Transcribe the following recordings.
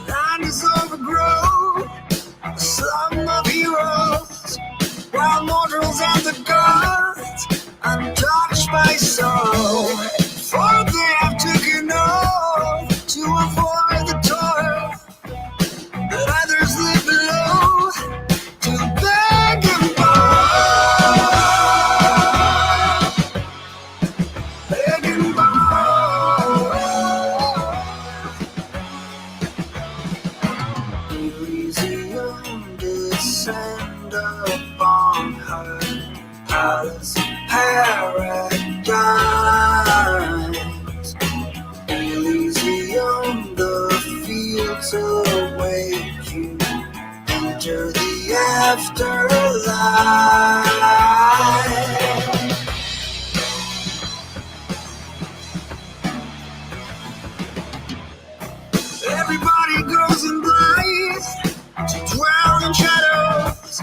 Land is overgrown, a slum of heroes, wild mortals and the gods, untouched by sorrow. For they have taken oath to avoid the toil that others live below, to beg and borrow, beg and borrow. Elysium descend upon her palace of paradise. Elysium, the fields await you. Enter the afterlife. Everybody goes in blind to dwell in shadows,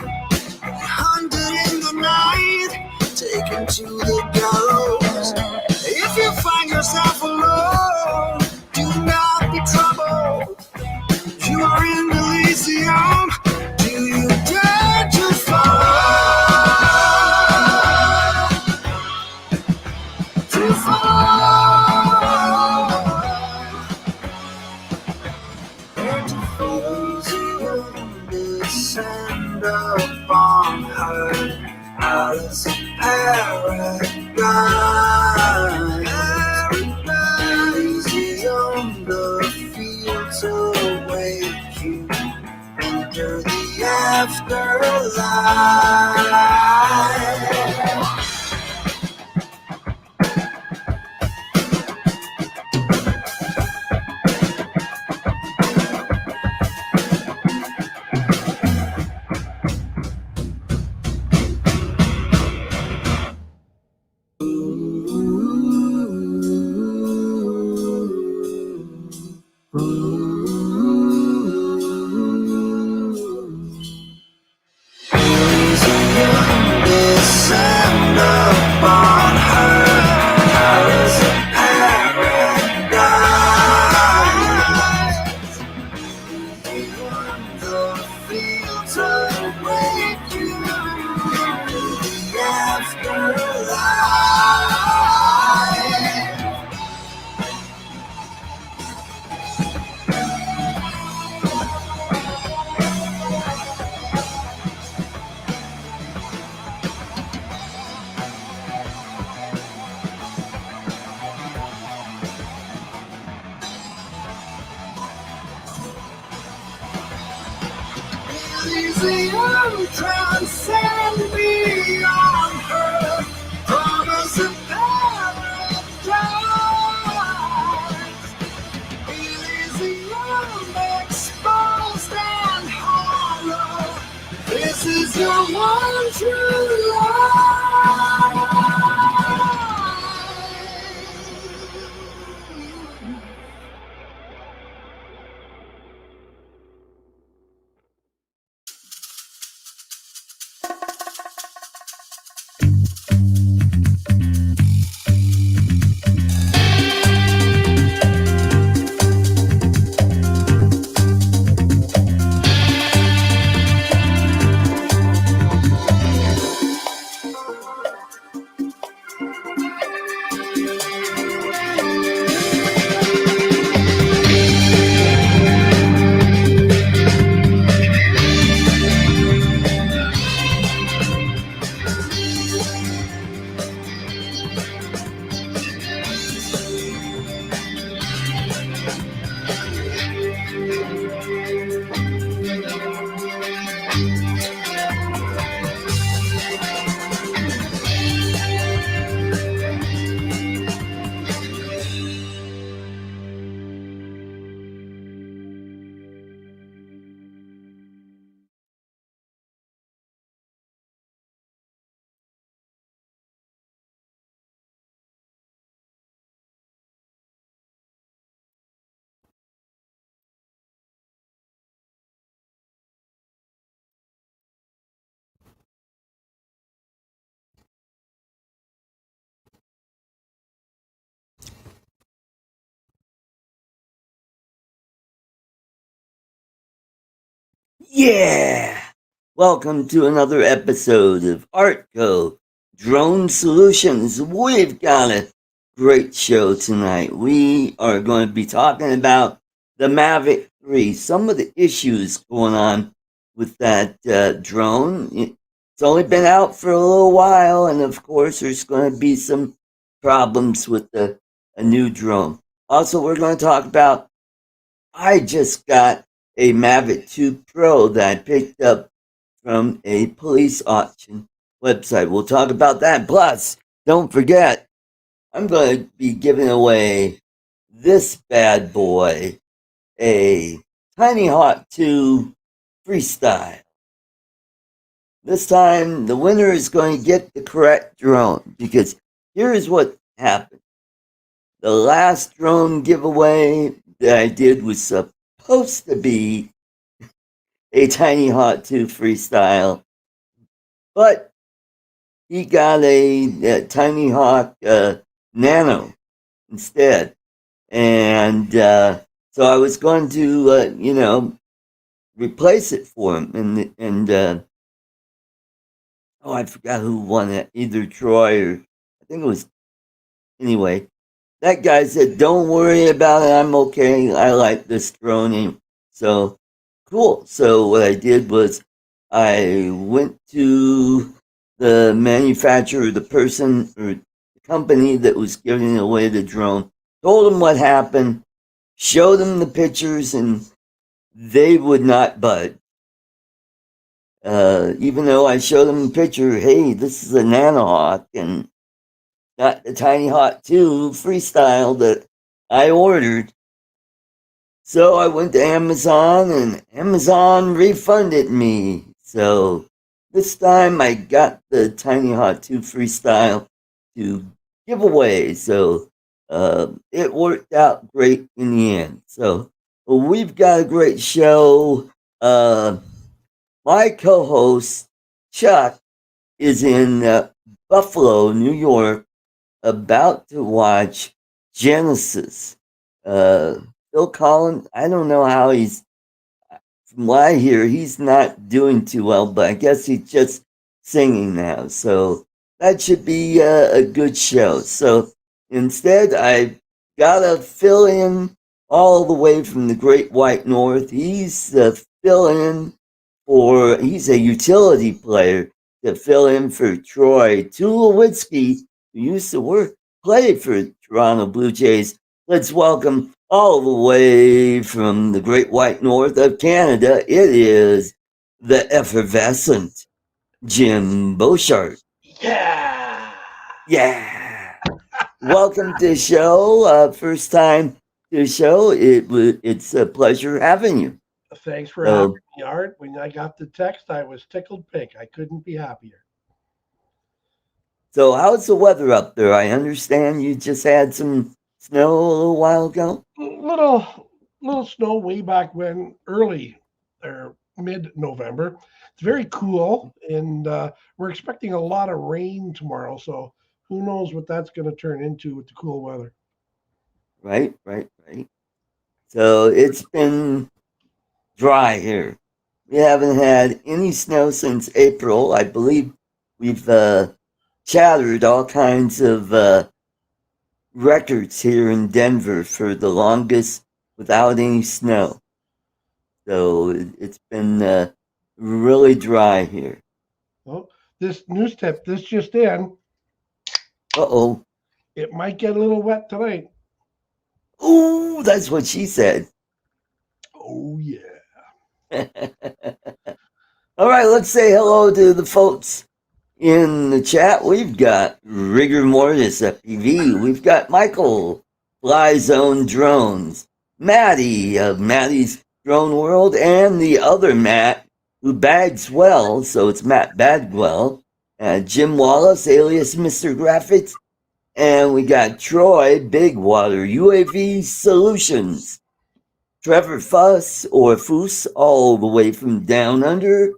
hunted in the night, taken to the gallows. If you find yourself alone, do not be troubled. You are in Elysium. Do you dare to fall? To fall. Dare to fall. Elysium descend upon her palace of paradise. Elysium, the fields await you. Enter the afterlife. Descend upon her palace of paradise. The fields await you in the afterlife. Elysium transcend beyond her promise of paradise. Elysium exposed and hollow. This is your one true love. Yeah! Welcome to another episode of ArtCo Drone Solutions. We've got a great show tonight. We are going to be talking about the Mavic 3, some of the issues going on with that drone. It's only been out for a little while, and of course, there's going to be some problems with a new drone. Also, we're going to talk about I just got a Mavic 2 Pro that I picked up from a police auction website. We'll talk about that. Plus, don't forget, I'm going to be giving away this bad boy, a Tiny Hawk 2 Freestyle. This time, the winner is going to get the correct drone because here's what happened. The last drone giveaway that I did was supposed to be a Tiny Hawk 2 Freestyle, but he got a Tiny Hawk Nano instead. And so I was going to, replace it for him. And oh, I forgot who won it, either Troy or I think it was, anyway. That guy said, "Don't worry about it. I'm okay. I like this drone." So cool. So what I did was I went to the manufacturer, the person or the company that was giving away the drone, told them what happened, showed them the pictures, and they would not budge. Even though I showed them a picture, hey, this is a Nanohawk and not the Tiny Hawk 2 Freestyle that I ordered. So I went to Amazon and Amazon refunded me. So this time I got the Tiny Hawk 2 Freestyle to give away. So it worked out great in the end. So we've got a great show. My co host, Chuck, is in Buffalo, New York, about to watch Genesis. Phil Collins, I don't know how from what I hear, he's not doing too well, but I guess he's just singing now. So that should be a good show. So instead, I got to fill in all the way from the Great White North. He's fill in he's a utility player to fill in for Troy Tulowitzki, who used to play for Toronto Blue Jays. Let's welcome all the way from the Great White North of Canada. It is the effervescent Jim Beauchart. Yeah. Yeah. Welcome to the show. First time to the show. It's a pleasure having you. Thanks for having So, me, Art. When I got the text, I was tickled pink. I couldn't be happier. so how's the weather up there? I understand you just had some snow a little while ago. Little snow way back when, early or mid-November. It's very cool, and we're expecting a lot of rain tomorrow. So who knows what that's going to turn into with the cool weather. Right. So it's been dry here. We haven't had any snow since April. I believe we've shattered all kinds of records here in Denver for the longest without any snow. So it's been really dry here. Well, this news tip, this just in, Uh oh. it might get a little wet tonight. Ooh, that's what she said. Oh yeah. All right, let's say hello to the folks in the chat. We've got Rigor Mortis FPV. We've got Michael, Fly Zone Drones, Maddie of Maddie's Drone World, and the other Matt who bags well, so it's Matt Bagwell, Jim Wallace, alias Mr. Graphics, and we got Troy Bigwater, UAV Solutions, Trevor Fuss or Foos, all the way from down under.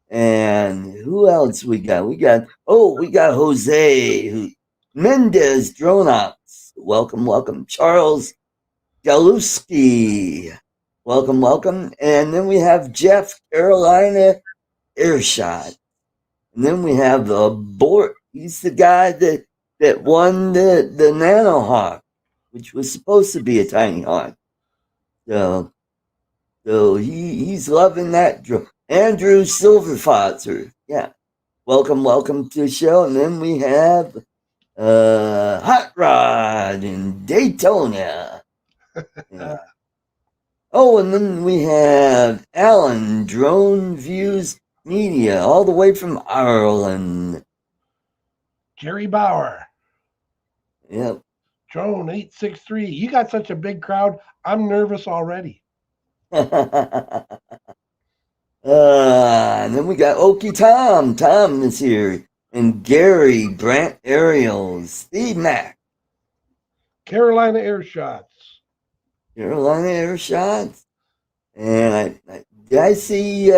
And who else we got? We got Jose Mendez Drone Ops. Welcome. Charles Galuski. Welcome, welcome. And then we have Jeff, Carolina Airshot. And then we have Bort. He's the guy that won the Nano Hawk, which was supposed to be a tiny hawk. So he's loving that. Andrew Silverfotzer. Yeah. Welcome to the show. And then we have Hot Rod in Daytona. Yeah. Oh, and then we have Alan, Drone Views Media, all the way from Ireland. Jerry Bauer. Yep. Drone 863. You got such a big crowd. I'm nervous already. And then we got Okie Tom. Tom is here. And Gary, Brant Ariels, Steve Mack. Carolina Airshots. Carolina Airshots. And did I see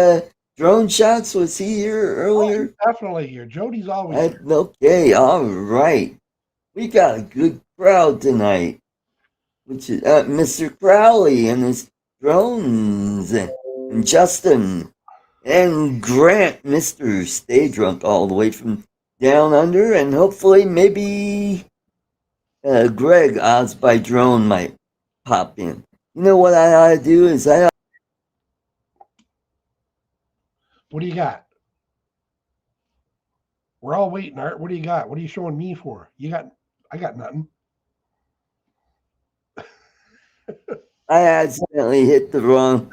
Drone Shots? Was he here earlier? Oh, definitely here. Jody's always here. Okay, all right. We got a good crowd tonight, which is Mr. Crowley and his drones, and Justin, and Grant, Mr. Stay Drunk, all the way from down under, and hopefully maybe Greg, Odds by Drone, might pop in. You know what I ought to do is What do you got? We're all waiting, Art. What do you got? What are you showing me for? I got nothing. I accidentally hit the wrong.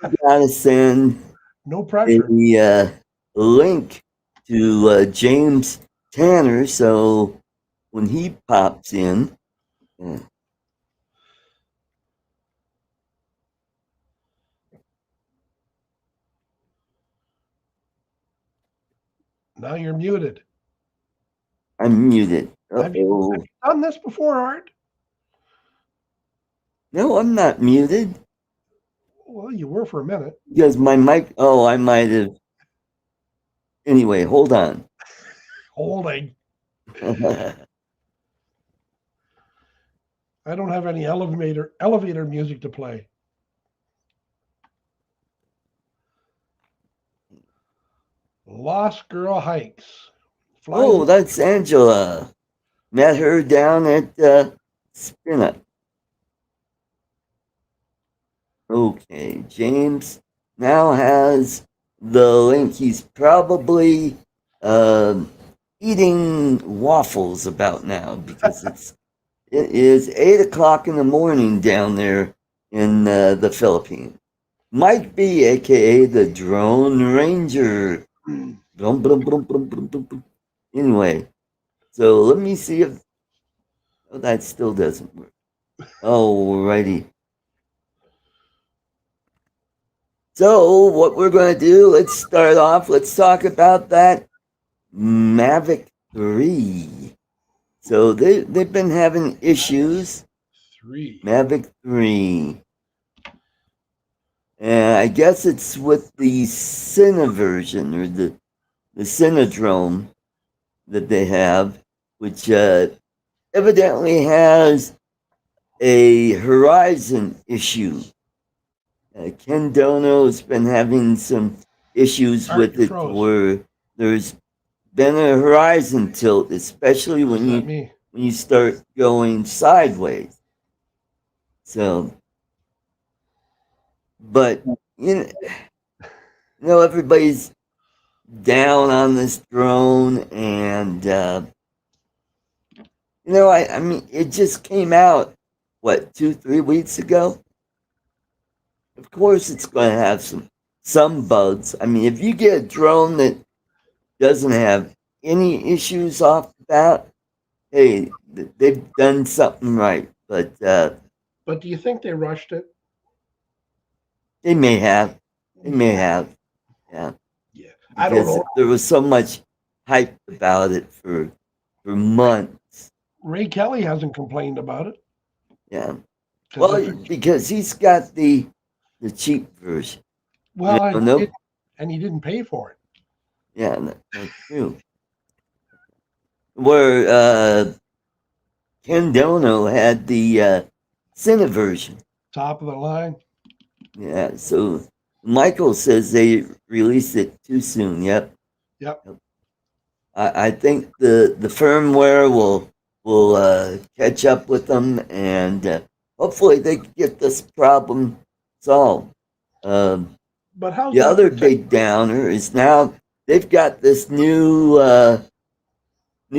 I gotta send No pressure. a link to James Tanner, so when he pops in. Now you're muted. I'm muted. Have you done this before, Art? No, I'm not muted. Well, you were for a minute. Because my mic, I might have. Anyway, hold on. Holding. I don't have any elevator music to play. Lost Girl Hikes. That's Angela. Met her down at Spin Up. Okay, James now has the link. He's probably eating waffles about now because it is 8:00 in the morning down there in the Philippines. Might be, aka the Drone Ranger. Anyway, so let me see if that still doesn't work. Alrighty. So what we're going to do, let's start off. Let's talk about that Mavic 3. So they've been having issues. Mavic 3. And I guess it's with the Cine version, or the Cinedrome that they have, which evidently has a Horizon issue. Ken Dono has been having some issues with it where there's been a horizon tilt, especially when you start going sideways. So, but you know everybody's down on this drone, and I mean it just came out 2-3 weeks ago. Of course, it's going to have some bugs. I mean, if you get a drone that doesn't have any issues off the bat, hey, they've done something right. But do you think they rushed it? They may have. Yeah. Yeah. I don't know. There was so much hype about it for months. Ray Kelly hasn't complained about it. Yeah. Well, because he's got the cheap version. Well, and he didn't pay for it. Yeah, that's true. Where Ken Dono had the Cine version. Top of the line. Yeah. So Michael says they released it too soon. Yep. Yep. I think the firmware will catch up with them, and hopefully they can get this problem solved. Um, But how's the that other protect? big downer is now they've got this new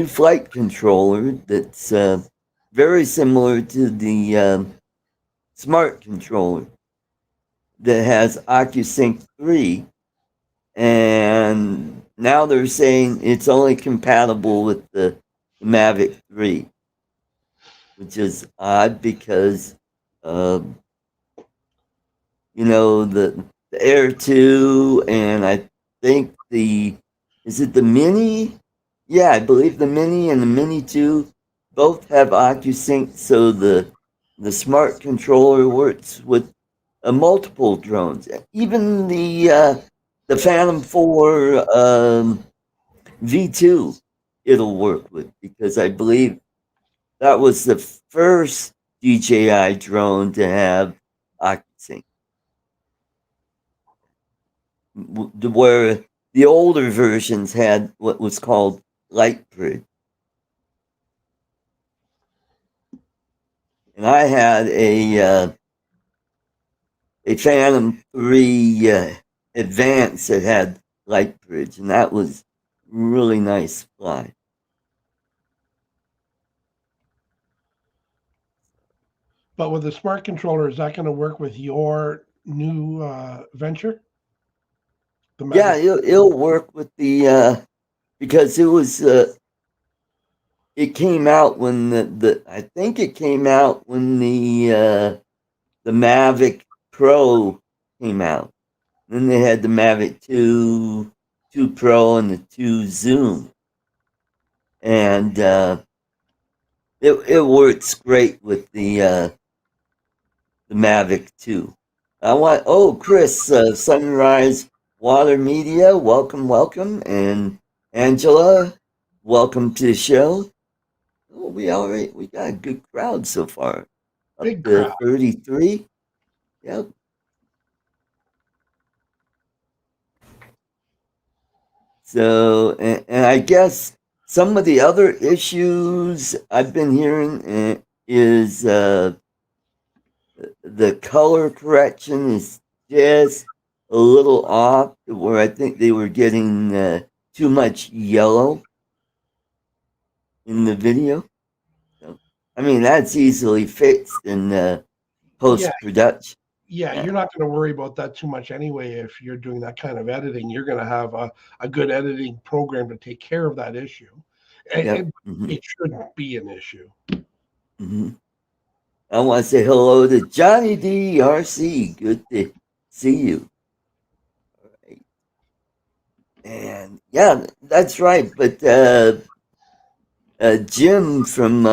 flight controller that's very similar to the smart controller that has OcuSync 3, and now they're saying it's only compatible with the Mavic 3, which is odd because, um, the Air 2 and I think is it the Mini? Yeah, I believe the Mini and the Mini 2 both have OcuSync, so the smart controller works with multiple drones. Even the Phantom 4 V2 it'll work with, because I believe that was the first DJI drone to have OcuSync, where the older versions had what was called Lightbridge. And I had a Phantom 3 Advance that had Lightbridge, and that was really nice fly. But with the smart controller, is that going to work with your new venture? The Yeah, Mavic. it'll work with the because it came out when the I think it came out when the Mavic Pro came out. Then they had the Mavic 2 Pro and the 2 Zoom. And it works great with the Mavic 2. Chris, Sunrise Water Media, welcome. And Angela, welcome to the show. Oh, we got a good crowd so far. Up Big to crowd. 33. Yep. So, and I guess some of the other issues I've been hearing is the color correction is just a little off, where I think they were getting too much yellow in the video. So, I mean, that's easily fixed in Yeah, post production. yeah, Yeah. you're not going to worry about that too much anyway. If you're doing that kind of editing, you're going to have a good editing program to take care of that issue. Yep. And it shouldn't be an issue. Hmm. I want to say hello to Johnny DRC. Good to see you. And yeah, that's right. But Jim from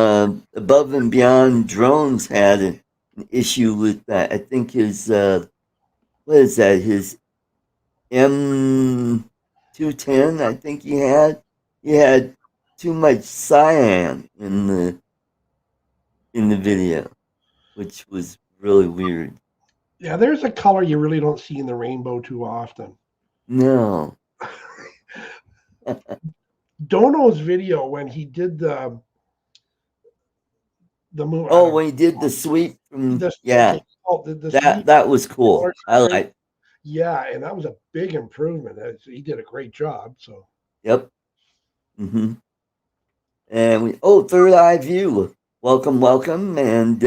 Above and Beyond Drones had an issue with that. I think his what is that? His M210. I think he had too much cyan in the video, which was really weird. Yeah, there's a color you really don't see in the rainbow too often. No. Dono's video when he did the move, I Oh, don't when he did know, the sweep from, the yeah, salt, the sweep, that was cool. I right? like. Yeah, and that was a big improvement. He did a great job. So Yep. Hmm. And third eye view. Welcome. And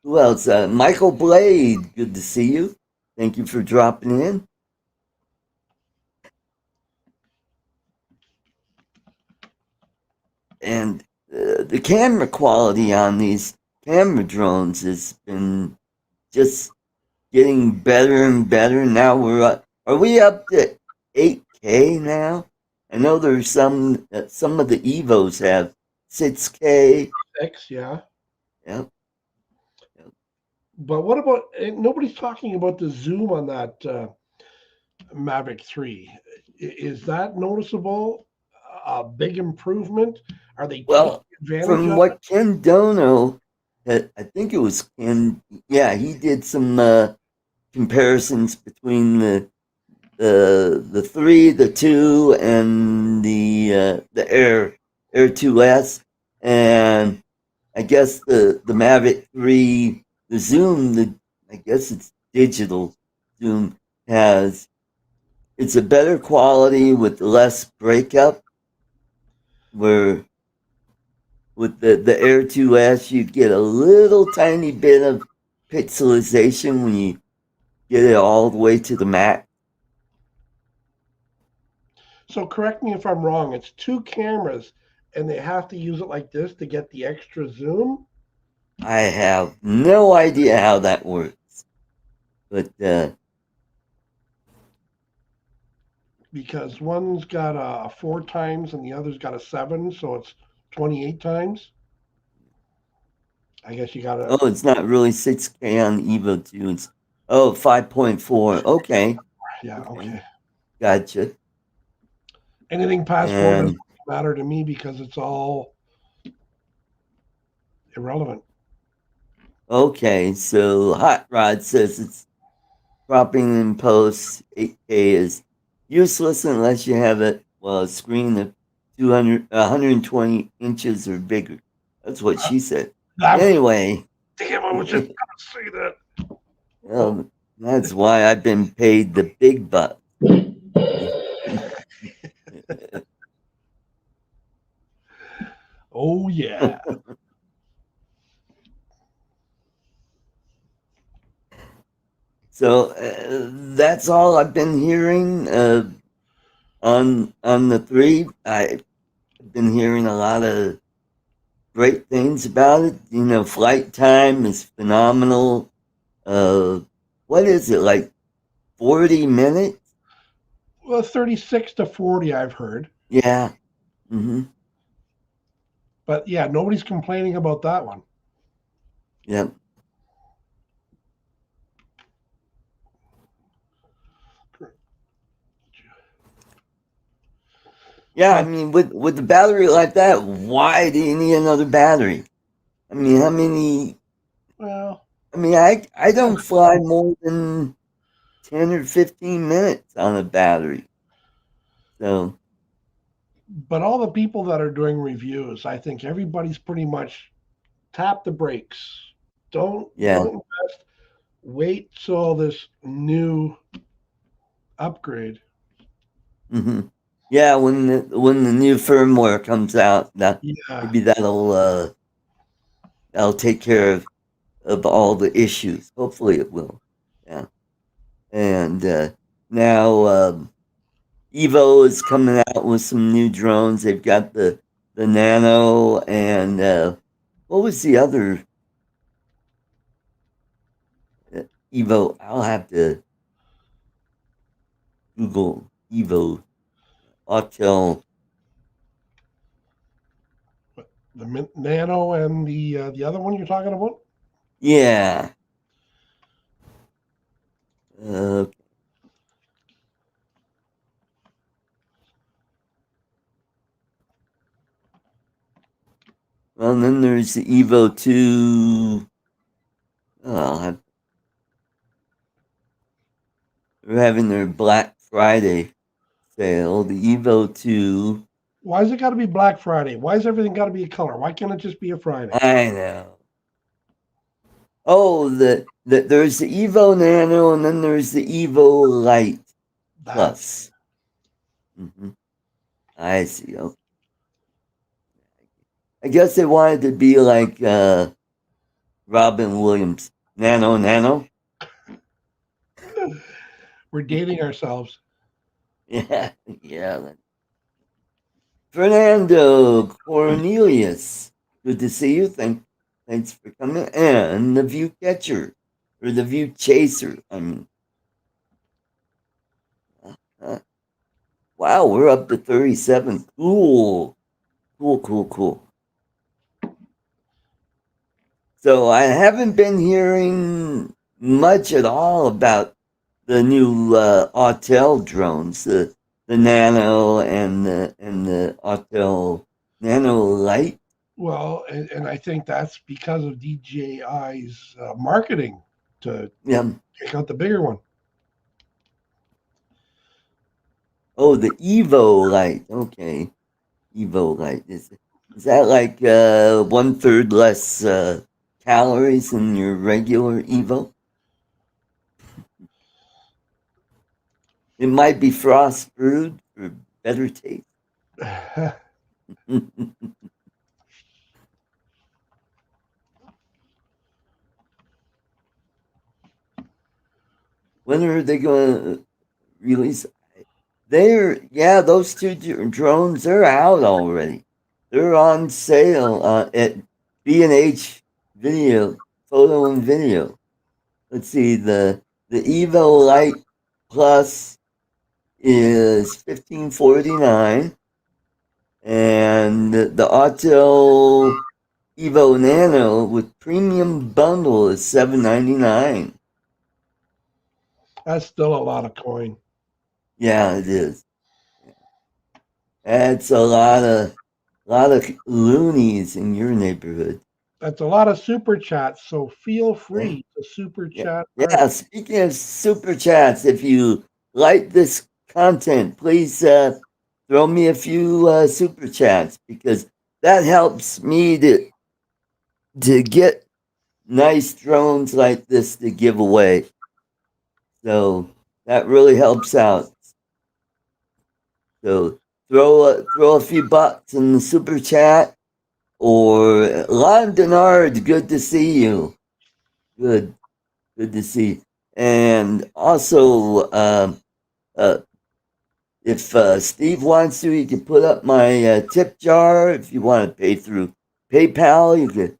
who else? Michael Blade. Good to see you. Thank you for dropping in. And the camera quality on these camera drones has been just getting better and better. Now are we up to 8K now? I know there's some of the Evos have 6K. 6, yeah. Yep. But what about nobody's talking about the zoom on that Mavic 3? Is that noticeable? A big improvement? Are they taking Well, advantage from of it? what Ken Dono, I think it was Ken. Yeah, he did some comparisons between the 3, the 2, and the Air 2S, and I guess the Mavic 3, the zoom, I guess it's digital zoom, it's a better quality with less breakup. Where with the Air 2S, you get a little tiny bit of pixelization when you get it all the way to the max. So correct me if I'm wrong. It's 2 cameras, and they have to use it like this to get the extra zoom. I have no idea how that works, but Because one's got a 4 times and the other's got a 7, so it's 28 times. I guess you gotta. oh, it's not really 6K on Evo 2. It's 5.4. Okay, Yeah, okay. Gotcha. Anything past 4 And doesn't matter to me because it's all irrelevant. okay, so Hot Rod says it's cropping in post 8K is useless unless you have a screen of 120 inches or bigger. That's what she said. Anyway, Damn, I was just gonna say that. that's why I've been paid the big bucks. Oh yeah. So that's all I've been hearing on the 3. I've been hearing a lot of great things about it. You know, flight time is phenomenal. What is it, like 40 minutes? Well, 36 to 40, I've heard. Yeah. Mm-hmm. But yeah, nobody's complaining about that one. Yep. Yeah, I mean, with the battery like that, why do you need another battery? I mean, how many? Well, I mean, I don't fly more than 10 or 15 minutes on a battery. So, but all the people that are doing reviews, I think everybody's pretty much tap the brakes. Don't yeah. invest. Wait till this new upgrade. Mm-hmm. Yeah, when the new firmware comes out, Yeah. maybe that'll take care of all the issues. Hopefully, it will. Yeah, and now Evo is coming out with some new drones. They've got the Nano and what was the other Evo? I'll have to Google Evo. ArtCo. The Nano and the other one you're talking about? Yeah. Uh, well, then there's the Evo 2. Oh, they're having their Black Friday sale. The Evo 2. Why has it got to be Black Friday? Why has everything got to be a color? Why can't it just be a Friday? I know. Oh, there's the Evo Nano, and then there's the Evo Light Plus. Mm-hmm. I see. Okay. I guess they wanted to be like Robin Williams. Nano. We're dating ourselves. Yeah, yeah. Fernando Cornelius, good to see you. Thanks for coming. And the View Catcher, or the View Chaser. I mean, wow, we're up to 37. Cool. So I haven't been hearing much at all about the new Autel drones, the Nano and the Autel Nano Light. Well, and I think that's because of DJI's marketing. to Yeah. pick out the bigger one. Oh, the Evo light. Okay. Evo light. Is that like 1/3 less calories than your regular Evo? It might be frost brewed for better taste. When are they going to release? Those two drones, they're out already. They're on sale at B&H Video, Photo and Video. Let's see, the Evo Light Plus is $15.49, and the Auto Evo Nano with premium bundle is $7.99. That's still a lot of coin. Yeah, it is. That's a lot of loonies in your neighborhood. That's a lot of super chats. So feel Yeah. free to super Yeah. chat. Yeah. Speaking of super chats, if you like this content, please throw me a few super chats, because that helps me to get nice drones like this to give away. So that really helps out. So throw a few bucks in the super chat. Or Lon Denard, good to see you. Good to see. And also, if Steve wants to, he can put up my tip jar. If you want to pay through PayPal, you could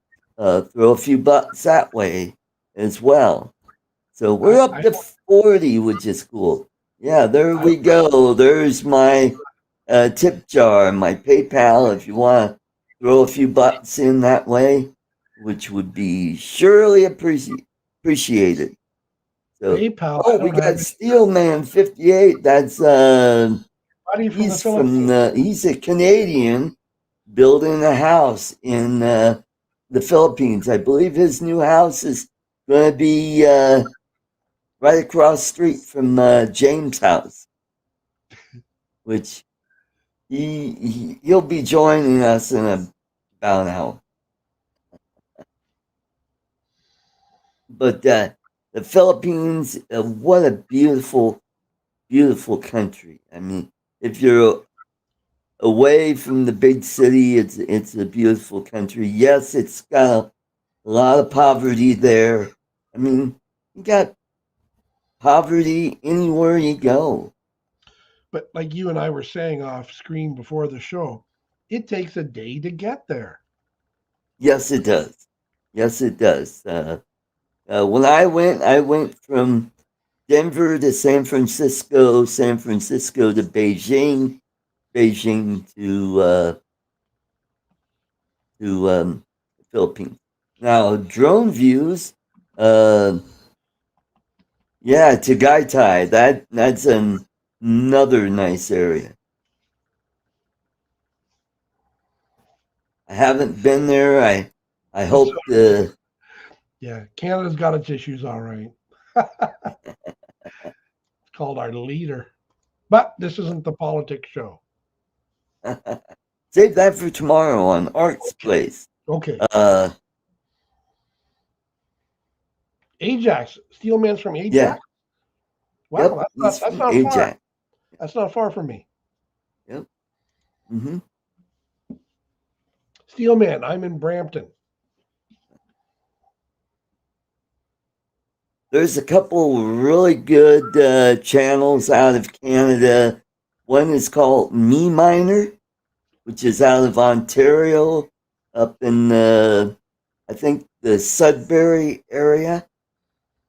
throw a few bucks that way as well. So we're up to 40, which is cool. Yeah, there we go. There's my tip jar, my PayPal, if you want to throw a few bucks in that way, which would be surely appreciated. So, PayPal. we got Steelman 58. That's he's a Canadian building a house in the Philippines. I believe his new house is going to be right across the street from James' house, which he'll be joining us in about an hour. But the Philippines, what a beautiful, beautiful country. I mean, if you're away from the big city, it's a beautiful country. Yes, it's got a lot of poverty there. I mean, you got poverty anywhere you go. But like you and I were saying off screen before the show, it takes a day to get there. Yes, it does. Yes, it does. When I went from Denver to San Francisco, San Francisco to Beijing, Beijing to the Philippines. Now, drone views, yeah, to Gaitai, that's another nice area. I haven't been there. I hope the Yeah, Canada's got its issues, all right. It's called our leader. But this isn't the politics show. save that for tomorrow on Art's Place. Okay. Ajax. Steelman's from Ajax? Yeah. Wow, Yep, that's not Ajax. far. That's not far from me. Yep. Mm-hmm. Steelman, I'm in Brampton. There's a couple really good channels out of Canada. One is called Me Miner, which is out of Ontario, up in I think the Sudbury area,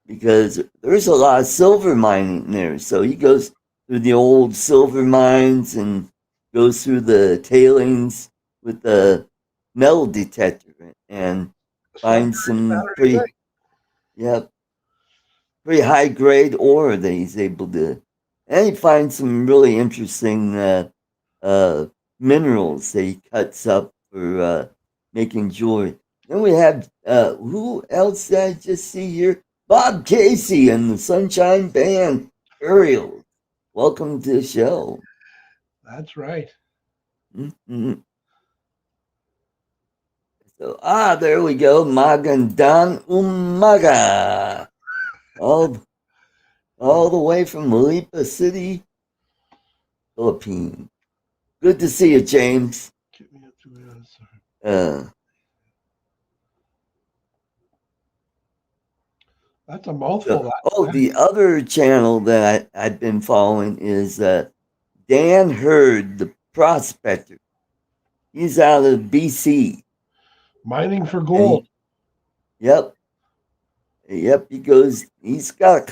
because there's a lot of silver mining there. So he goes through the old silver mines and goes through the tailings with the metal detector and finds some pretty high grade ore that he's able to, and he finds some really interesting minerals that he cuts up for making jewelry. Then we have who else did I just see here? Bob Casey and the Sunshine Band. Ariel, welcome to the show. That's right. Mm-hmm. So, there we go. Magandang umaga. All the way from Lipa City, Philippines. Good to see you, James. That's a mouthful. The other channel that I've been following is Dan Hurd, the prospector. He's out of BC. Mining for gold. Yep, he's got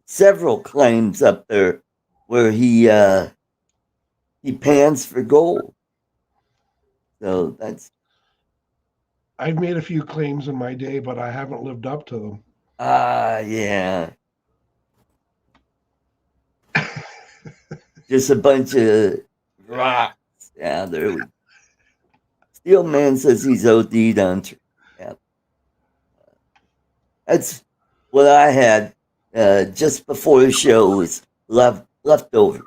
several claims up there where he pans for gold. So I've made a few claims in my day, but I haven't lived up to them. Yeah. Just a bunch of rocks. Yeah, there we go. Steelman says he's OD'd on. Yeah. That's what I had just before the show was leftovers.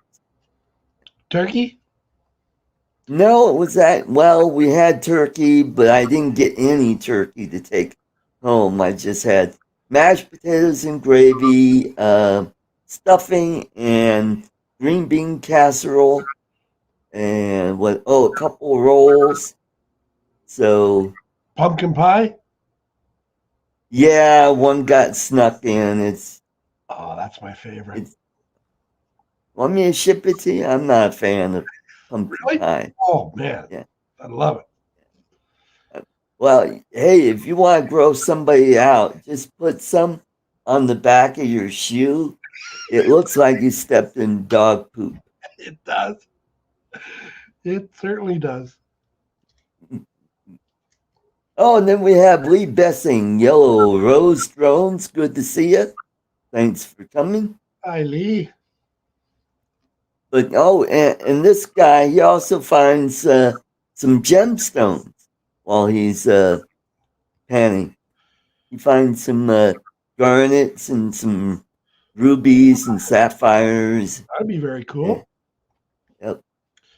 Turkey? No, it was that. Well, we had turkey, but I didn't get any turkey to take home. I just had mashed potatoes and gravy, stuffing, and green bean casserole, and a couple of rolls. So pumpkin pie? Yeah, one got snuck in. That's my favorite. Want me to ship it to you? I'm not a fan of pumpkin pie. Oh man, yeah, I love it. Well, hey, if you want to grow somebody out, just put some on the back of your shoe. It looks like you stepped in dog poop. It does. It certainly does. Oh, and then we have Lee Bessing, Yellow Rose Drones. Good to see you. Thanks for coming. Hi, Lee. But and this guy, he also finds some gemstones while he's panning. He finds some garnets and some rubies and sapphires. That'd be very cool. Yeah. Yep.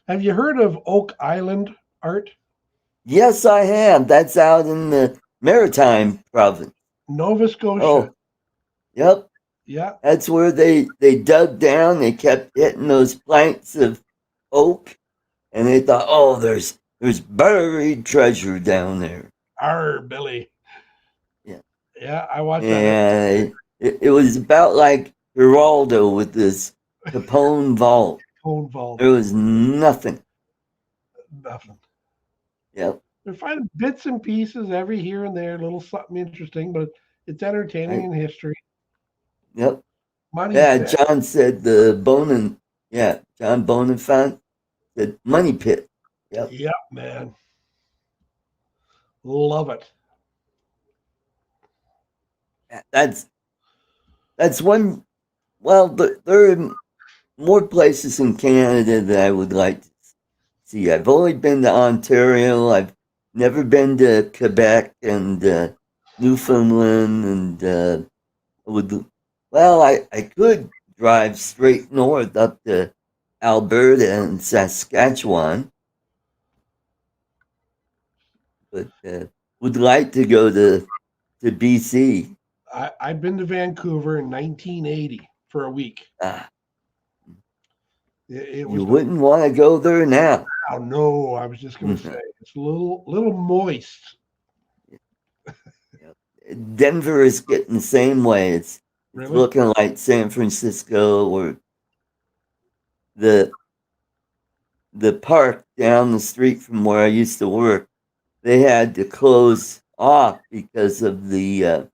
Have you heard of Oak Island art? Yes, I have. That's out in the Maritime province. Nova Scotia. Oh, yep. Yeah. That's where they dug down. They kept hitting those planks of oak, and they thought, oh, there's buried treasure down there. Billy. Yeah. Yeah, I watched that. And it was about like Geraldo with this Capone vault. There was nothing. Nothing. Yep. They're finding bits and pieces every here and there, a little something interesting, but it's entertaining in history. Yep. Money. Yeah, John said John Bonifant said money pit. Yep. Yep, man. Love it. That's one. Well, there are more places in Canada that I would like to see. I've only been to Ontario. I've never been to Quebec and Newfoundland, and I could drive straight north up to Alberta and Saskatchewan, but would like to go to BC. I've been to Vancouver in 1980 for a week. You wouldn't want to go there now. Oh, no, I was just going to say it's a little moist. Denver is getting the same way. It's looking like San Francisco, or the park down the street from where I used to work. They had to close off because of the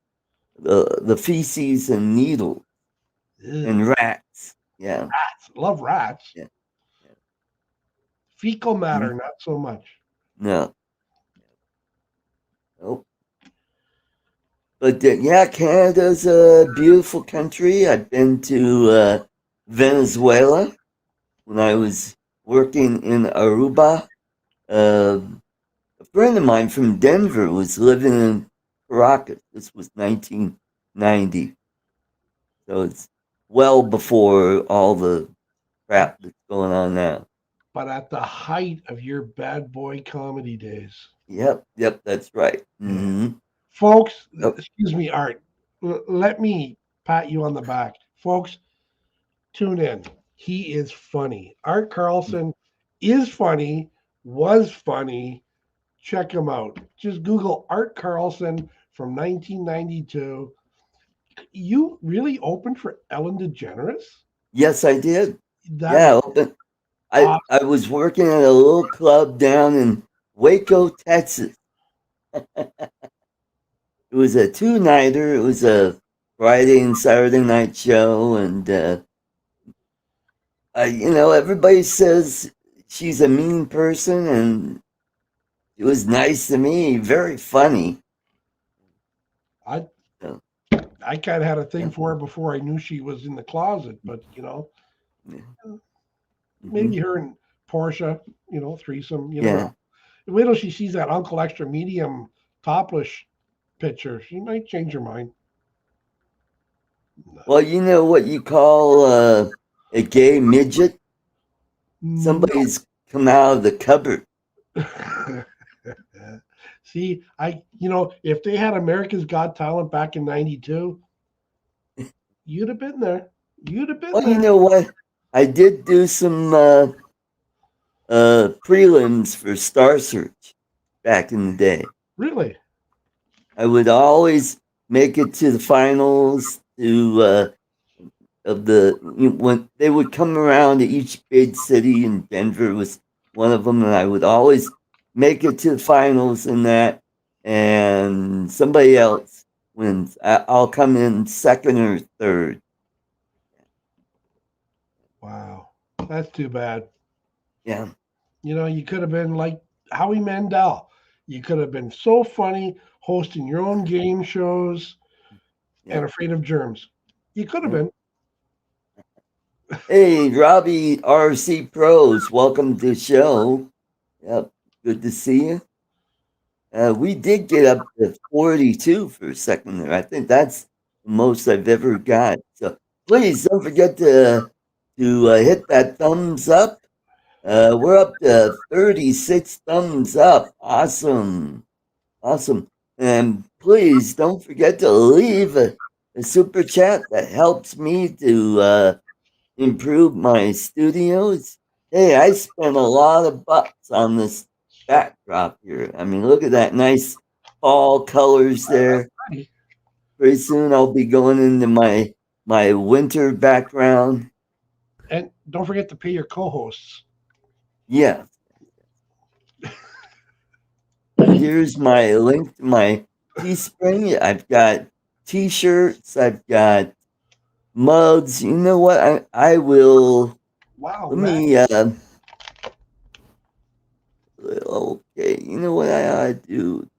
feces and needles and rats. Yeah, rats. Love rats. Yeah. Fecal matter, not so much. No. Nope. But Canada's a beautiful country. I've been to Venezuela when I was working in Aruba. A friend of mine from Denver was living in Caracas. This was 19 90. So it's well before all the crap that's going on now. But at the height of your bad boy comedy days. Yep, that's right. Mm-hmm. Folks, Oh, excuse me, Art. Let me pat you on the back. Folks, tune in. He is funny. Art Carlson is funny, was funny. Check him out. Just Google Art Carlson from 1992. You really opened for Ellen DeGeneres? yes, I did. That is Yeah, open. awesome. I was working at a little club down in Waco, Texas. It was a two-nighter. It was a Friday and Saturday night show, and everybody says she's a mean person, and it was nice to me. Very funny. I So, I kind of had a thing yeah. for her before I knew she was in the closet, but Yeah. maybe Mhm. her and Portia, threesome. You never Yeah. know. Wait till she sees that Uncle Extra Medium topless picture. She might change her mind. Well, you know what you call a gay midget? No. Somebody's come out of the cupboard. See, if they had America's Got Talent back in '92, you'd have been there. You'd have been Well, you there. know what? I did do some prelims for Star Search back in the day. Really? I would always make it to the finals when they would come around to each big city, and Denver was one of them, and I would always make it to the finals in that, and somebody else wins. I'll come in second or third. Wow. That's too bad. Yeah, You could have been like Howie Mandel. You could have been so funny hosting your own game shows yeah, and afraid of germs. You could have yeah. been. Hey, Robbie RC Pros, welcome to the show. Yep, good to see you. We did get up to 42 for a second there. I think that's the most I've ever got. So please don't forget to hit that thumbs up. We're up to 36 thumbs up. Awesome. Awesome. And please don't forget to leave a super chat that helps me to improve my studios. Hey, I spent a lot of bucks on this backdrop here. I mean, look at that nice fall colors there. Pretty soon I'll be going into my winter background. And don't forget to pay your co-hosts. Yeah. Here's my link to my Teespring. I've got t-shirts. I've got mugs. You know what? I will. Wow, Let man. me. Okay. You know what I ought to do?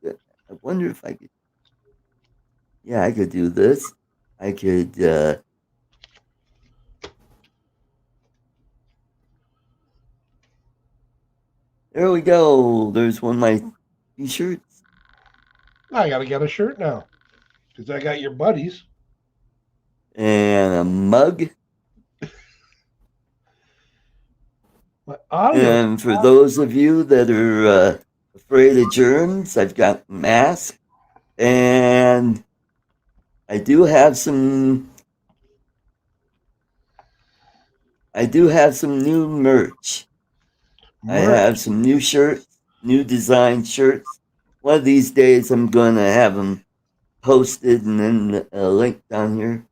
I wonder if I could. Yeah, I could do this. I could. There we go. There's one of my t-shirts I got to get a shirt now because I got your buddies. and a mug. My audio. And for those of you that are afraid of germs, I've got masks, and I do have some. I do have some new merch. I have some new shirts, new design shirts. One of these days, I'm going to have them posted and then a link down here.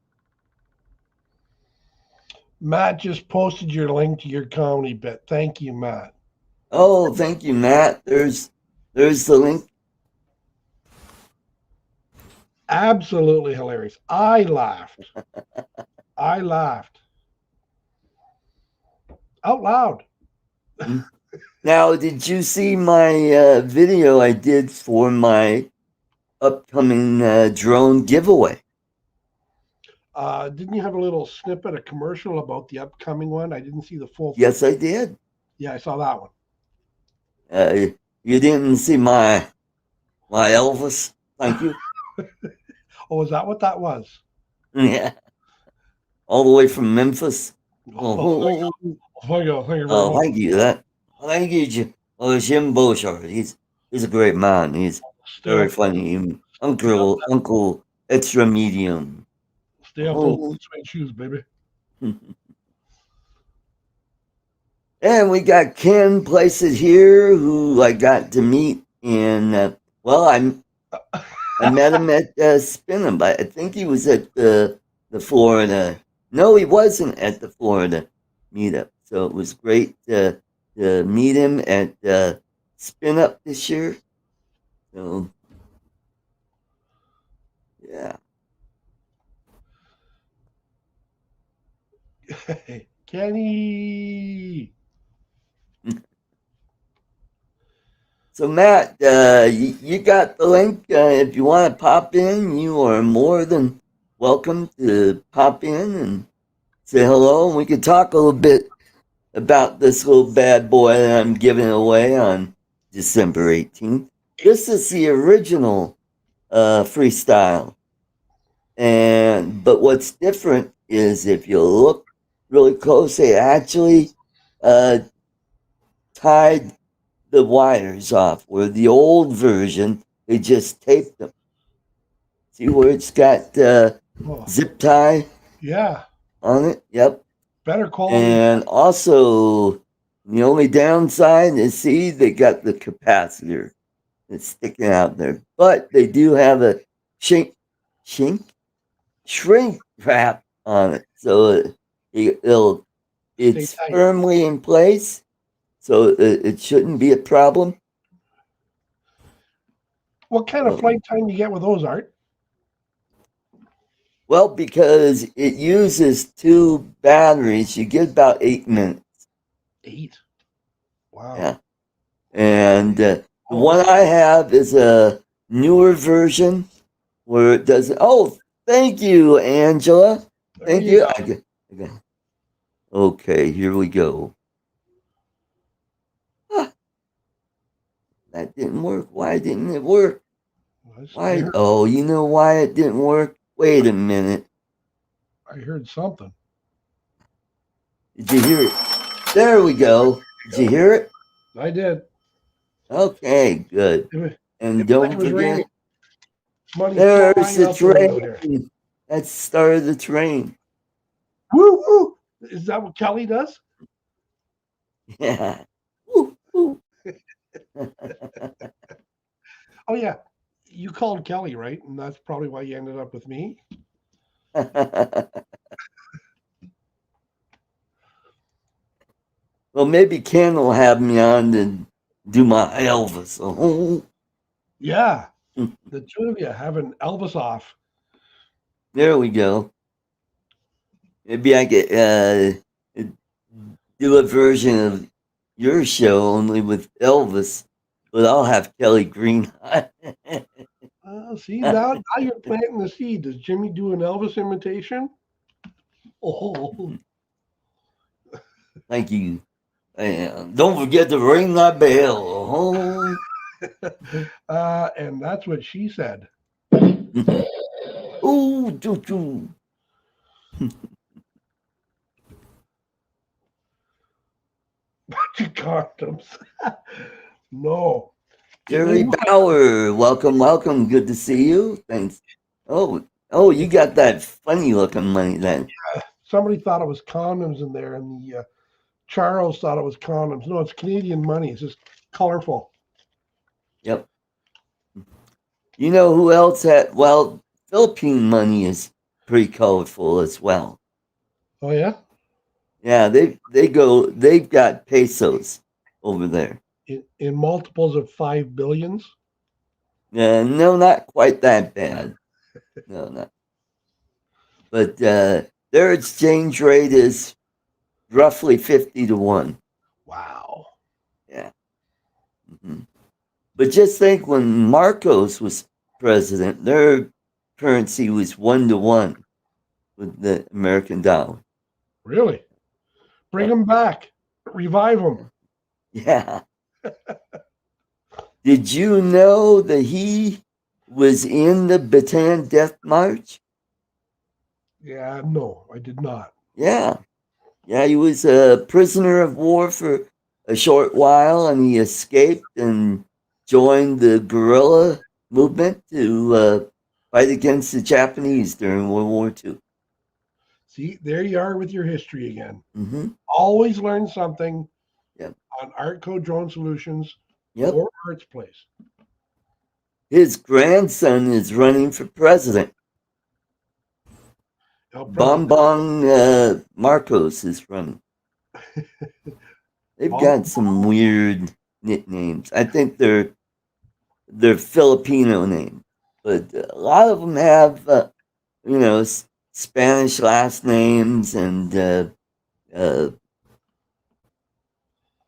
Matt just posted your link to your comedy bit. Thank you, Matt. Oh, thank you, Matt. There's the link. Absolutely hilarious. I laughed. I laughed out loud. Now, did you see my video I did for my upcoming drone giveaway? Didn't you have a little snippet, a commercial about the upcoming one? I didn't see the full thing. Yes, I did. Yeah, I saw that one. You didn't see my Elvis? Thank you. Oh, is that what that was? Yeah, all the way from Memphis. Oh, Oh, thank you very much. thank you. Thank you, Jim Bouchard. He's a great man. He's Stay very up, funny. stay up, Uncle Extra Medium. stay up those Oh. suede shoes, baby. And we got Ken Places here, who I got to meet in. I met him at Spinham, but I think he was at the Florida. No, he wasn't at the Florida meetup. So it was great to meet him at Spin Up this year. So yeah. Kenny. So Matt, you got the link. If you want to pop in, you are more than welcome to pop in and say hello, and we can talk a little bit about this little bad boy that I'm giving away on December 18th. This is the original freestyle, but what's different is if you look really close, they actually uh, tied the wires off. Where the old version, they just taped them. See where it's got zip tie Yeah, on it? Yep. better quality. And also, the only downside is, see, they got the capacitor that's sticking out there. But they do have a shrink wrap on it. So it's tight. firmly in place. So it shouldn't be a problem. What kind of flight time do you get with those, Art? Well, because it uses 2 batteries, you get about 8 minutes. 8. Wow. Yeah. And the one I have is a newer version where it does. Oh, thank you, Angela. Thank you. Okay, here we go. That didn't work. Why didn't it work? Why? Oh, you know why it didn't work? Wait a minute. I heard something. Did you hear it? There we go. Did you hear it? I did. Okay, good. And don't forget, there's the train. That's the start of the train. Woo woo! Is that what Kelly does? Yeah. Woo, woo. Oh yeah, you called Kelly, right? And that's probably why you ended up with me. Well, maybe Ken will have me on to do my Elvis. Oh. Yeah, the two of you having Elvis off. There we go. Maybe I could do a version of your show only with Elvis, but I'll have Kelly Green. See, now you're planting the seed. Does Jimmy do an Elvis imitation? Oh. Thank you. Don't forget to ring that bell. And that's what she said. Ooh, choo choo. Bunch of condoms. No. Jerry Bauer, welcome. Good to see you. Thanks. Oh, you got that funny looking money then. Yeah, somebody thought it was condoms in there, and the Charles thought it was condoms. No, it's Canadian money. It's just colorful. Yep. You know who else had? Well, Philippine money is pretty colorful as well. Oh yeah. Yeah, they've got pesos over there. In multiples of 5 billions. No, not quite that bad. No, not. But their exchange rate is roughly 50 to 1. Wow. Yeah. Mm-hmm. But just think, when Marcos was president, their currency was 1 to 1 with the American dollar. Really? Bring them back. Revive them. Yeah. Did you know that he was in the Bataan Death March? Yeah, no, I did not. Yeah. Yeah, he was a prisoner of war for a short while, and he escaped and joined the guerrilla movement to fight against the Japanese during World War II. See, there you are with your history again. Mm-hmm. Always learn something Yep. on ArtCo Drone Solutions Yep. or Art's Place. His grandson is running for president. Bonbon Marcos is running. They've got some weird nicknames. I think they're Filipino names, but a lot of them have Spanish last names and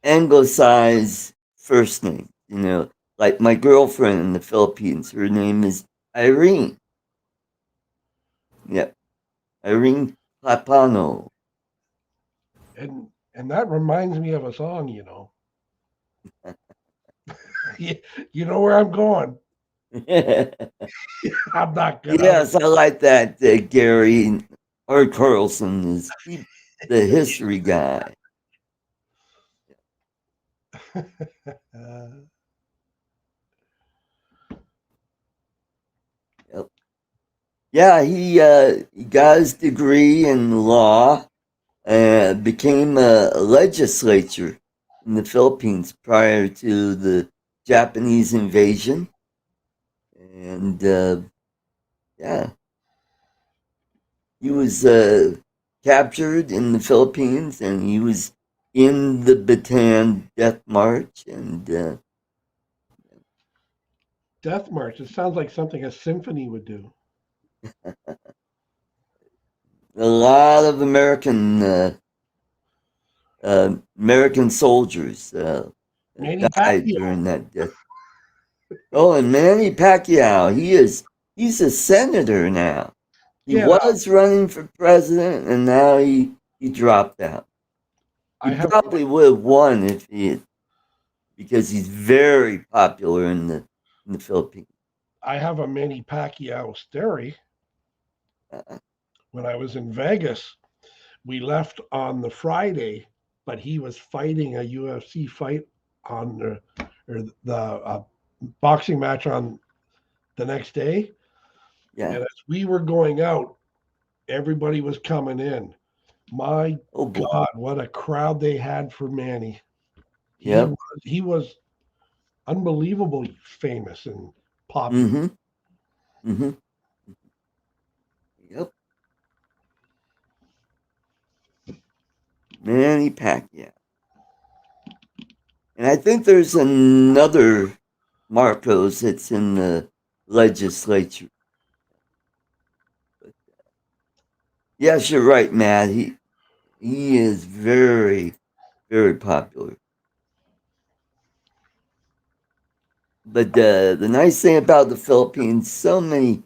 anglicized first names. Like my girlfriend in the Philippines, her name is Irene. Yep, Irene Papano. And that reminds me of a song, you know. You know where I'm going. I'm not gonna. Yes, I like that. Gary Art Carlson is the history guy. Yep. Yeah, he got his degree in law and became a legislator in the Philippines prior to the Japanese invasion. And yeah, he was captured in the Philippines, and he was in the Bataan Death March. And Death March. It sounds like something a symphony would do. a lot of American soldiers Manny died Pacquiao. during that death. Oh, and Manny Pacquiao, he's a senator now. He was running for president, and now he dropped out. He probably would have won if because he's very popular in the Philippines. I have a Manny Pacquiao story. When I was in Vegas, we left on the Friday, but he was fighting a UFC fight on the boxing match on the next day. Yeah. And as we were going out, everybody was coming in. My God, what a crowd they had for Manny. Yep. He was unbelievably famous and popular. Mm-hmm. Mm-hmm. Yep. Manny Pacquiao. And I think there's another Marcos that's in the legislature. But, yes, you're right, Matt. He is very, very popular. But the nice thing about the Philippines, so many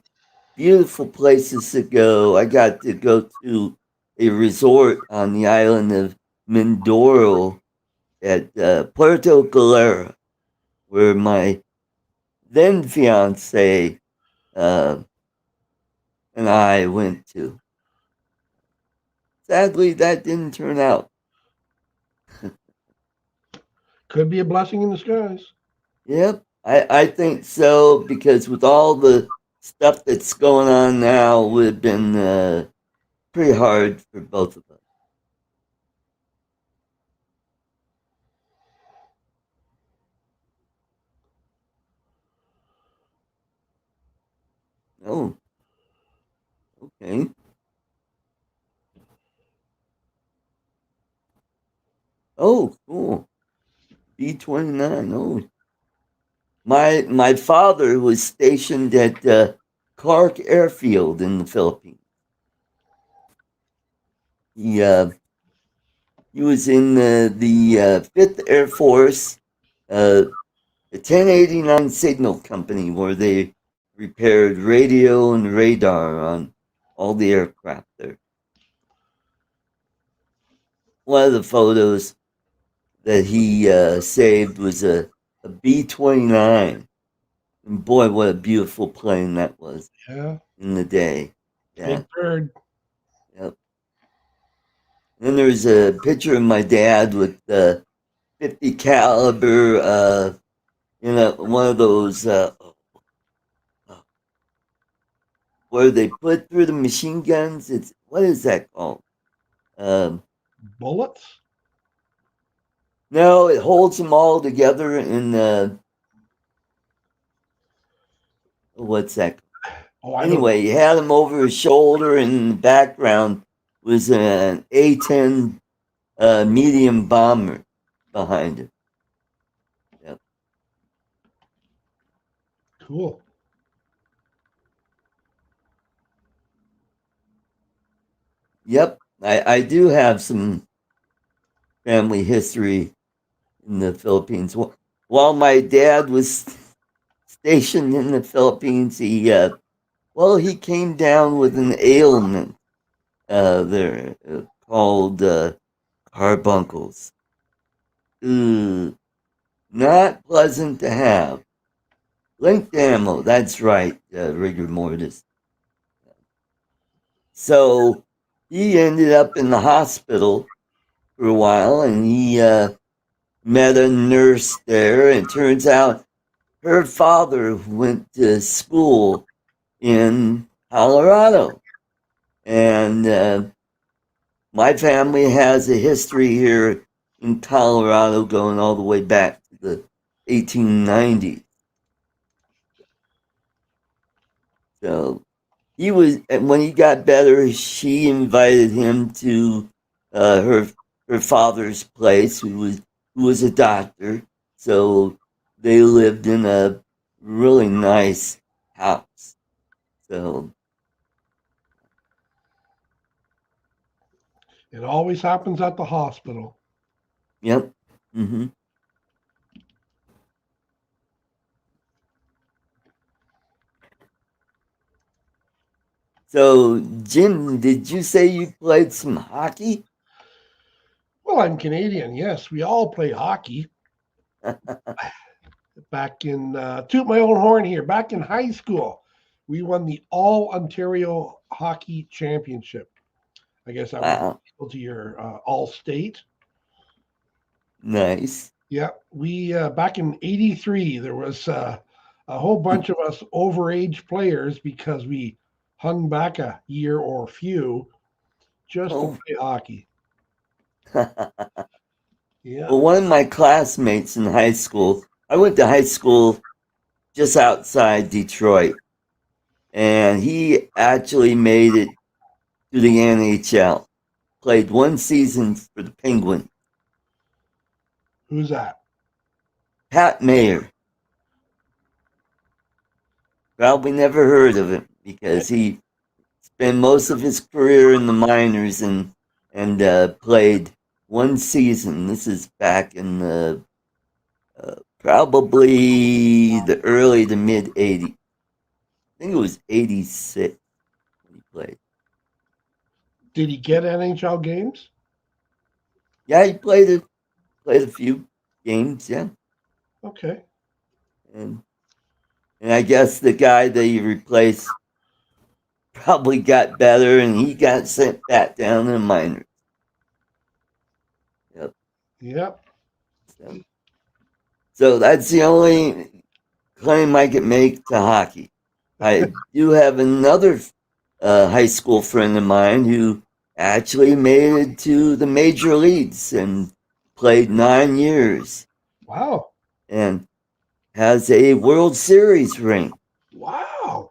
beautiful places to go. I got to go to a resort on the island of Mindoro at Puerto Galera, where my then fiance and I went to. Sadly, that didn't turn out. Could be a blessing in disguise. Yep, I think so, because with all the stuff that's going on now, it would have been pretty hard for both of us. Oh, okay. Oh, cool. B-29. Oh, my father was stationed at Clark Airfield in the Philippines. He was in the 5th Air Force, the 1089 Signal Company, where they repaired radio and radar on all the aircraft there. One of the photos that he saved was a B-29. And boy, what a beautiful plane that was Yeah. in the day. Yeah. Big bird. Yep. Then there's a picture of my dad with the 50 caliber in one of those where they put through the machine guns. It's what is that called? Bullets? No, it holds them all together in what's that? Oh, I don't know. Anyway, he had him over his shoulder, and in the background was an A-10 medium bomber behind him. Yep. Cool. Yep. I do have some family history in the Philippines. While my dad was stationed in the Philippines, he came down with an ailment there called carbuncles. Not pleasant to have. Linked ammo, that's right, rigor mortis. So he ended up in the hospital for a while, and he met a nurse there, and it turns out her father went to school in Colorado. And my family has a history here in Colorado going all the way back to the 1890s. So he was, when he got better, she invited him to her father's place, who was a doctor. So they lived in a really nice house. So It always happens at the hospital. yep. Mm-hmm. So, Jim, did you say you played some hockey? Well, I'm Canadian. Yes, we all play hockey. Back in, toot my own horn here, back in high school, we won the All Ontario Hockey Championship. I guess that was Wow, equal to your All State. nice. Yeah, we back in '83 there was a whole bunch of us overage players because we hung back a year or few just to Oh, play hockey. well, Yeah. one of my classmates in high school, I went to high school just outside Detroit, and he actually made it to the NHL. Played one season for the Penguins. Who's that? Pat Mayer. Probably never heard of him because he spent most of his career in the minors and played one season. This is back in the probably the early to mid '80s. I think it was '86 when he played. Did he get NHL games? Yeah, he played a few games. Yeah, Okay. and and I guess the guy that he replaced probably got better, and he got sent back down in the minors. Yep. Yep. So that's the only claim I can make to hockey. I do have another high school friend of mine who actually made it to the major leagues and played 9 years Wow. and has a World Series ring. Wow.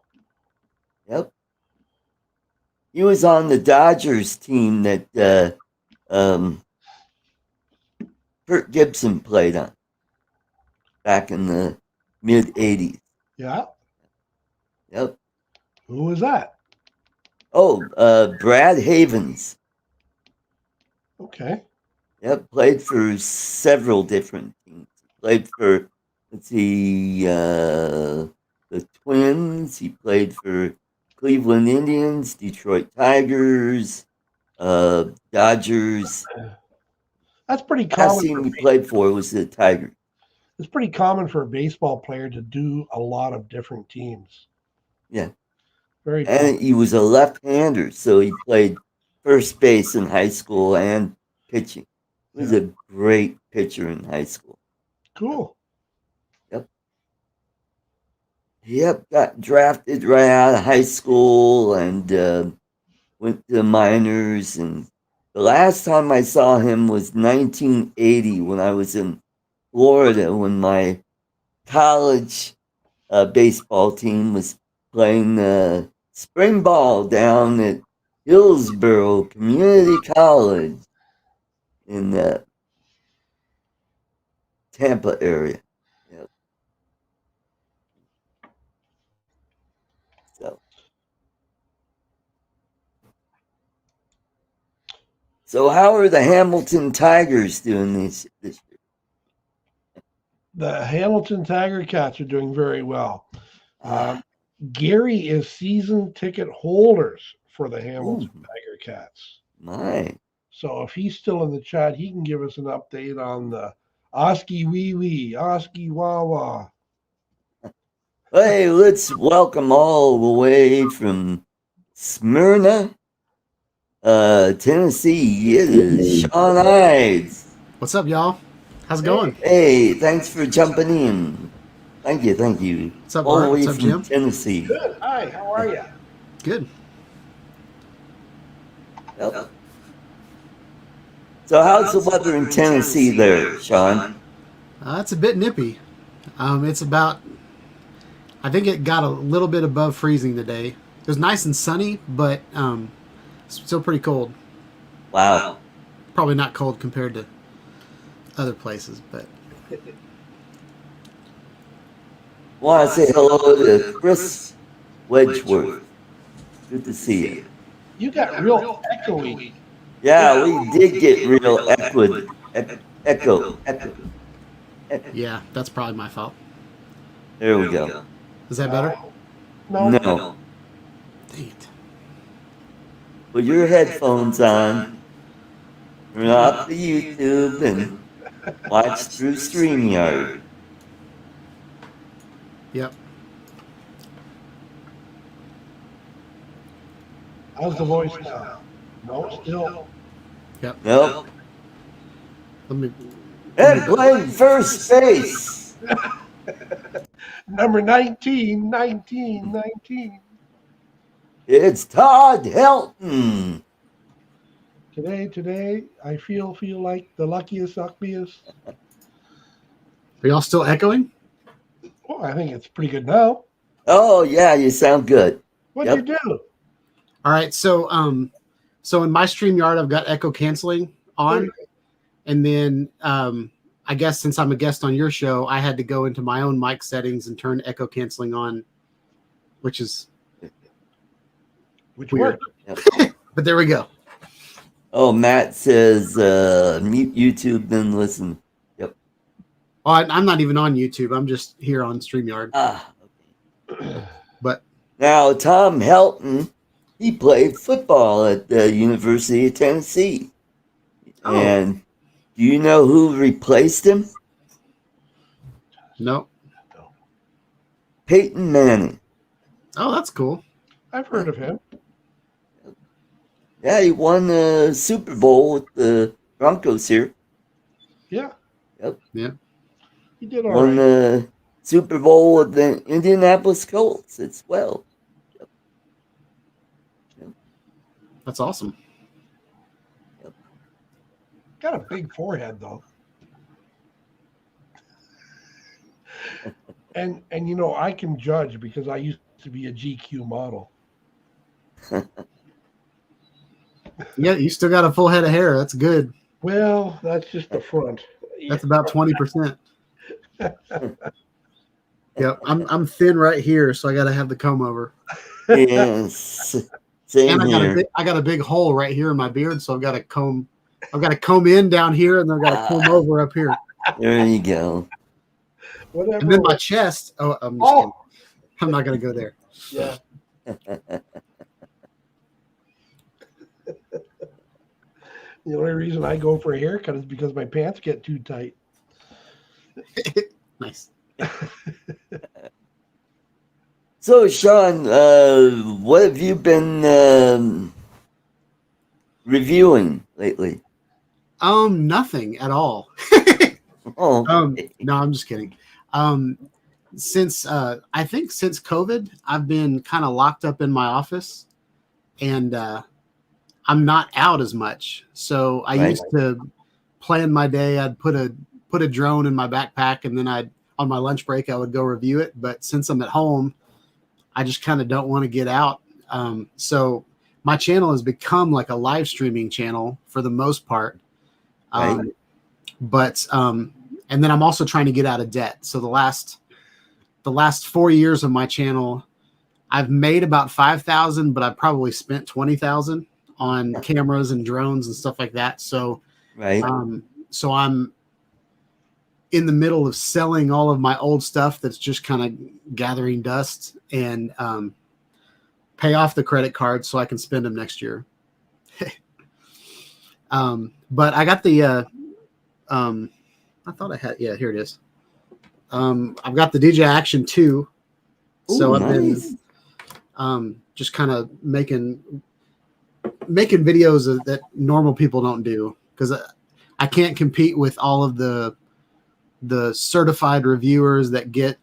Yep. He was on the Dodgers team that Kurt Gibson played on back in the mid 80s. Yeah. Yep. Who was that? Oh, Brad Havens. Okay. Yep, played for several different teams. He played for, let's see, the Twins. He played for Cleveland Indians, Detroit Tigers, Dodgers. That's pretty Last common for team he played for was the Tigers. it's pretty common for a baseball player to do a lot of different teams. Yeah. Very cool. And he was a left-hander, so he played first base in high school and pitching. He was a great pitcher in high school. Cool. Yep, got drafted right out of high school and went to the minors. And the last time I saw him was 1980 when I was in Florida when my college baseball team was playing spring ball down at Hillsborough Community College in the Tampa area. Yep. So how are the Hamilton Tigers doing this year? The Hamilton Tiger Cats are doing very well. Gary is season ticket holders for the Hamilton Tiger Cats. My. So if he's still in the chat, he can give us an update on the Oski Wee Wee, Oski Wawa. Hey, let's welcome all the way from Smyrna, Tennessee. It is Sean Ides. What's up, y'all? How's it going? Hey, thanks for jumping in. Thank you, thank you. What's up, all the Art? way What's up, from Jim? Tennessee. Good. Hi, how are you? Good. Yep. So how's the weather in Tennessee there, Sean? It's a bit nippy. It's about, I think it got a little bit above freezing today. It was nice and sunny, but still pretty cold. Wow. Probably not cold compared to other places, but. Want to say hello to Chris Wedgeworth. Good to see you. You got real echoey. Yeah, we did get real echo. Yeah, that's probably my fault. There we go. Is that better? No. Dang it. Put your headphones on. Turn off the YouTube and watch through StreamYard. Yep. How's the voice now? No, still. Yep. Nope. Let me. And playing first base. Number 19. It's Todd Helton. Today, I feel like the luckiest. Are y'all still echoing? Well, I think it's pretty good now. Oh yeah, you sound good. What'd you do? All right, so in my StreamYard, I've got echo canceling on, and then I guess since I'm a guest on your show, I had to go into my own mic settings and turn echo canceling on, which is weird. Yep. But there we go. Oh, Matt says mute YouTube, then listen. Yep. Oh, I'm not even on YouTube. I'm just here on StreamYard. Okay. But now, Tom Helton, he played football at the University of Tennessee. Oh. And do you know who replaced him? No. Peyton Manning. Oh, that's cool. I've heard of him. Yeah, he won the Super Bowl with the Broncos here. Yeah. Yep. Yeah. He did all Won right. the Super Bowl with the Indianapolis Colts as well. Yep. Yep. That's awesome. Yep. Got a big forehead though. and you know, I can judge because I used to be a GQ model. Yeah, you still got a full head of hair. That's good. Well, that's just the front. That's about 20%. Yep, I'm thin right here, so I got to have the comb over. Yes. Same And here. I got a big hole right here in my beard, so I've got to comb in down here, and then I've got to comb over up here. There you go. Whatever. And then my chest. Oh, I'm just kidding. I'm not going to go there. Yeah. The only reason I go for a haircut is because my pants get too tight. Nice. So, Sean, what have you been reviewing lately? Nothing at all. Oh, No, I'm just kidding. Since I think since COVID, I've been kind of locked up in my office, and I'm not out as much. So I Right. used to plan my day. I'd put a drone in my backpack, and then on my lunch break I would go review it. But since I'm at home, I just kind of don't want to get out. So my channel has become like a live streaming channel for the most part. Right. But and then I'm also trying to get out of debt. So the last 4 years of my channel, I've made about 5,000, but I've probably spent 20,000 on cameras and drones and stuff like that. So Right. So I'm in the middle of selling all of my old stuff that's just kind of gathering dust, and pay off the credit card so I can spend them next year. But I got the I thought I had, yeah, here it is. I've got the DJI Action 2. So Ooh, I've nice. been just kind of making videos that normal people don't do, because I can't compete with all of the certified reviewers that get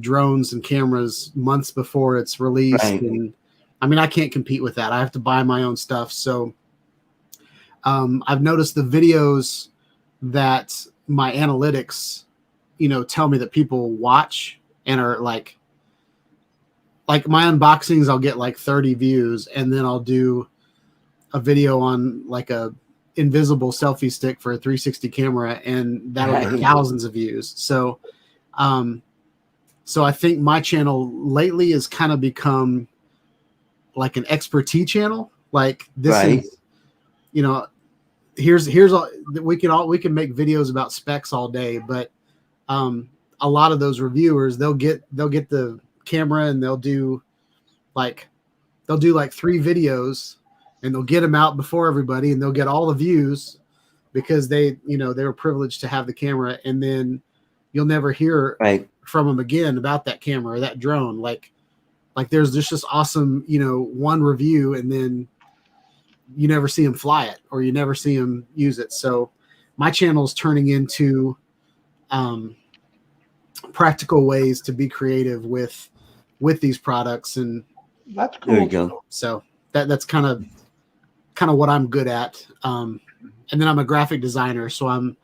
drones and cameras months before it's released. Right. And I mean, I can't compete with that. I have to buy my own stuff. So I've noticed the videos that my analytics, tell me that people watch and are like my unboxings, I'll get like 30 views, and then I'll do a video on like a invisible selfie stick for a 360 camera, and that'll get Right. thousands of views. So so I think my channel lately has kind of become like an expertise channel. Like this Right. is, here's all we can make videos about specs all day, but a lot of those reviewers, they'll get the camera and they'll do like 3 videos, and they'll get them out before everybody, and they'll get all the views because they were privileged to have the camera, and then you'll never hear Right. from them again about that camera or that drone. Like there's just this awesome, one review, and then you never see them fly it, or you never see them use it. So my channel is turning into practical ways to be creative with these products, and That's cool. There you go. so that's kind of what I'm good at. And then I'm a graphic designer, so I'm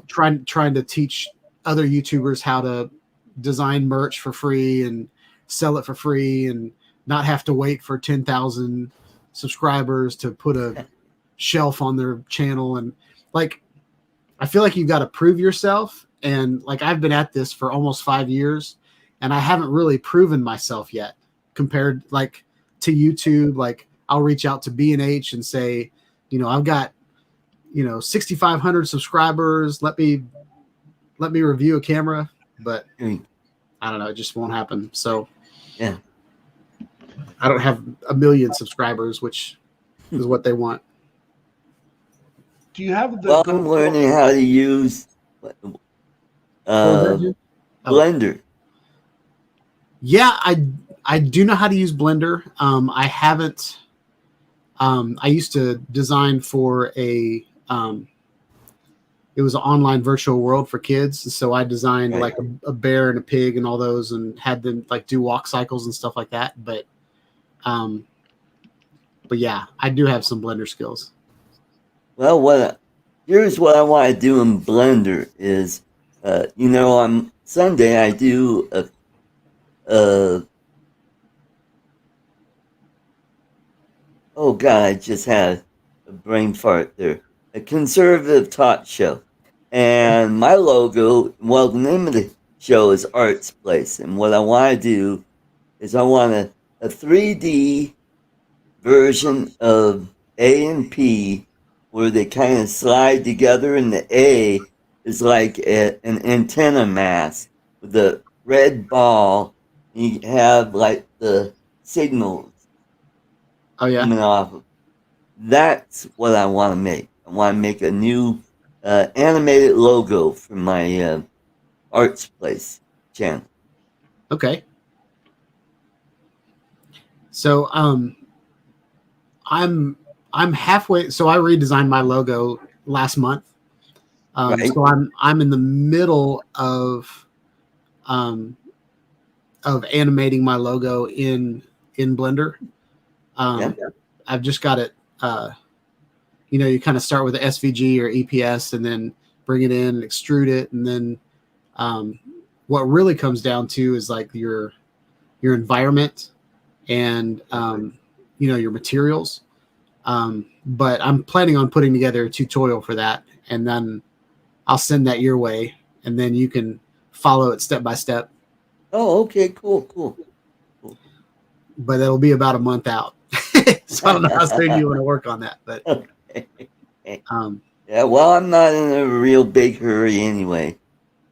trying to teach other YouTubers how to design merch for free and sell it for free, and not have to wait for 10,000 subscribers to put a shelf on their channel. And like, I feel like you've got to prove yourself. And like, I've been at this for almost 5 years, and I haven't really proven myself yet compared like to YouTube. Like, I'll reach out to B&H and say, I've got, 6,500 subscribers. Let me review a camera, but I don't know. It just won't happen. So Yeah. I don't have 1 million subscribers, which is what they want. Do you have the Well, GoPro? I'm learning how to use Oh. Blender. Yeah, I do know how to use Blender. I haven't. I used to design for it was an online virtual world for kids. So I designed Right. like a bear and a pig and all those, and had them like do walk cycles and stuff like that. But yeah, I do have some Blender skills. Well, here's what I want to do in Blender is, on Sunday I do oh God, I just had a brain fart there. A conservative talk show. And my logo, well, the name of the show is Art's Place. And what I want to do is I want a 3D version of A and P where they kind of slide together, and the A is like an antenna mast with a red ball. You have like the signals Oh yeah. coming off of. That's what I want to make. I want to make a new animated logo for my Arts Place channel. Okay. So I'm halfway. So I redesigned my logo last month. Right. So I'm in the middle of animating my logo in Blender. I've just got it. You kind of start with the SVG or EPS and then bring it in and extrude it, and then what really comes down to is like your environment and your materials. But I'm planning on putting together a tutorial for that, and then I'll send that your way, and then you can follow it step by step. Oh, okay, cool. But it'll be about a month out. So I don't know how soon you want to work on that, but yeah, well, I'm not in a real big hurry anyway.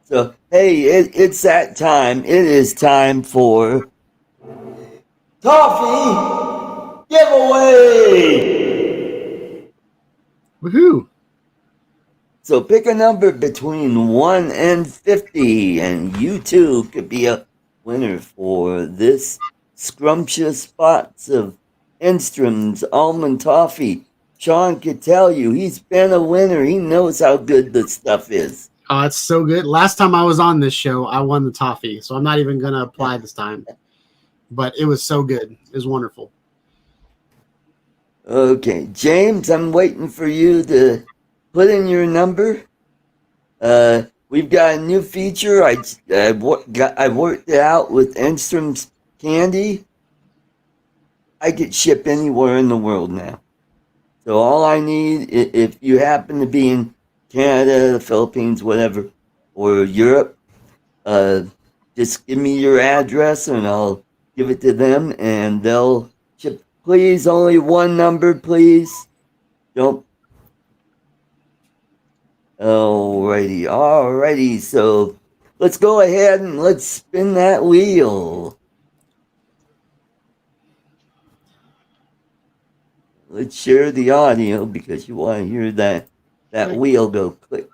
So hey, it's that time. It is time for toffee giveaway. woohoo! So pick a number between 1 and 50, and you too could be a winner for this scrumptious box of Enstrom's almond toffee. Sean could tell you he's been a winner. He knows how good the stuff is. Oh, it's so good. Last time I was on this show, I won the toffee, so I'm not even going to apply this time. But it was so good. It was wonderful. Okay, James, I'm waiting for you to put in your number. We've got a new feature. I worked it out with Enstrom's candy. I could ship anywhere in the world now. So all I need, if you happen to be in Canada, the Philippines, whatever, or Europe, just give me your address and I'll give it to them and they'll ship. Please, only one number, please. Don't. Alrighty. So let's go ahead and let's spin that wheel. Let's share the audio because you want to hear that wheel go click.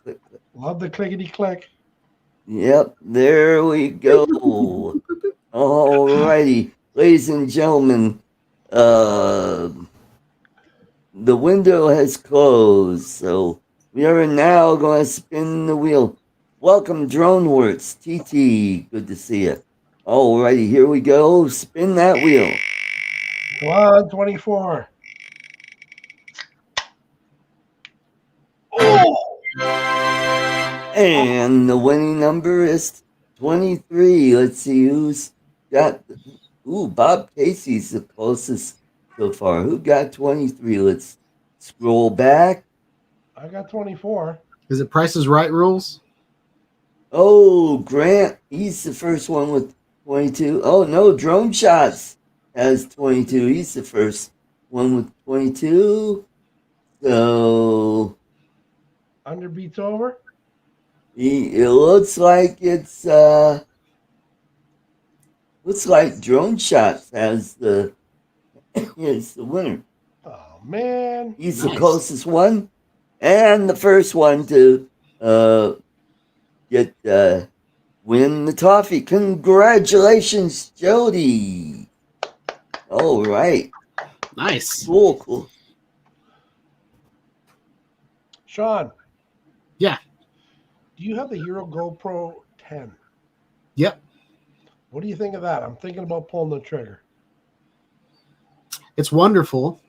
Love the clickety click. Yep, there we go. Alrighty, ladies and gentlemen, the window has closed, so we are now going to spin the wheel. Welcome, DroneWorks, TT, good to see you. Alrighty, here we go. Spin that wheel. Come on, 24. Oh! And the winning number is 23. Let's see who's got. Ooh, Bob Casey's the closest so far. Who got 23? Let's scroll back. I got 24. Is it Price is Right rules? Oh, Grant, he's the first one with 22. Oh, no, Drone Shots has 22. He's the first one with 22. So. Under beats over? It looks like it's looks like Drone Shots has is the winner. Oh man. He's the closest one and the first one to get win the toffee. Congratulations, Jody. All right. Nice. Cool. Sean. Yeah. Do you have the Hero GoPro 10? Yep. What do you think of that? I'm thinking about pulling the trigger. It's wonderful.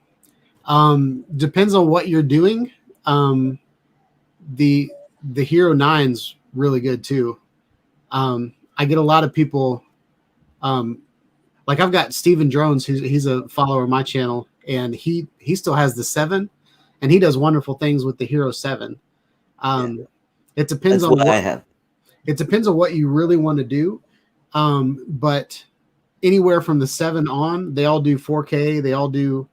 Depends on what you're doing. The Hero 9's really good too. I get a lot of people, like I've got Steven Drones, he's a follower of my channel, and he still has the 7, and he does wonderful things with the Hero 7. It depends on what I have. It depends on what you really want to do. But anywhere from the 7 on, they all do 4K. They all do,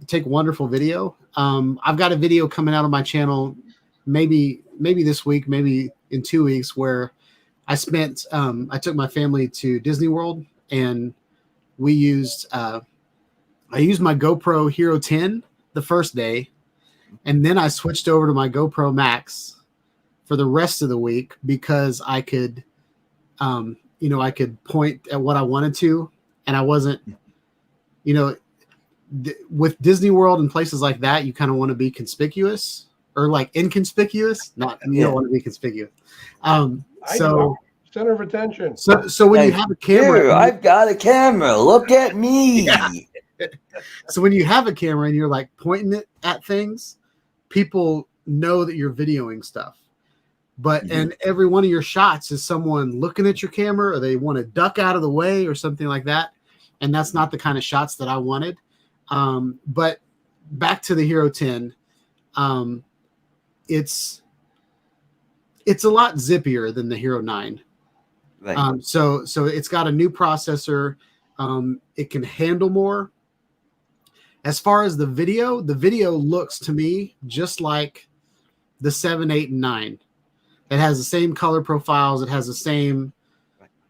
take wonderful video. I've got a video coming out on my channel, maybe this week, maybe in 2 weeks, where I spent, I took my family to Disney World, and we used, I used my GoPro Hero 10 the first day, and then I switched over to my GoPro Max for the rest of the week because I could, I could point at what I wanted to, and I wasn't, with Disney World and places like that, you kind of want to be conspicuous or like inconspicuous. You don't want to be conspicuous. So center of attention. So when you have a camera, here, I've got a camera. Look at me. Yeah. So when you have a camera and you're like pointing it at things, people know that you're videoing stuff. But and every one of your shots is someone looking at your camera, or they want to duck out of the way or something like that. And that's not the kind of shots that I wanted. But back to the Hero 10, it's a lot zippier than the Hero 9. Right. So it's got a new processor. It can handle more. As far as the video looks to me just like the 7, 8, and 9. It has the same color profiles. It has the same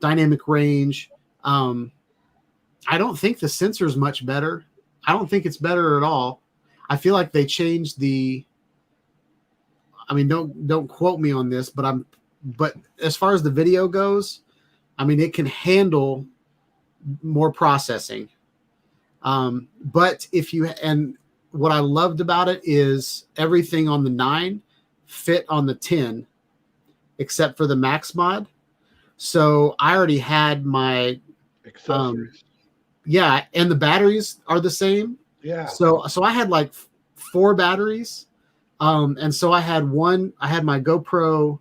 dynamic range. I don't think the sensor is much better. I don't think it's better at all. I feel like they changed don't quote me on this, but as far as the video goes, it can handle more processing. But what I loved about it is everything on the 9 fit on the 10, except for the Max mod. So I already had my accessories. And the batteries are the same. Yeah. So I had like 4 batteries. And so I had my GoPro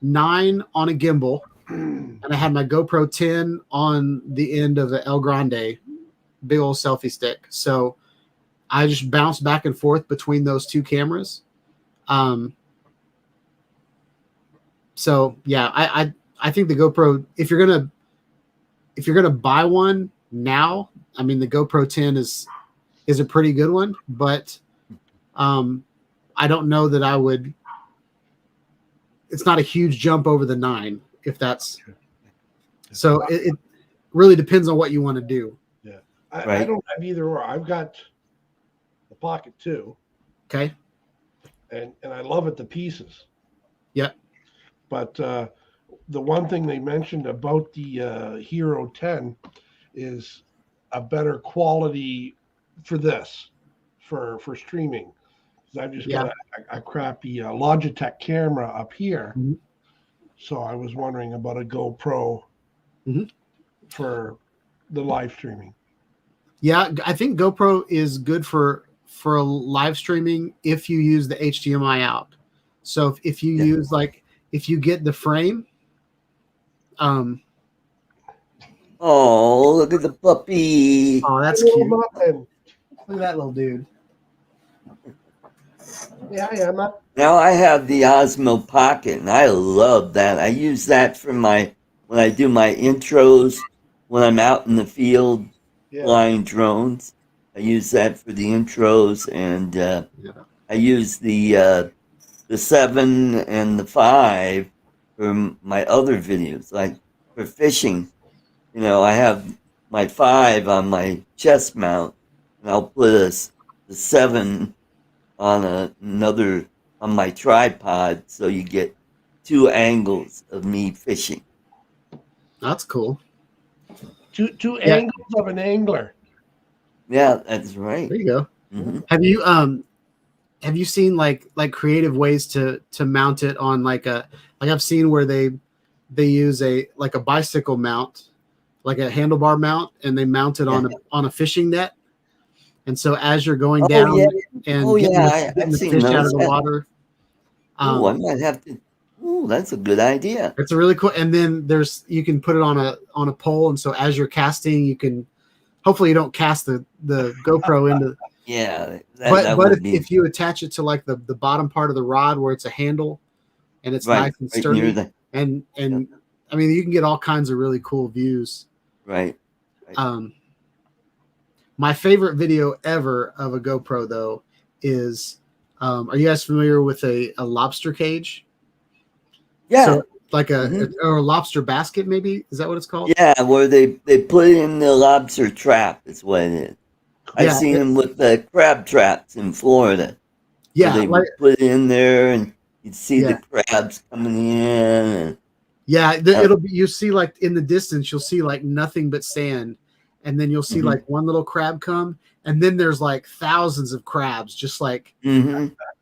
9 on a gimbal, and I had my GoPro 10 on the end of the El Grande, big old selfie stick. So I just bounced back and forth between those 2 cameras. So yeah, I think the GoPro, if you're gonna buy one now, the GoPro 10 is a pretty good one, but I don't know that I would. It's not a huge jump over the 9, if that's. So it really depends on what you want to do. Yeah, I don't have either or. I've got the Pocket 2. Okay. And I love it to pieces. Yep. But the one thing they mentioned about the Hero 10 is a better quality for this, for streaming. I've just got a crappy Logitech camera up here. Mm-hmm. So I was wondering about a GoPro for the live streaming. Yeah, I think GoPro is good for live streaming if you use the HDMI out. So if you use if you get the frame. Oh, look at the puppy. Oh, that's cute. Look at that little dude. Yeah. Now I have the Osmo Pocket, and I love that. I use that for when I do my intros, when I'm out in the field flying drones. I use that for the intros, and I use the 7 and the 5 for my other videos, like for fishing. I have my 5 on my chest mount, and I'll put the 7 on on my tripod, so you get 2 angles of me fishing. That's cool. Two angles of an angler. Yeah, that's right. There you go. Mm-hmm. Have you seen like creative ways to mount it on I've seen where they use a bicycle mount, like a handlebar mount, and they mount it on a fishing net. And so as you're going down and getting the fish out of the water. I might have to. Oh, that's a good idea. It's a really cool. And then you can put it on a pole. And so as you're casting, you can, hopefully you don't cast the GoPro into. Yeah. If you attach it to the bottom part of the rod where it's a handle and it's nice and sturdy. And you can get all kinds of really cool views. Right. My favorite video ever of a GoPro though is, are you guys familiar with a lobster cage? Yeah. So or a lobster basket, maybe? Is that what it's called? Yeah, where they put it in the lobster trap is what it is. I've seen them with the crab traps in Florida. Yeah. They put it in there and You see the crabs coming in. And, yeah, it'll be, you see like in the distance, you'll see like nothing but sand, and then you'll see like one little crab come, and then there's like thousands of crabs, just like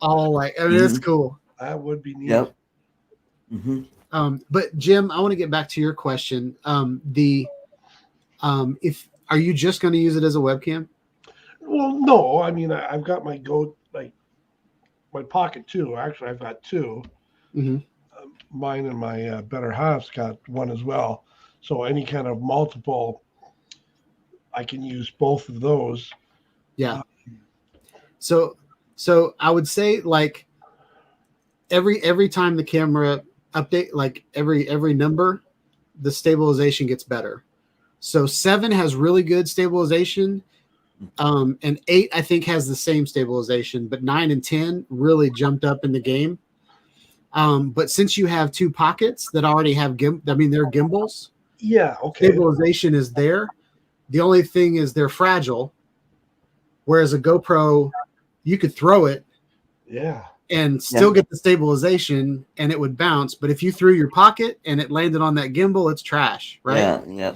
all like. I mean, it's cool. That would be neat. Yep. But Jim, I want to get back to your question. If are you just going to use it as a webcam? Well, no. I mean, I've got my my Pocket 2. Actually, I've got two. Mine and my better half's got one as well. So any kind of multiple, I can use both of those. Yeah. So I would say like every time the camera update, like every number, the stabilization gets better. So 7 has really good stabilization. And 8, I think, has the same stabilization, but 9 and 10 really jumped up in the game. But since you have 2 pockets that already have they're gimbals. Yeah. Okay. Stabilization is there. The only thing is they're fragile. Whereas a GoPro, you could throw it. Yeah. And still get the stabilization, and it would bounce. But if you threw your pocket and it landed on that gimbal, it's trash, right? Yeah, yeah.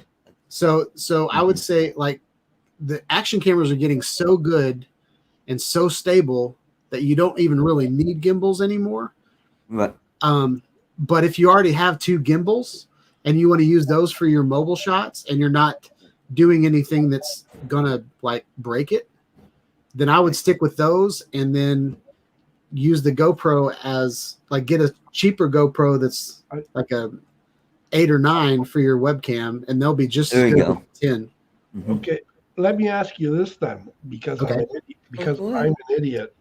So I would say like the action cameras are getting so good and so stable that you don't even really need gimbals anymore. Right. But if you already have 2 gimbals and you want to use those for your mobile shots and you're not doing anything that's gonna like break it, then I would stick with those and then use the GoPro as like get a cheaper GoPro that's like a 8 or 9 for your webcam, and they'll be just there as you good go. as 10. Okay. Let me ask you this then, because I'm an idiot.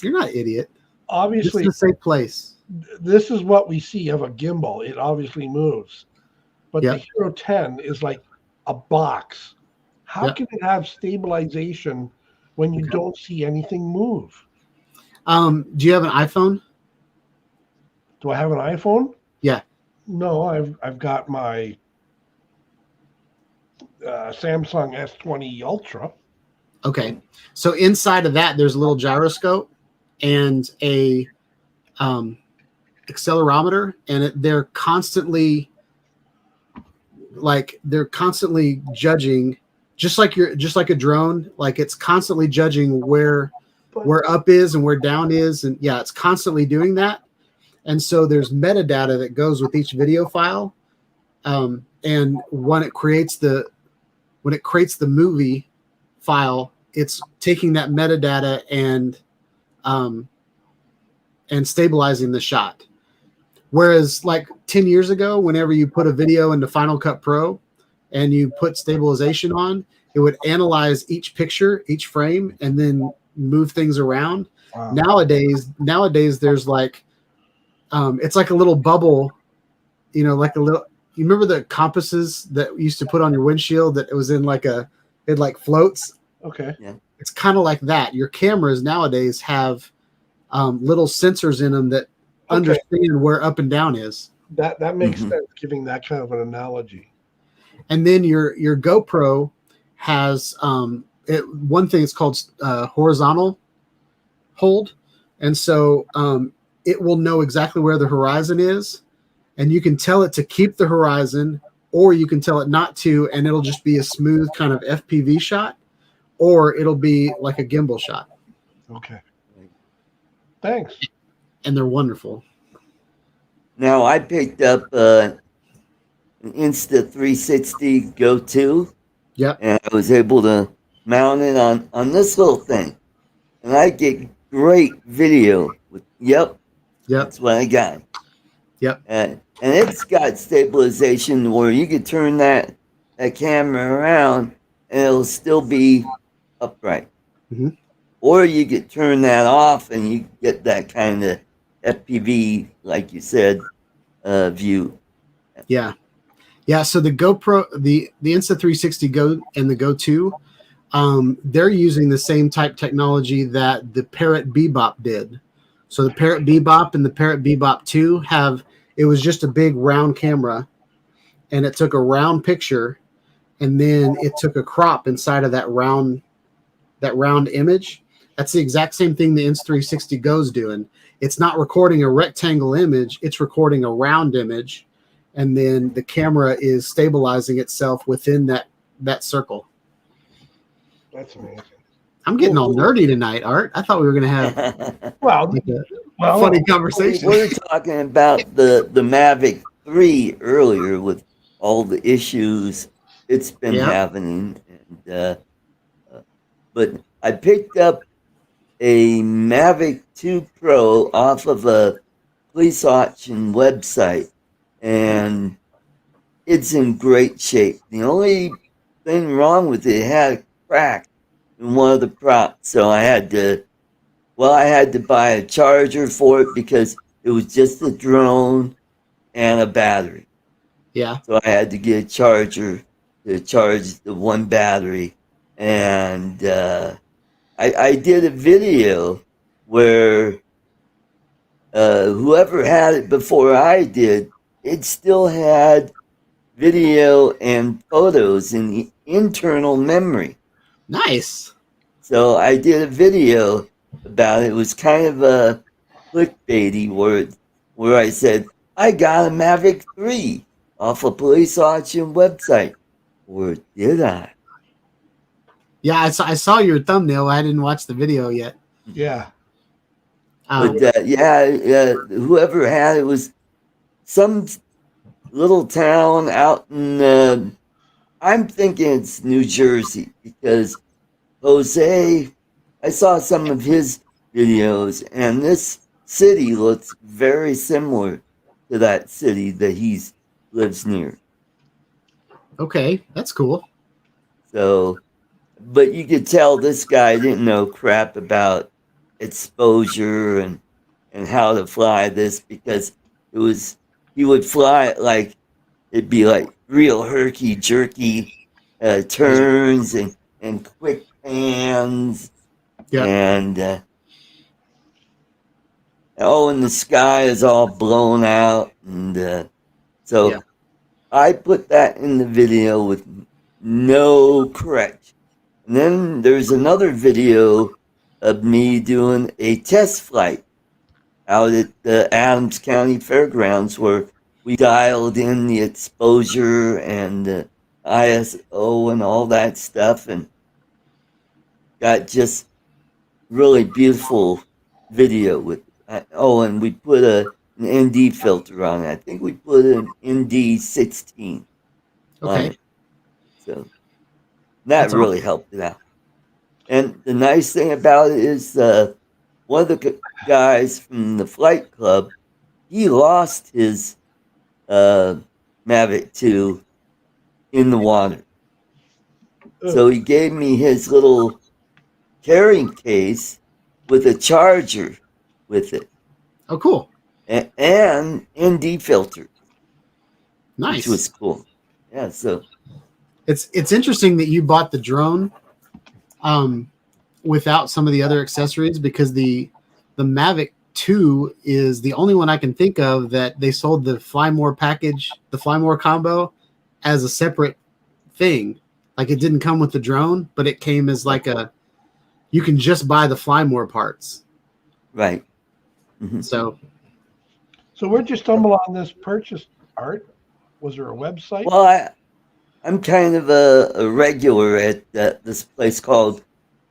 You're not an idiot. Obviously, this is a safe place. This is what we see of a gimbal. It obviously moves, but the Hero 10 is like a box. How can it have stabilization when you don't see anything move? Do you have an iPhone? Do I have an iPhone? Yeah. No, I've got my Samsung S20 Ultra. Okay. So inside of that, there's a little gyroscope and a accelerometer, and they're constantly judging, just like a drone. Like it's constantly judging where up is and where down is, and it's constantly doing that. And so there's metadata that goes with each video file, and when it creates the movie file, it's taking that metadata and stabilizing the shot. Whereas like 10 years ago, whenever you put a video into Final Cut Pro and you put stabilization on, it would analyze each picture, each frame, and then move things around. Wow. Nowadays there's like it's like a little bubble, like a little. You remember the compasses that you used to put on your windshield that it was in it like floats? Okay. Yeah. It's kind of like that. Your cameras nowadays have little sensors in them that understand where up and down is. That makes sense, giving that kind of an analogy. And then your GoPro has one thing is called horizontal hold, and so it will know exactly where the horizon is, and you can tell it to keep the horizon, or you can tell it not to, and it'll just be a smooth kind of FPV shot, or it'll be like a gimbal shot. Okay. Thanks. And they're wonderful. Now I picked up an Insta360 Go 2. Yep. And I was able to mount it on this little thing. And I get great video with that's what I got. Yep. And it's got stabilization where you can turn that camera around and it'll still be upright. Or you could turn that off and you get that kind of FPV, like you said, view. Yeah. So the GoPro, the Insta360 Go and the Go 2, they're using the same type technology that the Parrot Bebop did. So the Parrot Bebop and the Parrot Bebop 2 it was just a big round camera, and it took a round picture, and then it took a crop inside of that round image, That's the exact same thing the Insta360 Go is doing. It's not recording a rectangle image, it's recording a round image, and then the camera is stabilizing itself within that circle. That's amazing. I'm getting all nerdy tonight, Art. I thought we were going to have Well, like a well, funny conversation. We were talking about the Mavic 3 earlier with all the issues it's been Yeah. having, and but I picked up a Mavic 2 Pro off of a police auction website, and it's in great shape. The only thing wrong with it had a crack in one of the props, so I had to buy a charger for it because it was just a drone and a battery. Yeah. So I had to get a charger to charge the one battery. And I did a video where whoever had it before I did, it still had video and photos in the internal memory. Nice. So I did a video about it. It was kind of a clickbaity where I said, I got a Mavic 3 off a police auction website. Or did I? Yeah, I saw your thumbnail. I didn't watch the video yet. yeah. But whoever had it was some little town out in, I'm thinking it's New Jersey, because Jose, I saw some of his videos, and this city looks very similar to that city that he lives near. Okay, that's cool. So, but you could tell this guy didn't know crap about exposure and how to fly this, because he would fly it like it'd be like real herky jerky turns and quick pans. Yeah. And and the sky is all blown out, and so Yeah. I put that in the video with no correction. And then there's another video of me doing a test flight out at the Adams County Fairgrounds, where we dialed in the exposure and the ISO and all that stuff, and got just really beautiful video with and we put an ND filter on it. I think we put an ND 16 on Okay. it. So that That's really helped it out. And the nice thing about it is one of the guys from the flight club, he lost his Mavic 2 in the water. So he gave me his little carrying case with a charger with it. Oh, cool. And ND filter, Nice. which was cool. Yeah, so It's interesting that you bought the drone without some of the other accessories, because the Mavic 2 is the only one I can think of that they sold the Fly More package, the Fly More combo, as a separate thing. Like, it didn't come with the drone, but it came as like you can just buy the Fly More parts. right. So where'd you stumble on this purchase, Art? Was there a website? Well, I'm kind of a regular at this place called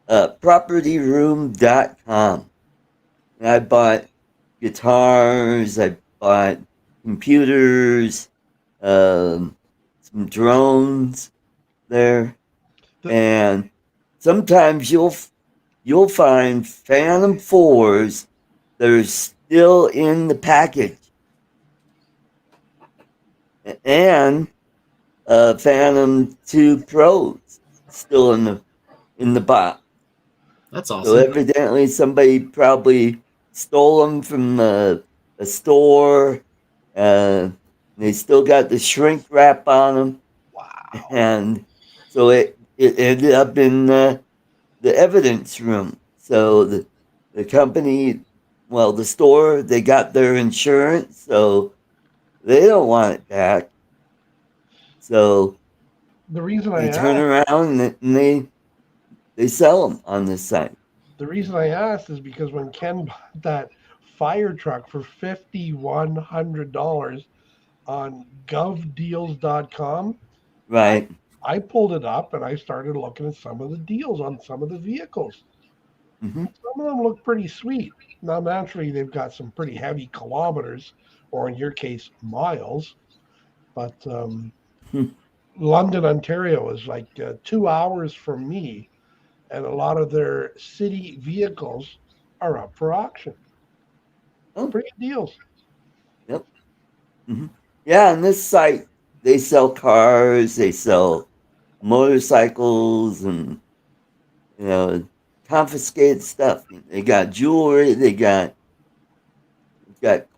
propertyroom.com. And I bought guitars, I bought computers, some drones there, and sometimes you'll find Phantom 4s that are still in the package, and Phantom 2 Pros still in the box. that's awesome. So evidently somebody probably stole them from a store. They still got the shrink wrap on them. Wow. And so it ended up in the evidence room. So the company, well, the store, they got their insurance, so they don't want it back. So The reason they I turn asked, around and they sell them on this site. The reason I asked is because when Ken bought that fire truck for $5,100 on govdeals.com, Right. I pulled it up and I started looking at some of the deals on some of the vehicles. Hmm. Some of them look pretty sweet. Now, naturally, they've got some pretty heavy kilometers, or in your case, miles. But London, Ontario is like 2 hours from me, and a lot of their city vehicles are up for auction. Oh. Pretty good deals. Yep. Hmm. Yeah, on this site, they sell cars, they sell motorcycles, and confiscated stuff. They got jewelry, they got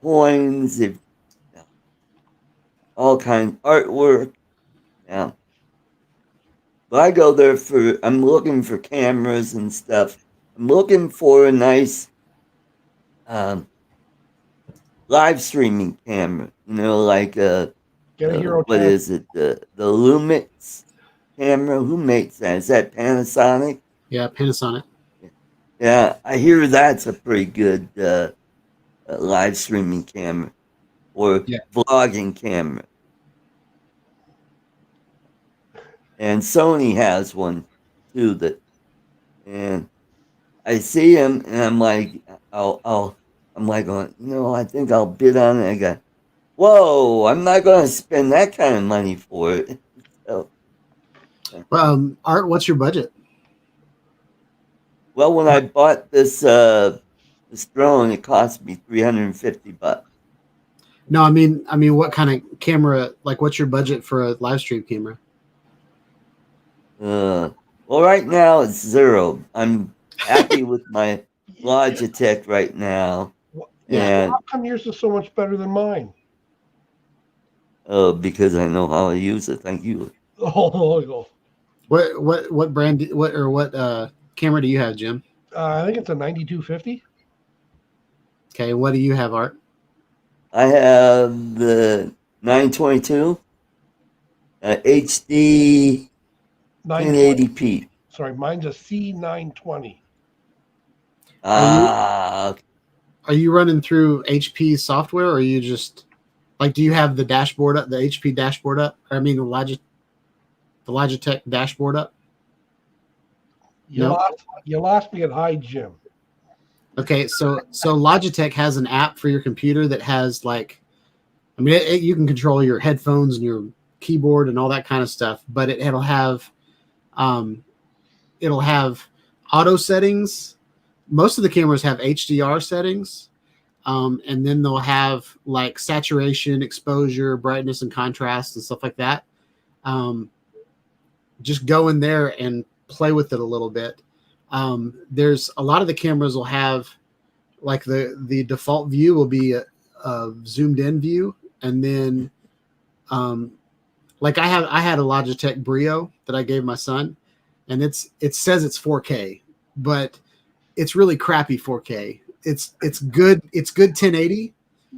coins, they've all kinds of artwork. Yeah. But I go there I'm looking for cameras and stuff. I'm looking for a nice live streaming camera, like Get a Hero what 10. is it? The Lumix camera. Who makes that? Is that Panasonic? Yeah, Panasonic. Yeah, I hear that's a pretty good live streaming camera or Yeah. vlogging camera. And Sony has one too and I see him and I'm like, I'm like going, I think I'll bid on it. I go, whoa, I'm not going to spend that kind of money for it. So, Art, what's your budget? well, when I bought this drone, it cost me $350. No, I mean, what kind of camera? Like, what's your budget for a live stream camera? Well, right now it's zero. I'm happy with my Logitech right now. Yeah. And How come yours is so much better than mine? because I know how to use it. Thank you. Oh, What brand? What camera do you have, Jim? I think it's a 9250. Okay, what do you have, Art? I have the 922 HD 1080p. Sorry, mine's a C920. Ah, Are you running through HP software, or are you just like? Do you have the dashboard up, the HP dashboard up? Or, I mean, the Logitech dashboard up? You lost me at High Jim. Okay, so Logitech has an app for your computer that has like, I mean, you can control your headphones and your keyboard and all that kind of stuff, but it'll have auto settings. Most of the cameras have HDR settings, and then they'll have like saturation, exposure, brightness, and contrast and stuff like that. Just go in there and play with it a little bit. There's a lot of the cameras will have like the default view will be a zoomed in view, and then like I had a Logitech Brio that I gave my son, and it says it's 4K, but it's really crappy 4K. It's good 1080.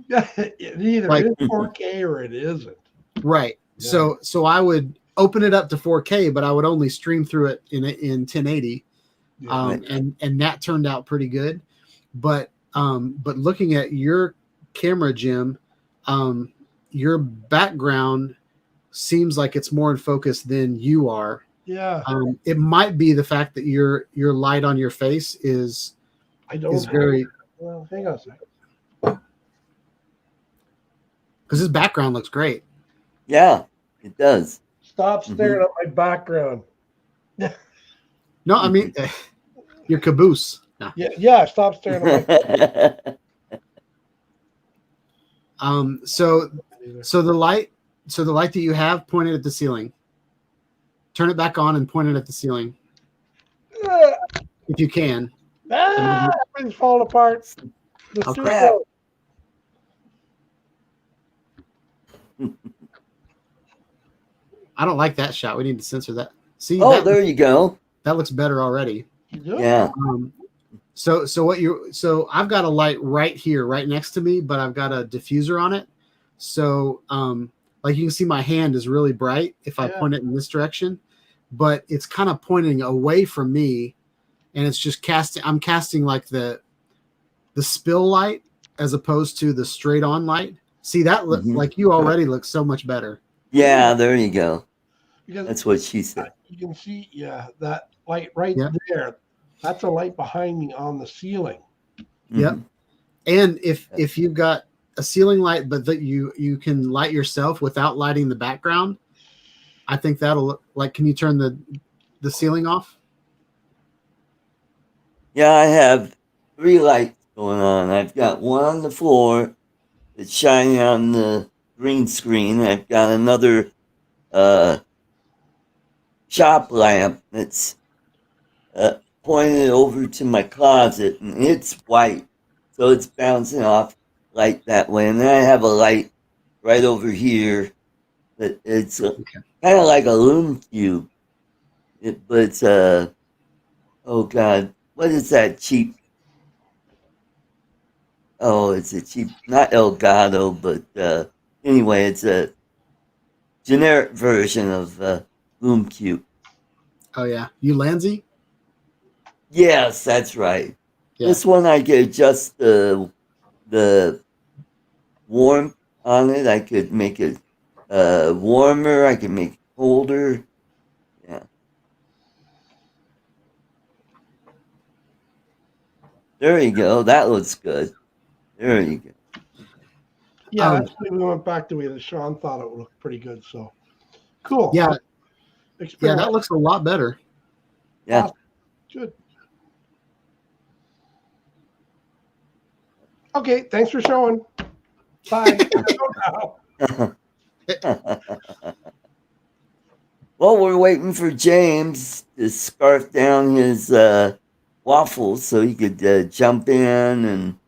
It either Like- is 4K or it isn't. Right. Yeah. So I would open it up to 4K, but I would only stream through it in 1080. Yeah. And that turned out pretty good. But looking at your camera, Jim, your background seems like it's more in focus than you are. Yeah. It might be the fact that your light on your face is very, Well, hang on a second. because his background looks great. yeah, it does. Stop staring at my background. No, I mean your caboose. No. Yeah. Stop staring at my. So the light that you have pointed at the ceiling. Turn it back on and point it at the ceiling if you can. Everything's falling apart. The Oh, studio. I don't like that shot. We need to censor that. See, Oh, there you go. that looks better already. Yeah. So I've got a light right here, right next to me, but I've got a diffuser on it. So like you can see my hand is really bright if I point it in this direction, but it's kind of pointing away from me and it's just casting. I'm casting like the spill light as opposed to the straight on light. See that like you already look so much better. Yeah, there you go. Because That's what she said. you can see, that light right Yeah. there. That's a light behind me on the ceiling. Yep. And if you've got a ceiling light, but that you can light yourself without lighting the background, I think that'll look like. Can you turn the ceiling off? Yeah, I have 3 lights going on. I've got one on the floor that's shining on the green screen. I've got another shop lamp that's pointed over to my closet, and it's white, so it's bouncing off light that way. And then I have a light right over here that it's kind of like a loom cube. But it's oh god, what is that cheap? Oh, it's a cheap, not Elgato, but anyway, it's a generic version of loom cube. Oh yeah, Ulanzi. Yes, that's right. Yeah. This one I could adjust the warmth on it. I could make it warmer. I could make it colder. Yeah. There you go. That looks good. There you go. Yeah, actually, we went back the way that Sean thought it would look pretty good. So cool. Yeah. Yeah, that looks a lot better. Yeah. Awesome. Good. Okay, thanks for showing. Bye. Well, we're waiting for James to scarf down his waffles so he could jump in and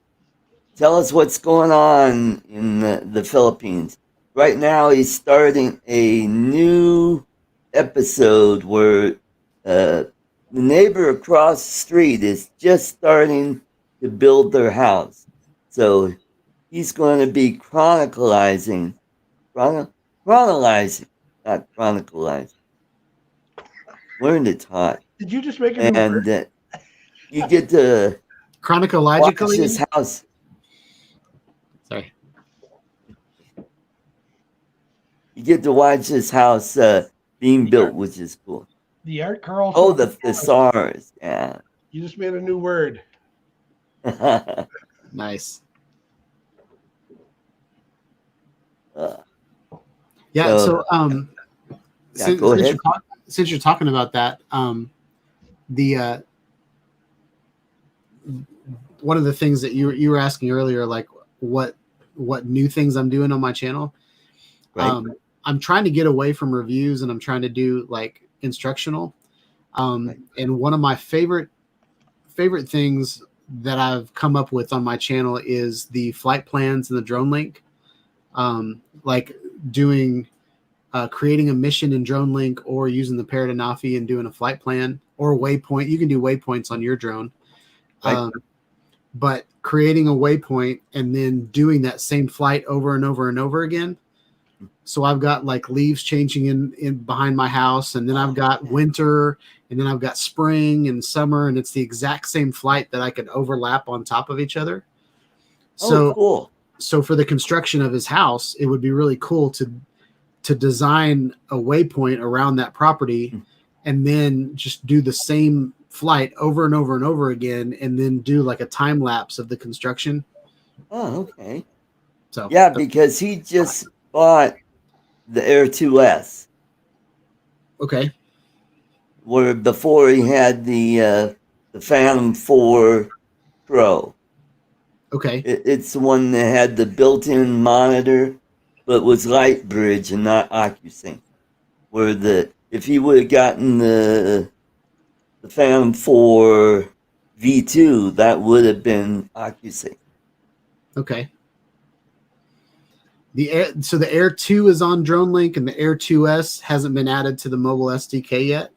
tell us what's going on in the Philippines. Right now, he's starting a new episode where the neighbor across the street is just starting to build their house. So he's going to be chronicalizing, not chronicalizing. Learn to talk. Did you just make a new And word? you get to watch Chronologically. his house. Sorry. You get to watch his house being built, which is cool. The Art Carl. Oh, the thesaurus. Yeah. You just made a new word. Nice. Go ahead. Since you're talking about that, the one of the things that you were asking earlier, like what new things I'm doing on my channel. Right. I'm trying to get away from reviews and I'm trying to do like instructional. And one of my favorite things that I've come up with on my channel is the flight plans and the drone link. Like doing creating a mission in drone link or using the Paradanafi and doing a flight plan or a waypoint. You can do waypoints on your drone. Right. But creating a waypoint and then doing that same flight over and over and over again. So I've got like leaves changing in behind my house, and then I've got winter, and then I've got spring and summer, and it's the exact same flight that I could overlap on top of each other. So cool. So for the construction of his house, it would be really cool to design a waypoint around that property and then just do the same flight over and over and over again, and then do like a time lapse of the construction. Oh, okay. So yeah, because he just bought the Air 2S. Okay. Where before he had the Phantom 4 Pro. Okay. It's the one that had the built-in monitor, but was light bridge and not OcuSync. Where if he would have gotten the Phantom 4 V2, that would have been OcuSync. Okay. So the Air 2 is on Drone Link, and the Air 2S hasn't been added to the mobile SDK yet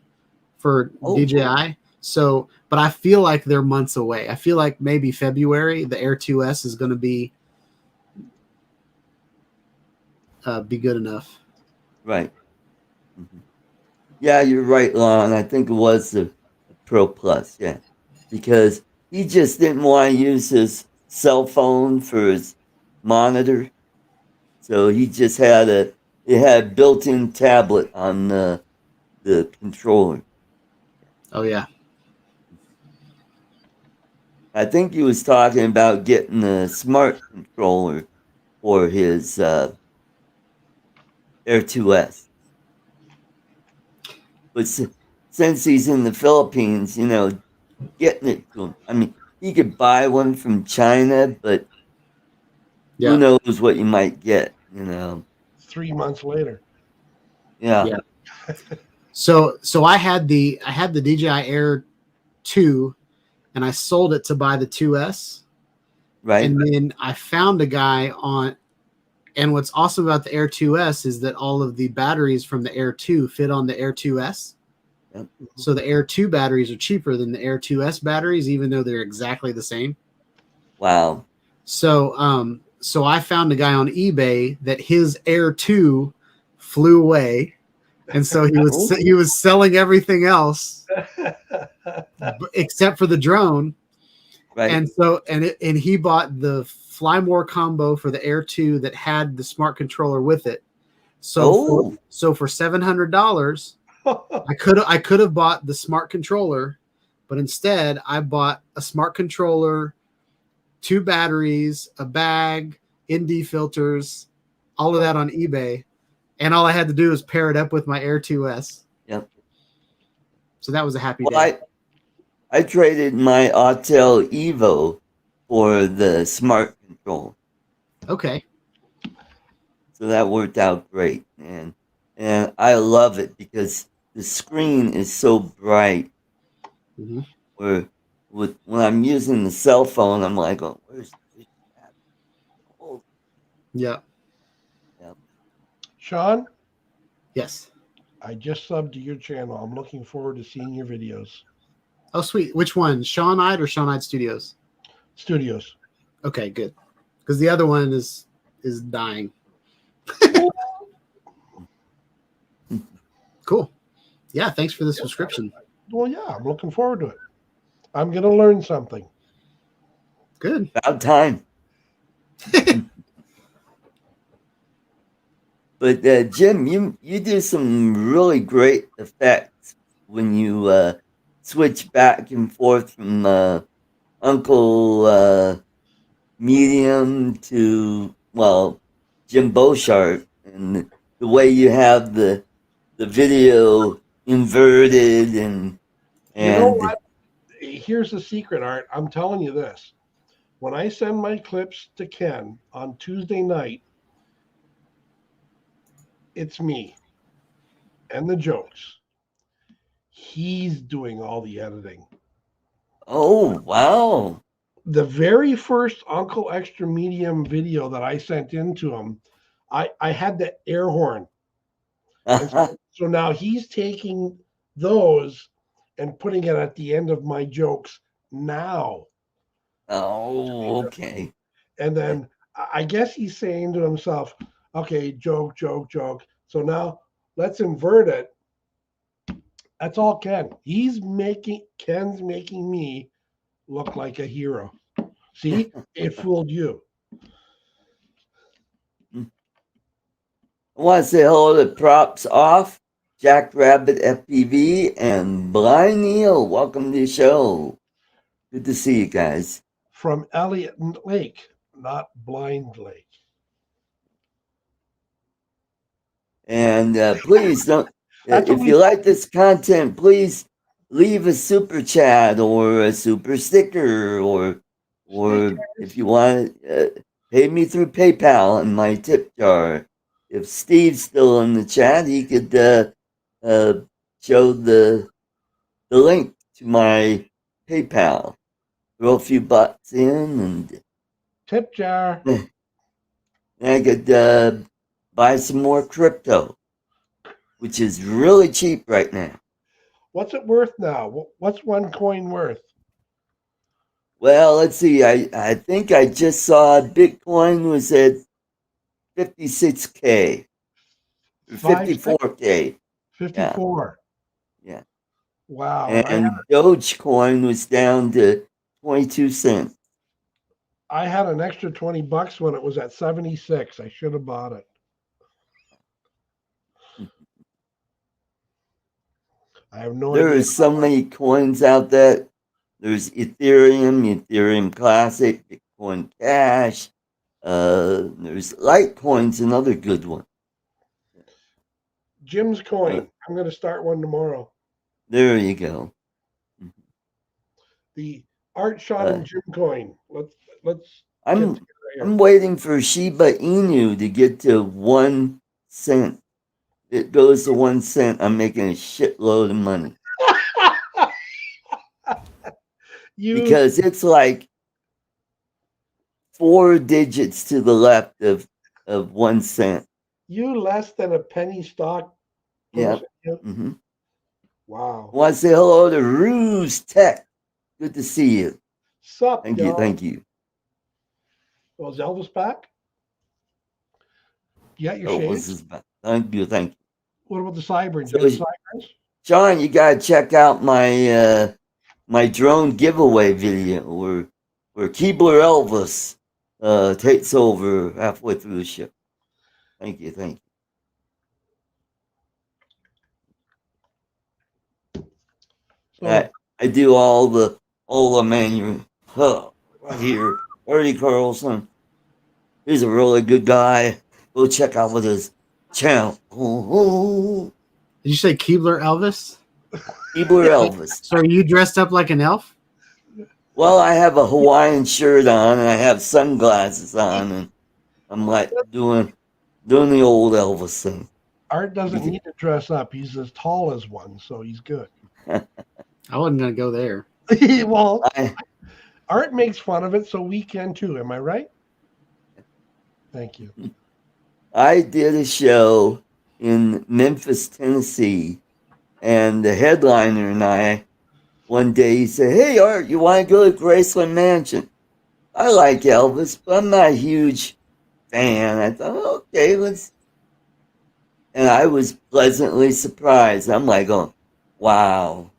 for DJI. So, but I feel like they're months away. I feel like maybe February, the Air 2S is going to be good enough. Right. Mm-hmm. Yeah, you're right, Lon. I think it was the Pro Plus. Yeah. because he just didn't want to use his cell phone for his monitor. So he just had it had a built-in tablet on the controller. Oh yeah. I think he was talking about getting a smart controller for his Air 2S. But since he's in the Philippines, getting it to him. I mean, he could buy one from China, but Yeah. who knows what you might get, 3 months later. Yeah. Yeah. So I had the DJI Air 2 and I sold it to buy the 2S. Right. And then I found a guy on, and what's awesome about the Air 2S is that all of the batteries from the Air 2 fit on the Air 2S. Yep. So the Air 2 batteries are cheaper than the Air 2S batteries, even though they're exactly the same. Wow. So so I found a guy on eBay that his Air 2 flew away. And so he was selling everything else except for the drone. Right. And so and he bought the Fly More combo for the Air 2 that had the smart controller with it. So for $700, I could have bought the smart controller, but instead I bought a smart controller, 2 batteries, a bag, ND filters, all of that on eBay. And all I had to do was pair it up with my Air 2S. Yep. So that was a happy day. I traded my Autel Evo for the smart control. Okay. So that worked out great, man. And I love it because the screen is so bright. Mm-hmm. Where when I'm using the cell phone, I'm like, oh, where's that? Oh. Yeah. Yep. Sean, Yes. I just subbed to your channel. I'm looking forward to seeing your videos. Oh, sweet. Which one? Seanide or Seanide Studios? Studios. Okay, good. Because the other one is dying. Cool. Yeah, thanks for the subscription. Well, yeah, I'm looking forward to it. I'm going to learn something. Good. About time. But Jim, you do some really great effects when you switch back and forth from Uncle Medium to Jim Beauchart, and the way you have the video inverted and You know what? Here's the secret, Art. I'm telling you this. When I send my clips to Ken on Tuesday night, it's me and the jokes. He's doing all the editing. Oh, wow. The very first Uncle Extra Medium video that I sent in to him, I had the air horn. So now he's taking those and putting it at the end of my jokes now. Oh, okay. And then I guess he's saying to himself, okay, joke. So now let's invert it. That's all Ken. Ken's making me look like a hero. See, it fooled you. I want to say hello to Props Off, Jack Rabbit FPV, and Blind Neil. Welcome to the show. Good to see you guys. From Elliott Lake, not Blind Lake. And please don't, if you like this content, please leave a super chat or a super sticker, or if you want, pay me through PayPal in my tip jar. If Steve's still in the chat, he could show the link to my PayPal. Throw a few bucks in, and tip jar. And I could buy some more crypto, which is really cheap right now. What's it worth now? What's one coin worth? Well, let's see. I think I just saw Bitcoin was at 56K, 54K. 54. Yeah. Wow. And Dogecoin was down to 22 cents. I had an extra $20 when it was at 76. I should have bought it. I have no There idea. are so many coins out there. There's Ethereum, Ethereum Classic, Bitcoin Cash. There's Litecoin's another good one. Jim's coin. I'm going to start one tomorrow. There you go. The Art Shot and Jim coin. Let's. I'm get here. I'm waiting for Shiba Inu to get to 1 cent. It goes to 1 cent. I'm making a shitload of money because it's like 4 digits to the left of 1 cent. You less than a penny stock person. Yeah. Mm-hmm. Wow. I want to say hello to Ruse Tech. Good to see you. Sup, Thank y'all? you. Thank you. Was Elvis back? Yeah, your Elvis shades. is back. Thank you. Thank you. What about the Cyber? So, Do you have Cybers? John, you gotta check out my my drone giveaway video where Keebler Elvis takes over halfway through the show. Thank you. Thank you. So, I do all the manual. Here, Ernie Carlson. He's a really good guy. Go check out with his channel. Did you say Keebler Elvis? Keebler Elvis. So are you dressed up like an elf? Well, I have a Hawaiian shirt on and I have sunglasses on, and I'm like doing the old Elvis thing. Art doesn't need to dress up. He's as tall as one, so he's good. I wasn't gonna go there. Well, Art makes fun of it, so we can too. Am I right? Thank you. I did a show in Memphis, Tennessee, and the headliner and I, one day he said, "Hey, Art, you want to go to Graceland Mansion?" I like Elvis, but I'm not a huge fan. I thought, okay, let's. And I was pleasantly surprised. I'm like, oh, wow,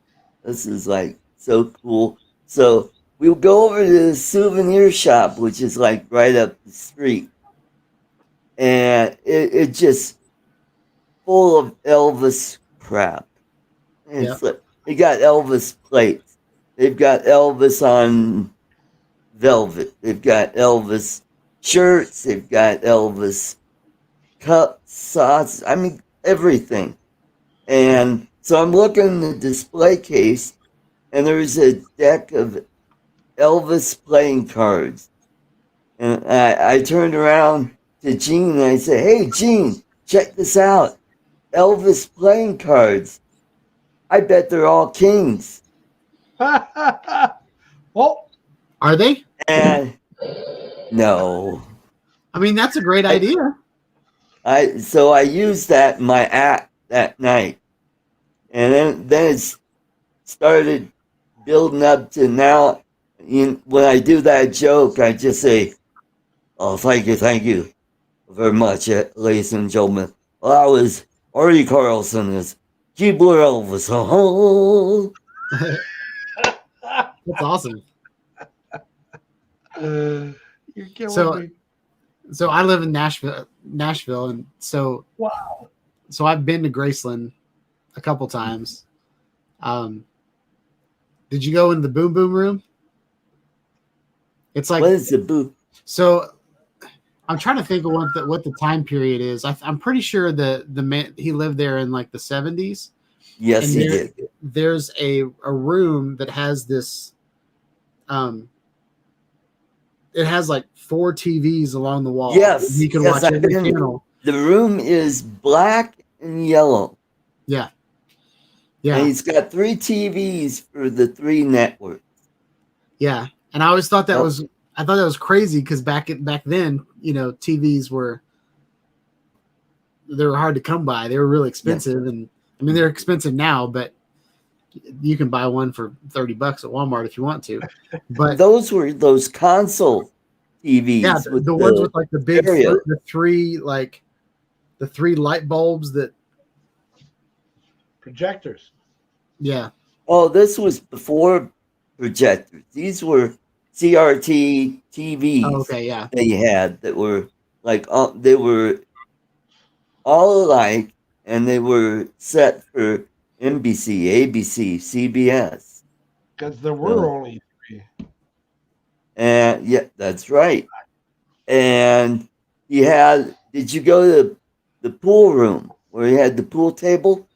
this is like so cool. So we'll go over to the souvenir shop, which is like right up the street. And it just full of Elvis crap. And it's like, they got Elvis plates. They've got Elvis on velvet. They've got Elvis shirts. They've got Elvis cups, sauces. I mean, everything. And so I'm looking in the display case, and there's a deck of Elvis playing cards. And I turned around to Gene and I said, "Hey, Gene, check this out. Elvis playing cards. I bet they're all kings." Well, are they? And no. I mean, that's a great idea. So I used that in my act that night. And then it started building up to now. When I do that joke, I just say, "Oh, thank you very much, ladies and gentlemen. Well, I was Artie Carlson as Keebler Elvis." Oh. That's awesome. You're killing me. So I live in Nashville, and so wow. So I've been to Graceland a couple times. Did you go in the Boom Boom room? It's like, what is the boom? So I'm trying to think of what the time period is. I'm pretty sure the man, he lived there in like the 70s. Yes, he did. There's a room that has this. It has like 4 TVs along the wall. Yes, you can watch every channel. The room is black and yellow. Yeah. And he's got 3 TVs for the 3 networks. Yeah, and I always thought that was crazy because back then, TVs were hard to come by. They were really expensive, and I mean they're expensive now, but you can buy one for $30 at Walmart if you want to. But those were those console TVs. Yeah, the ones with like the big the 3 light bulbs that projectors. Yeah. Oh, this was before projectors. These were CRT TVs Oh, okay, yeah. they had that were like they were all alike, and they were set for NBC, ABC, CBS. Because there were only 3. And yeah, that's right. And he had. Did you go to the pool room where he had the pool table?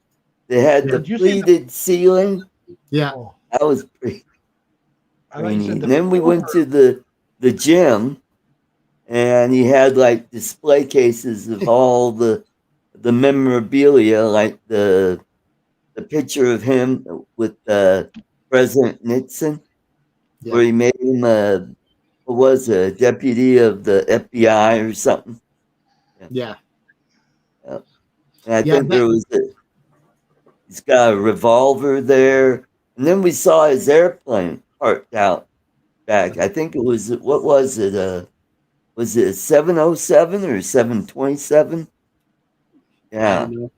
They had Yeah. the Did you see the- pleated ceiling. Yeah. Oh, That was pretty I thought you neat. said And the then we pool went to the gym, and he had like display cases of all the memorabilia, like the picture of him with President Nixon, Yeah. where he made him what was a deputy of the FBI or something. Yeah. Yeah. And I Yeah, think he's got a revolver there. And then we saw his airplane parked out back. I think it was, what was it? Was it a 707 or 727? I Yeah. don't know.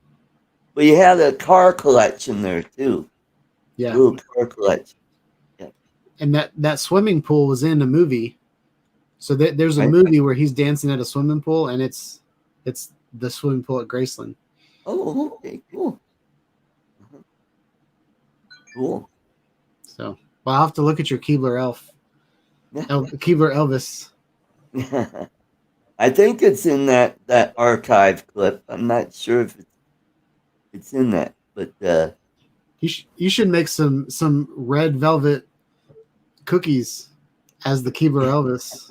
But he had a car collection there too. Yeah. Little car collection. And that swimming pool was in a movie. So there's a Right. movie where he's dancing at a swimming pool, and it's the swimming pool at Graceland. Oh, okay, cool. Cool. So, well, I'll have to look at your Keebler Keebler Elvis. I think it's in that archive clip. I'm not sure if it's in that, but You should make some red velvet cookies as the Keebler Elvis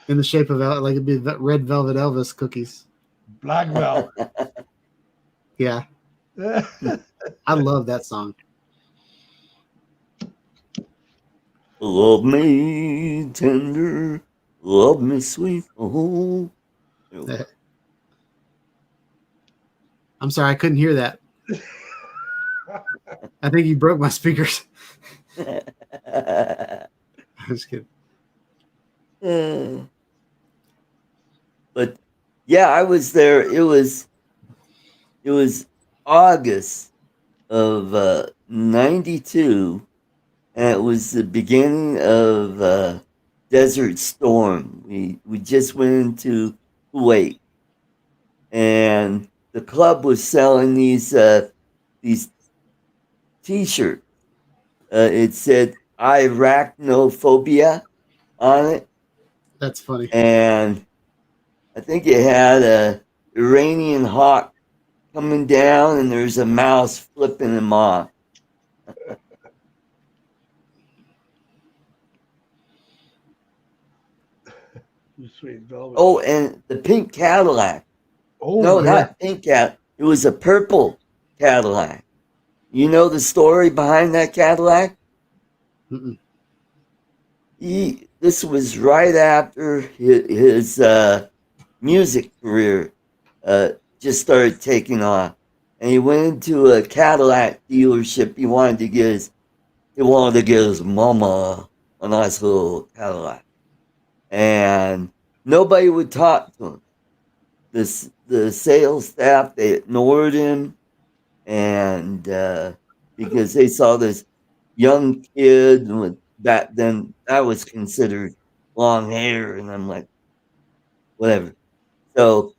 in the shape of like it'd be red velvet Elvis cookies. Black Velvet. Yeah, I love that song. love me tender, love me sweet. Oh, I'm sorry, I couldn't hear that. I think you broke my speakers. I'm just kidding. But yeah, I was there. It was August of '92, and it was the beginning of Desert Storm. We just went into Kuwait, and the club was selling these T-shirts. It said Iraqnophobia on it, That's funny. and I think it had a Iranian hawk coming down, and there's a mouse flipping him off. Sweet Velvet. Oh, and the pink Cadillac. Oh, No, yeah. not pink Cadillac. It was a purple Cadillac. You know the story behind that Cadillac? Mm-mm. This was right after his music career just started taking off, and he went into a Cadillac dealership. He wanted to get his mama a nice little Cadillac, and nobody would talk to him. The sales staff, they ignored him, and because they saw this young kid with back then that was considered long hair, and I'm like, whatever. So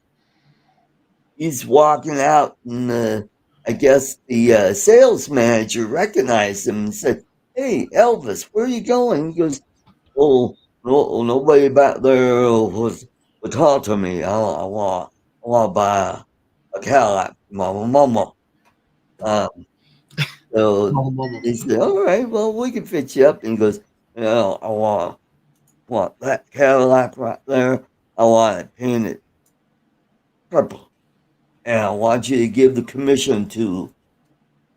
he's walking out, and I guess the sales manager recognized him and said, "Hey, Elvis, where are you going?" He goes, "Oh, no, nobody back there would talk to me. I want to buy a Cadillac for my mama." So Mama. he said, "All right, well, we can fit you up." And he goes, I want that Cadillac right there. I want it painted purple. And I want you to give the commission to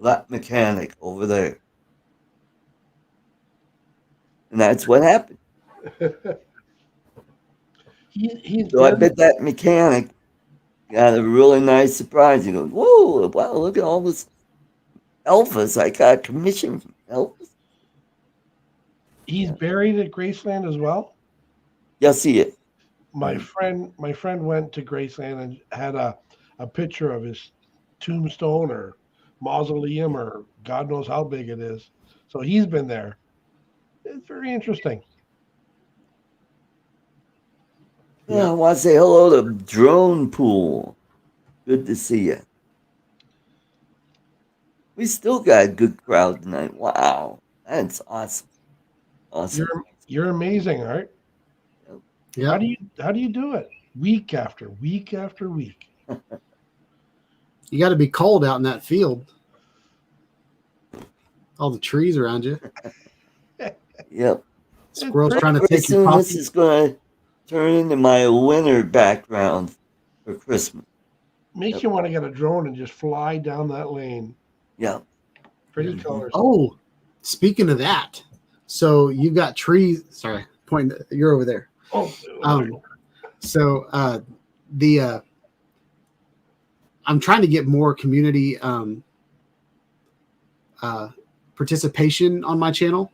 that mechanic over there." And that's what happened. He's So I very, bet that mechanic got a really nice surprise. He goes, "Whoa, wow, look at all this Elvis. I got a commission from Elvis." he's buried at Graceland as well. You'll see it. My friend went to Graceland and had a picture of his tombstone or mausoleum, or God knows how big it is. So he's been there. It's very interesting. I want to say hello to Drone Pool. Good to see you. We still got a good crowd tonight. Wow, that's awesome. Awesome. You're amazing, Art. Yeah. How do you do it? Week after week after week. You got to be cold out in that field. All the trees around you. Yep. Squirrels trying to Pretty take your soon this coffee. is going to turn into my winter background for Christmas. Makes you want to get a drone and just fly down that lane. Yep. Pretty colors. Oh, speaking of that, so you've got trees. Sorry, you're over there. Oh, So I'm trying to get more community participation on my channel.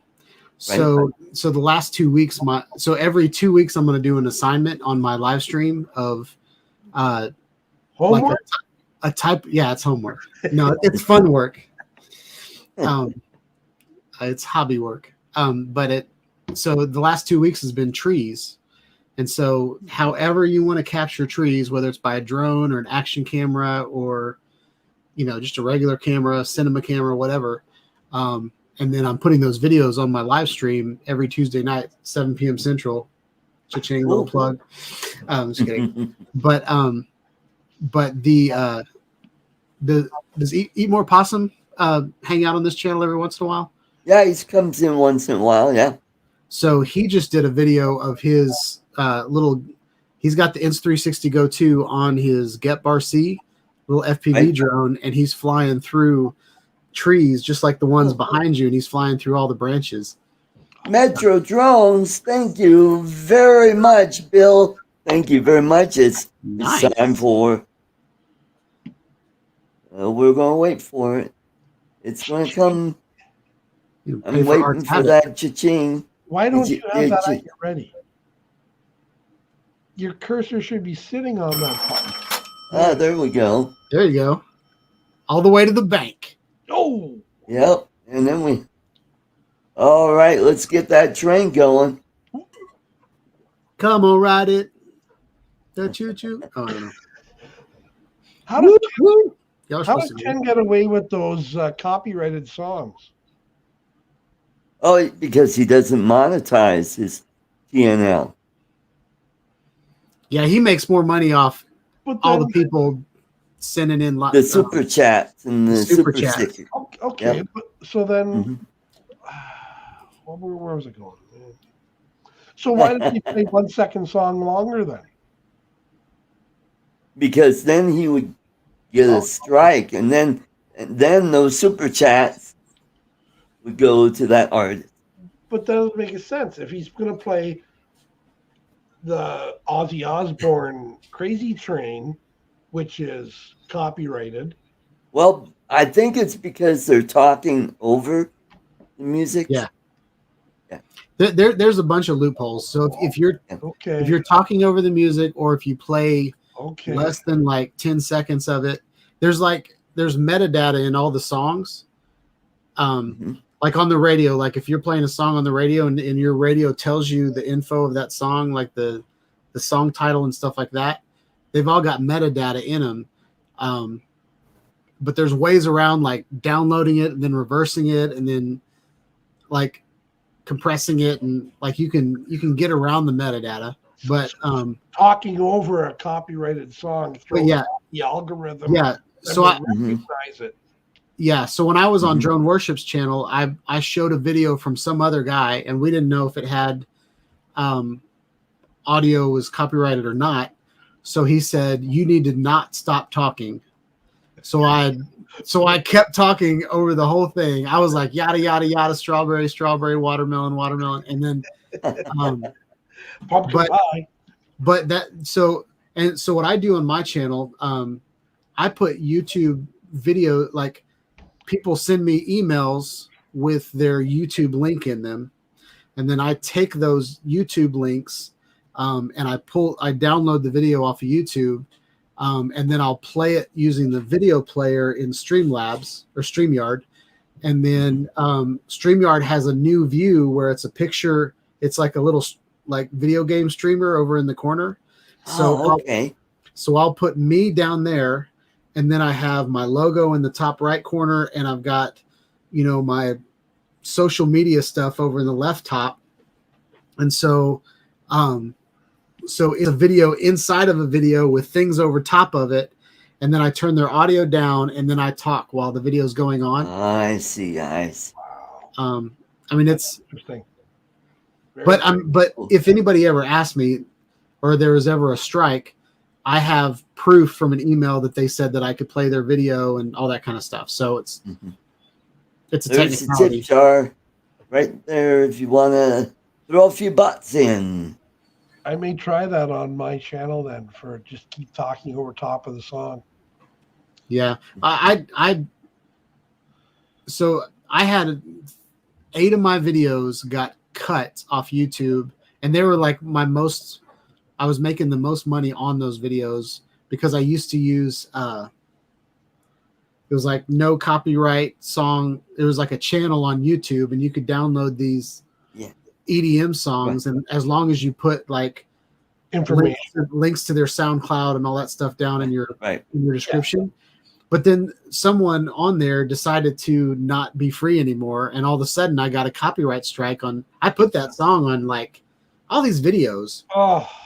So the last 2 weeks, every 2 weeks I'm going to do an assignment on my live stream of homework? like a type. Yeah, it's homework. No, it's fun work. It's hobby work. So the last 2 weeks has been trees. And so however you want to capture trees, whether it's by a drone or an action camera or, just a regular camera, cinema camera, whatever. And then I'm putting those videos on my live stream every Tuesday night, 7 p.m. Central. Cha-ching, little plug. Just kidding. But does Eat More Possum hang out on this channel every once in a while? Yeah, he comes in once in a while. Yeah. So he just did a video of his he's got the Inst360 Go 2 on his Get Bar C little FPV drone, and he's flying through trees just like the ones behind you, and he's flying through all the branches. Metro Drones, thank you very much, Bill. Thank you very much. It's time for. We're going to wait for it. It's going to come. I'm waiting for that cha-ching. Why don't you have that at your ready? Your cursor should be sitting on that button. Ah, there we go. There you go. All the way to the bank. Oh. Yep. And then all right, let's get that train going. Come on, ride it. The choo-choo. Oh, I don't know. How does Ken Ken get away with those copyrighted songs? Oh, because he doesn't monetize his TNL. Yeah, he makes more money off all the people sending in the super chats and the super stickers. Okay, yep. So then, where was it going? So why did he play 1 second song longer then? Because then he would get a strike, and then those super chats would go to that artist. But that doesn't make sense. If he's going to play the Ozzy Osbourne Crazy Train, which is copyrighted. Well, I think it's because they're talking over the music. Yeah. There's a bunch of loopholes. So if you're talking over the music, or if you play less than like 10 seconds of it, there's metadata in all the songs. Like on the radio, like if you're playing a song on the radio and your radio tells you the info of that song, like the song title and stuff like that, they've all got metadata in them. But there's ways around, like downloading it and then reversing it and then like compressing it, and like you can get around the metadata. But talking over a copyrighted song, the algorithm. Yeah. So I recognize it. Yeah, so when I was on Drone Worship's channel, I showed a video from some other guy, and we didn't know if it had audio was copyrighted or not. So he said, "You need to not stop talking." So I kept talking over the whole thing. I was like, yada yada yada, strawberry, strawberry, watermelon, watermelon, and then pumpkin pie. But so what I do on my channel, I put YouTube video, like people send me emails with their YouTube link in them, and then I take those YouTube links and I download the video off of YouTube, and then I'll play it using the video player in Streamlabs or StreamYard. And then StreamYard has a new view where it's a picture. It's like a little like video game streamer over in the corner. So okay. I'll put me down there, and then I have my logo in the top right corner, and I've got, my social media stuff over in the left top. And so it's a video inside of a video with things over top of it. And then I turn their audio down, and then I talk while the video is going on. I see. I mean, it's Interesting. but if anybody ever asked me, or there was ever a strike, I have proof from an email that they said that I could play their video and all that kind of stuff. So it's it's a There's a technicality. tip jar right there if you want to throw a few bucks in. I may try that on my channel then, for just keep talking over top of the song. Yeah, so I had 8 of my videos got cut off YouTube, and they were like I was making the most money on those videos because I used to use it was like no copyright song. It was like a channel on YouTube, and you could download these EDM songs, and as long as you put like Information. links to their SoundCloud and all that stuff down in your description. Yeah. But then someone on there decided to not be free anymore, and all of a sudden I got a copyright strike on. I put that song on like all these videos,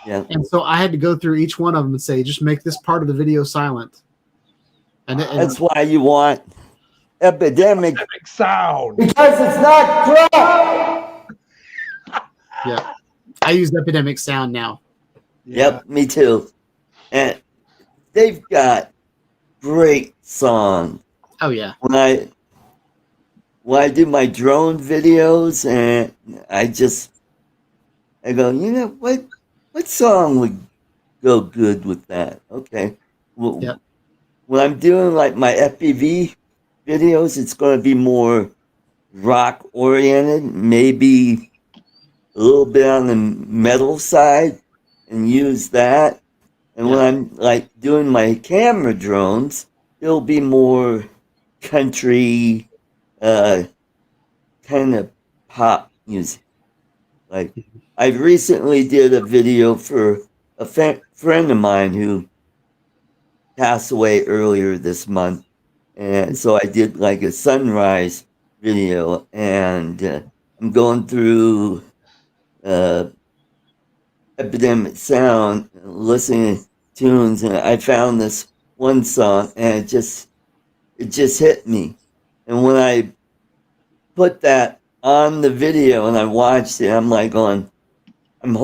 and so I had to go through each one of them and say, just make this part of the video silent. And that's why you want epidemic sound, because it's not crap. Yeah, I use Epidemic Sound now. Yep, me too. And they've got great songs. Oh yeah. When I do my drone videos, and I go, what song would go good with that? Okay. Well, when I'm doing like my FPV videos, it's going to be more rock oriented, maybe a little bit on the metal side, and use that. And when I'm like doing my camera drones, it'll be more country, kind of pop music. Like I recently did a video for a friend of mine who passed away earlier this month, and so I did like a sunrise video, and I'm going through Epidemic Sound, listening to tunes, and I found this one song, and it just hit me. And when I put that on the video and I watched it, I'm like going, I'm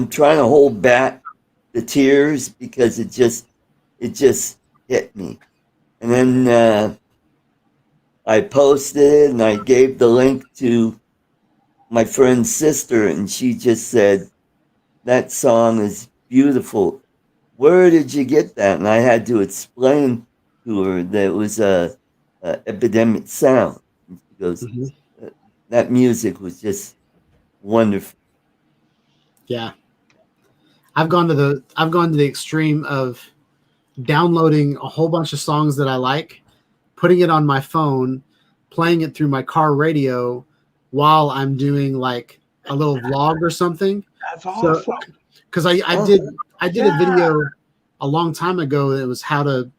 trying to hold back the tears because it just hit me. And then I posted it, and I gave the link to my friend's sister, and she just said, that song is beautiful. Where did you get that? And I had to explain to her that it was a Epidemic Sound. And she goes, that music was just wonderful. Yeah. I've gone to the extreme of downloading a whole bunch of songs that I like, putting it on my phone, playing it through my car radio while I'm doing like a little vlog or something. That's awesome. Because I did a video a long time ago that was how to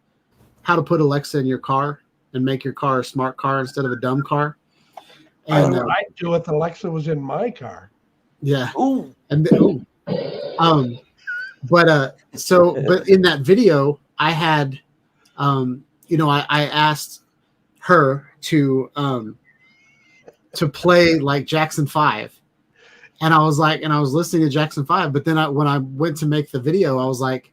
put Alexa in your car and make your car a smart car instead of a dumb car. And I do it. Alexa was in my car. Yeah. Ooh. And but in that video I had I asked her to play like Jackson 5. And I was listening to Jackson 5, but then when I went to make the video, I was like,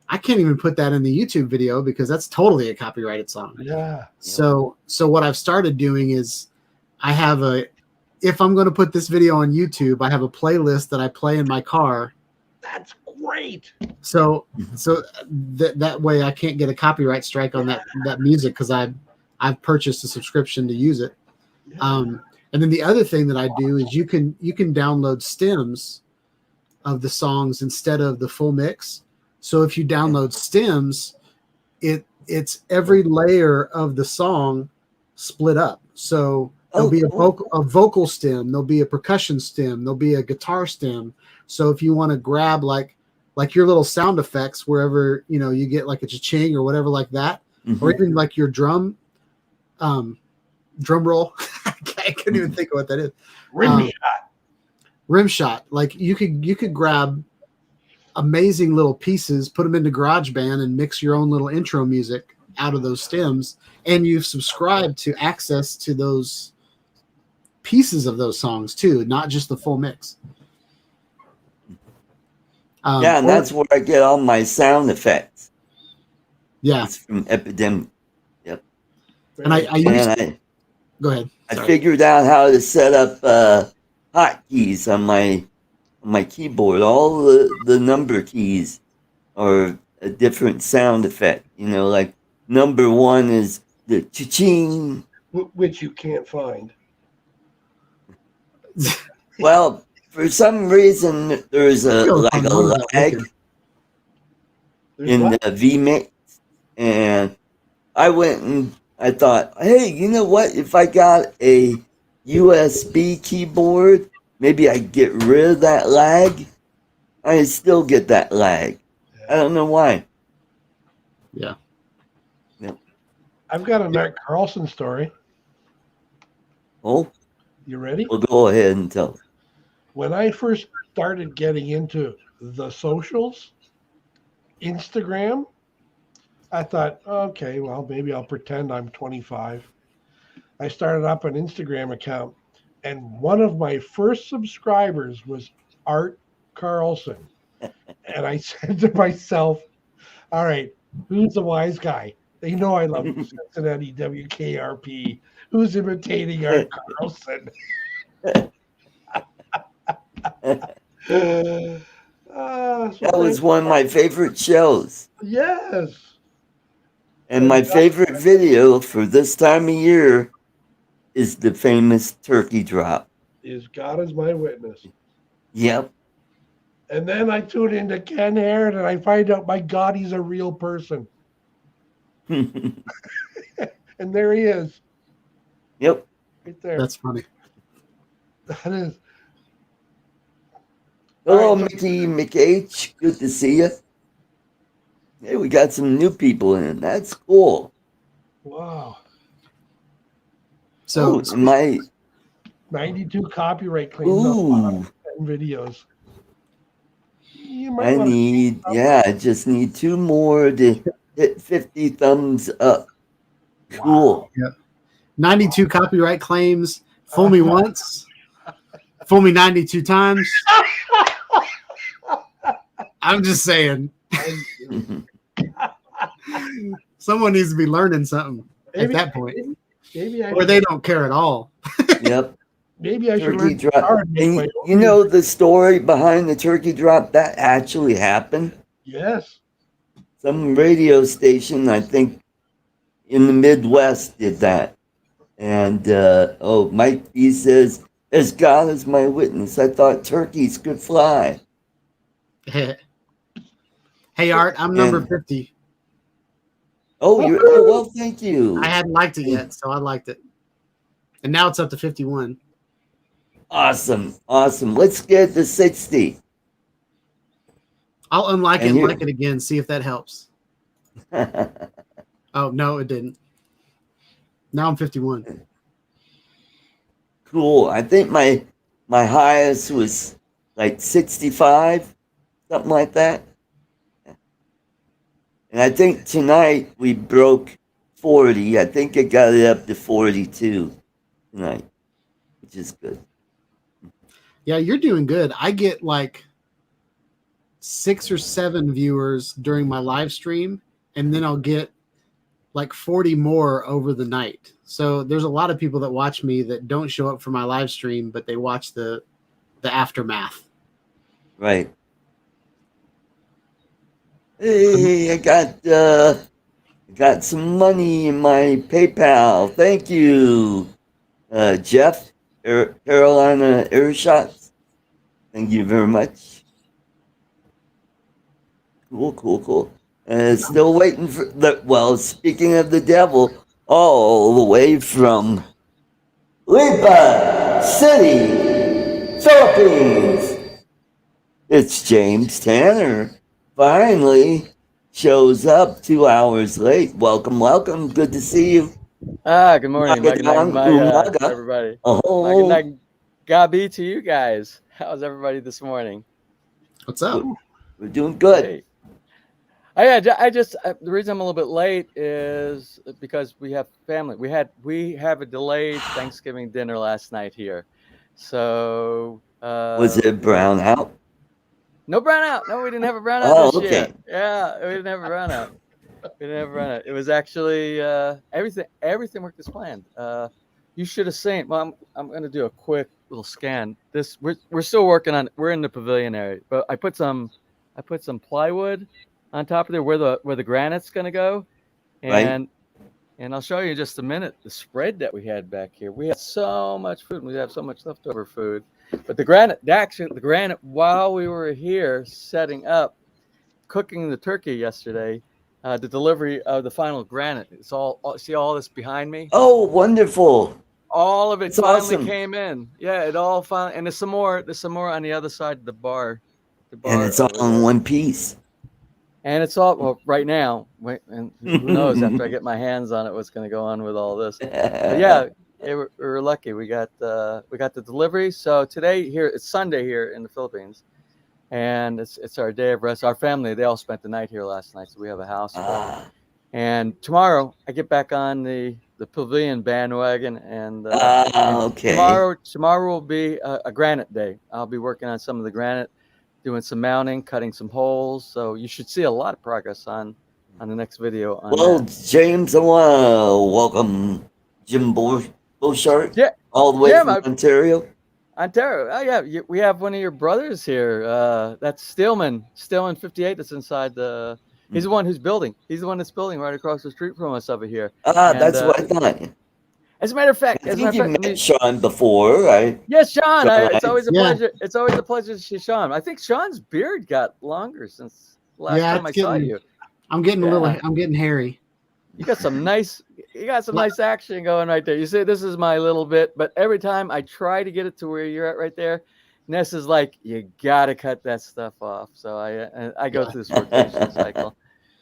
I can't even put that in the YouTube video because that's totally a copyrighted song. Yeah. So what I've started doing is if I'm going to put this video on YouTube, I have a playlist that I play in my car. That's great. So that way I can't get a copyright strike on that music because I've purchased a subscription to use it. Yeah. And then the other thing that I do is you can download stems of the songs instead of the full mix. So if you download stems, it's every layer of the song split up. So there'll be a vocal stem, there'll be a percussion stem, there'll be a guitar stem. So if you want to grab like your little sound effects wherever you get like a cha-ching or whatever like that, or even like your drum roll. I couldn't even think of what that is. Rim shot. Like you could grab amazing little pieces, put them into GarageBand, and mix your own little intro music out of those stems. And you've subscribed to access to those pieces of those songs too, not just the full mix. And that's where I get all my sound effects. Yeah, it's from Epidemic. Yep. And I go ahead. I figured out how to set up hotkeys on my keyboard. All the number keys are a different sound effect. Like number 1 is the cha-ching, which you can't find. Well, for some reason there's a lag in the vMix, and I went and I thought, hey, you know what? If I got a USB keyboard, maybe I get rid of that lag. I still get that lag. I don't know why. Yeah. Yep. I've got a Matt Carlson story. Oh? You ready? Well, go ahead and tell. When I first started getting into the socials, Instagram, I thought, okay, well, maybe I'll pretend I'm 25. I started up an Instagram account, and one of my first subscribers was Art Carlson. And I said to myself, all right, who's the wise guy? They know I love Cincinnati WKRP. Who's imitating Art Carlson? That was one of my favorite shows. Yes. And my favorite video for this time of year is the famous turkey drop. Is God is my witness. Yep. And then I tune into Ken Harron and I find out, my God, he's a real person. And there he is. Yep. Right there. That's funny. That is. Hello, Mickey McH. Good to see you. Hey, we got some new people in. That's cool. Wow. So my 92 copyright claims on videos. I just need 2 more to hit 50 thumbs up. Cool. Wow. Yep. 92 copyright claims. Fool me once. Fool me 92 times. I'm just saying. Someone needs to be learning something at that point. Or they don't care at all. Yep. Maybe I should turkey learn. Drop. And you know the story behind the turkey drop? That actually happened? Yes. Some radio station, I think, in the Midwest did that. And, Mike B says, as God is my witness, I thought turkeys could fly. Hey, Art, I'm number 50. Well, thank you. I hadn't liked it yet, so I liked it. And now it's up to 51. Awesome. Let's get to 60. I'll unlike it and like it again, see if that helps. Oh, no, it didn't. Now I'm 51. Cool. I think my highest was like 65, something like that. And I think tonight we broke 40. I think I got it up to 42 tonight, which is good. Yeah, you're doing good. I get like 6 or 7 viewers during my live stream, and then I'll get like 40 more over the night. So there's a lot of people that watch me that don't show up for my live stream, but they watch the aftermath. Right. Hey, I got some money in my PayPal. Thank you, Jeff, Carolina Airshots. Thank you very much. Cool. And still waiting for the. Well, speaking of the devil, all the way from Lipa City, Philippines. It's James Tanner. Finally shows up 2 hours late. Welcome. Good to see you. Good morning. Magadang umaga. Everybody. Oh, Magadang gabi to you guys. How's everybody this morning? What's up? we're doing good. Hey. The reason I'm a little bit late is because we have family. We have a delayed Thanksgiving dinner last night here. So Was it brown out? No brownout. No, we didn't have a brownout Oh, this okay. year. Yeah, we didn't have a brownout. It was actually everything worked as planned. You should have seen. Well, I'm going to do a quick little scan. We're still working on. We're in the pavilion area, but I put some plywood on top of there where the granite's going to go, and I'll show you in just a minute the spread that we had back here. We had so much food. We have so much leftover food, but the granite while we were here setting up, cooking the turkey yesterday. The delivery of the final granite. It's all see all this behind me. Oh, wonderful! All of it That's finally awesome. came in. Yeah, it all finally. And there's some more. There's some more on the other side of the bar. And it's all in one piece. And it's all right now. And who knows? After I get my hands on it, what's going to go on with all this? But yeah, we were lucky. We got the delivery. So today here it's Sunday here in the Philippines. And it's our day of rest. Our family, they all spent the night here last night, so we have a house. And tomorrow I get back on the pavilion bandwagon, and okay. Tomorrow will be a granite day. I'll be working on some of the granite, doing some mounting, cutting some holes. So you should see a lot of progress on the next video. On that. James, I want to welcome Jim Beauchart, Yeah, all the way from Ontario. Ontario. Oh yeah, we have one of your brothers here. That's Stillman 58. That's inside the. He's the one who's building. He's the one that's building right across the street from us over here. That's what I thought. As a matter of fact, you met Sean before, right? Yes, Sean. It's always a pleasure. It's always a pleasure to see Sean. I think Sean's beard got longer since last time I saw you. I'm getting I'm getting hairy. You got some nice action going right there. You see, this is my little bit, but every time I try to get it to where you're at right there, Ness is like, you gotta cut that stuff off. So I go through this rotation cycle.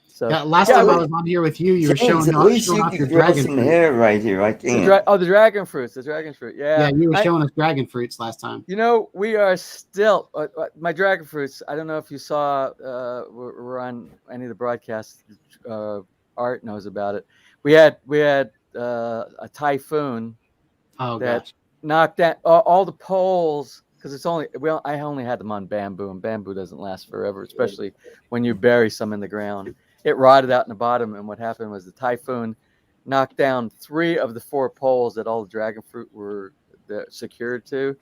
So last time I was on here with you, you were showing off your dragon some hair right here. I can't. The dragon fruits. The dragon fruit. Yeah. Yeah, you were showing us dragon fruits last time. You know, we are still my dragon fruits. I don't know if you saw. We're on any of the broadcasts. Art knows about it. We had a typhoon that knocked down all the poles because I only had them on bamboo, and bamboo doesn't last forever, especially when you bury some in the ground. It rotted out in the bottom, and what happened was the typhoon knocked down 3 of the 4 poles that all the dragon fruit were secured to.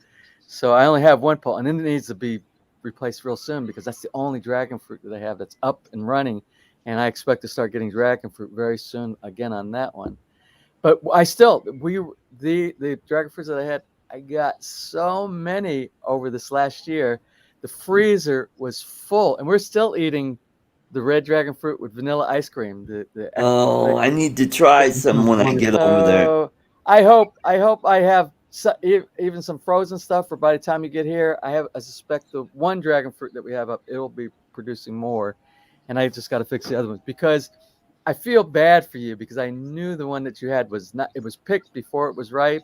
So I only have 1 pole, and then it needs to be replaced real soon because that's the only dragon fruit that I have that's up and running. And I expect to start getting dragon fruit very soon again on that one. But the dragon fruits that I had, I got so many over this last year. The freezer was full, and we're still eating the red dragon fruit with vanilla ice cream. I need to try some when I get over there. I hope I have even some frozen stuff for by the time you get here. I suspect the one dragon fruit that we have up, it'll be producing more. And I just got to fix the other ones because I feel bad for you because I knew the one that you had was picked before it was ripe.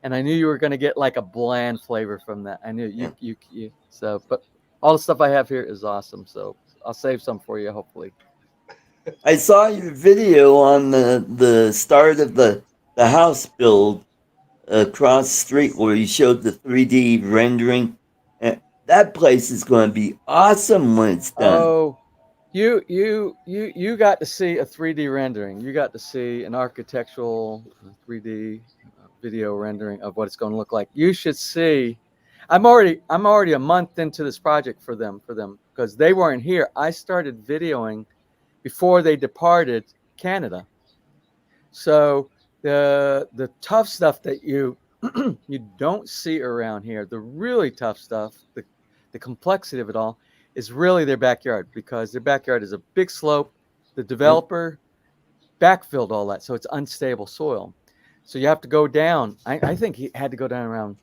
And I knew you were going to get like a bland flavor from that. I knew you. So, but all the stuff I have here is awesome. So I'll save some for you, hopefully. I saw your video on the start of the house build across the street where you showed the 3D rendering. That place is going to be awesome when it's done. Oh, you got to see a 3D rendering. You got to see an architectural 3D video rendering of what it's going to look like. You should see. I'm already a month into this project for them because they weren't here. I started videoing before they departed Canada. So the tough stuff that you don't see around here, the really tough stuff, the complexity of it all, is really their backyard, because their backyard is a big slope. The developer backfilled all that, so it's unstable soil. So you have to go down. I think he had to go down around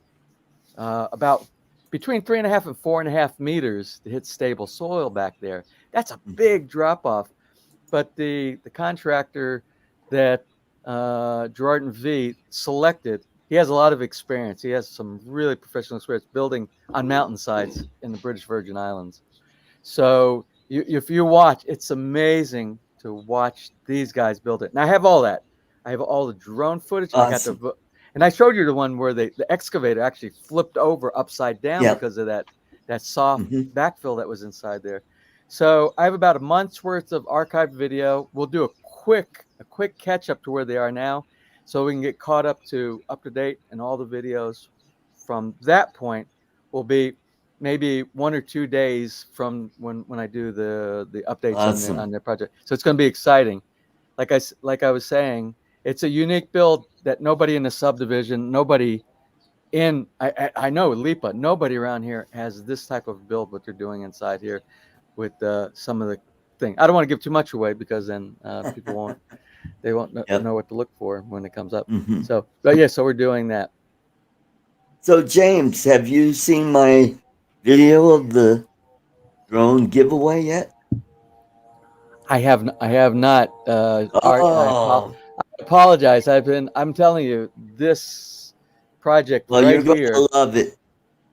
about between 3.5 and 4.5 meters to hit stable soil back there. That's a big drop off. But the contractor that Gerard V selected, he has a lot of experience. He has some really professional experience building on mountainsides in the British Virgin Islands. So if you watch, it's amazing to watch these guys build it. And I have all that. I have all the drone footage. Awesome. And I showed you the one where the excavator actually flipped over upside down because of that soft backfill that was inside there. So I have about a month's worth of archived video. We'll do a quick catch up to where they are now, so we can get caught up to date, and all the videos from that point will be maybe 1 or 2 days from when I do the updates on their project. So it's going to be exciting. Like I was saying, it's a unique build that nobody in the subdivision, nobody in I know Lipa, nobody around here has this type of build. What they're doing inside here with some of the thing. I don't want to give too much away, because then people won't know what to look for when it comes up. So, but yeah, so we're doing that. So James, have you seen my video of the drone giveaway yet? I have not. Art, I apologize. I'm telling you, this project you're going to love it,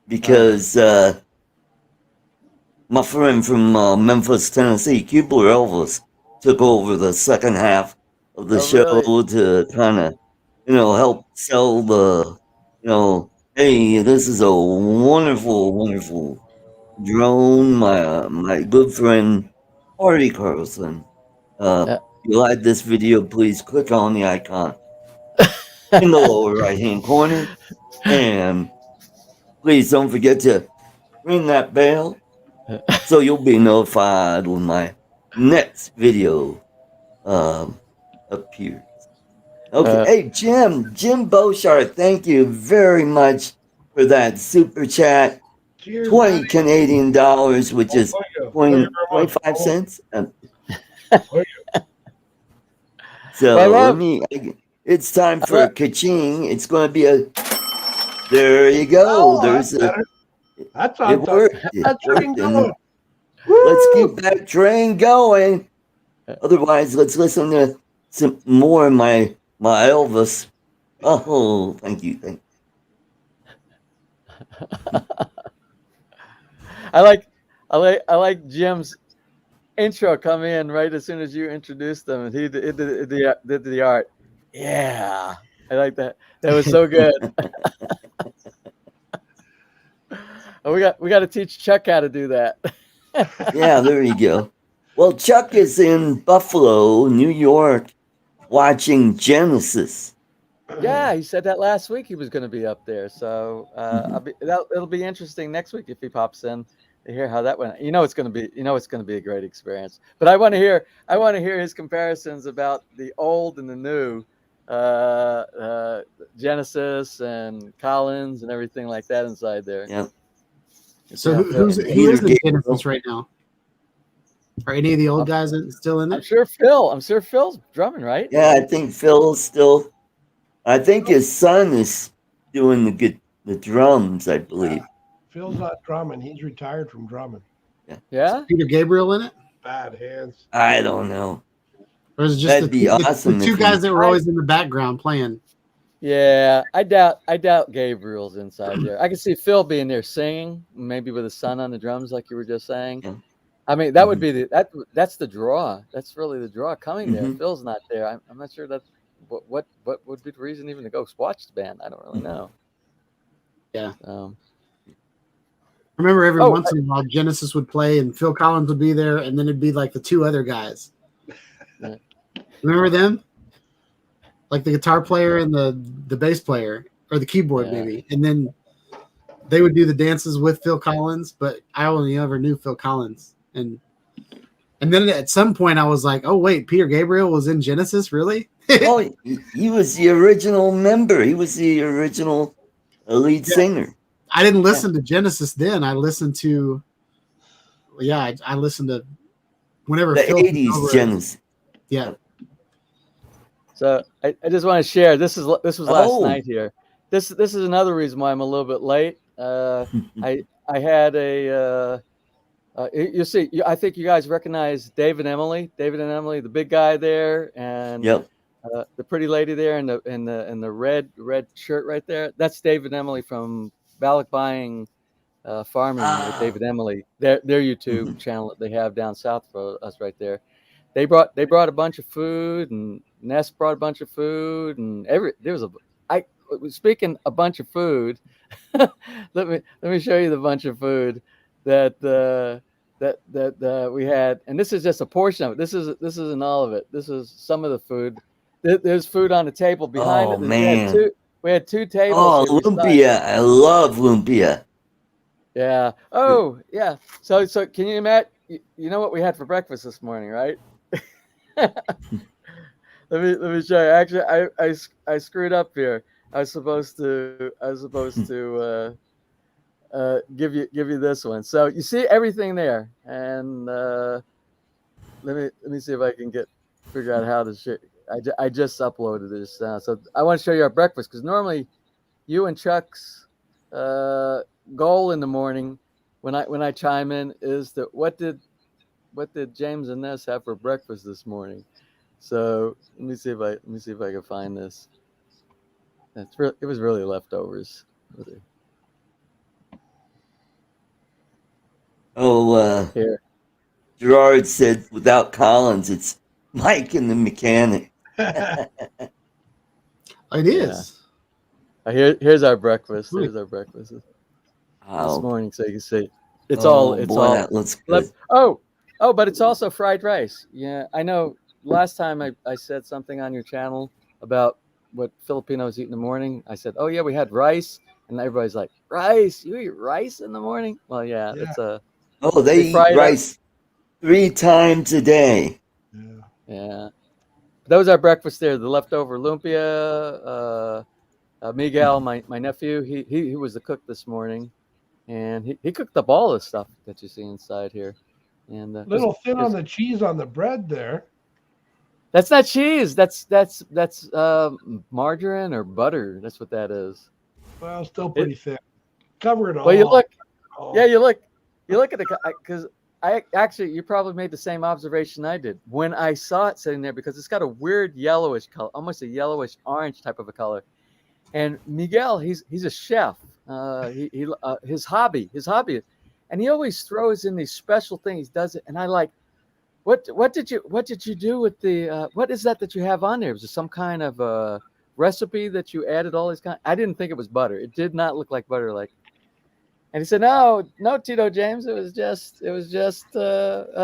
because my friend from Memphis, Tennessee, Cubler Elvis, took over the second half of the show to kind of, help sell the, hey, this is a wonderful, wonderful drone. My good friend, Artie Carlson. If you like this video, please click on the icon in the lower right-hand corner. And please don't forget to ring that bell, so you'll be notified when my next video appears. Okay. Hey, Jim Beauchard, thank you very much for that super chat. Cheers, 20 buddy. Canadian dollars, which is 25 cents. So it's time for ka-ching. It's going to be there you go. There's that's it worked. That's going. Let's keep that train going. Otherwise, let's listen to some more of my Elvis. Oh, thank you. I like Jim's intro come in right as soon as you introduced them, and he did the art. Yeah, I like that. That was so good. We got to teach Chuck how to do that. Yeah, there you go. Well, Chuck is in Buffalo, New York, watching Genesis. Yeah, he said that last week he was going to be up there. So it'll be interesting next week if he pops in to hear how that went. It's going to be a great experience. But I want to hear his comparisons about the old and the new Genesis and Collins and everything like that inside there. Yeah. So who is in Genesis right now? Are any of the old guys still in it? I'm sure Phil's drumming, right? Yeah, I think Phil's still. I think his son is doing the drums, I believe. Phil's not drumming. He's retired from drumming. Yeah. Is Peter Gabriel in it? Bad hands. I don't know. Or is it just awesome the two guys that were always in the background playing? Yeah, I doubt Gabriel's inside there. I can see Phil being there singing, maybe with his son on the drums, like you were just saying. Yeah. I mean, that would be that's the draw. That's really the draw coming there. Phil's not there. I'm not sure that what would be the reason even to go watch the band. I don't really know. Yeah. I remember every once in a while Genesis would play and Phil Collins would be there, and then it'd be like the two other guys. Yeah. Remember them? Like the guitar player and the bass player, or the keyboard maybe, and then they would do the dances with Phil Collins. But I only ever knew Phil Collins, and then at some point I was like, oh wait, Peter Gabriel was in Genesis, really? Oh, he was the original member. He was the original lead singer. I didn't listen to Genesis then. I listened to yeah, I listened to whenever The Phil was 80s over. Genesis. Yeah. So I just want to share. This was last Oh. night here. This is another reason why I'm a little bit late. I had a you see, I think you guys recognize David and Emily, the big guy there, and Yep. the pretty lady there in the red shirt right there. That's David and Emily from Balak Buying Farming with David and Emily. Their YouTube channel that they have down south for us right there. They brought a bunch of food, and Ness brought a bunch of food, and speaking a bunch of food. let me show you the bunch of food that we had, and this is just a portion of it. This isn't all of it. This is some of the food. There's food on the table behind Oh, it. man. We had two tables. Oh, here beside lumpia. I love lumpia. Yeah. Oh, yeah. So can you imagine? You know what we had for breakfast this morning, right? Let me show you. Actually, I screwed up here. I was supposed to give you this one. So you see everything there, and let me see if I can figure out how to share. I just uploaded this now, so I want to show you our breakfast, because normally you and Chuck's goal in the morning when I chime in is that what did James and Ness have for breakfast this morning? So let me see if I can find this. It was really leftovers. Oh, Here. Gerard said without Collins, it's Mike and the mechanic. It is. Here's our breakfast. Here's our breakfast this morning, so you can see. It's all. That looks good. Oh, but it's also fried rice. Yeah, I know. Last time I said something on your channel about what Filipinos eat in the morning. I said, oh yeah, we had rice, and everybody's like, rice? You eat rice in the morning? Well, yeah. It's a. Oh, they eat rice 3 times a day. Yeah. That was our breakfast there. The leftover lumpia. Miguel, my nephew, he was the cook this morning, and he cooked up all the stuff that you see inside here. And little thin on the cheese on the bread there. That's not cheese. That's margarine or butter. That's what that is. Well, still pretty thin. Cover it all. Well, you look. Yeah, you look at the, because you probably made the same observation I did when I saw it sitting there, because it's got a weird yellowish color, almost a yellowish orange type of a color. And Miguel, he's a chef. His hobby, and he always throws in these special things. He does it, and I like. What did you do with the? What is that you have on there? Was it some kind of recipe that you added all these kind? I didn't think it was butter. It did not look like butter. And he said, no, Tito James. It was just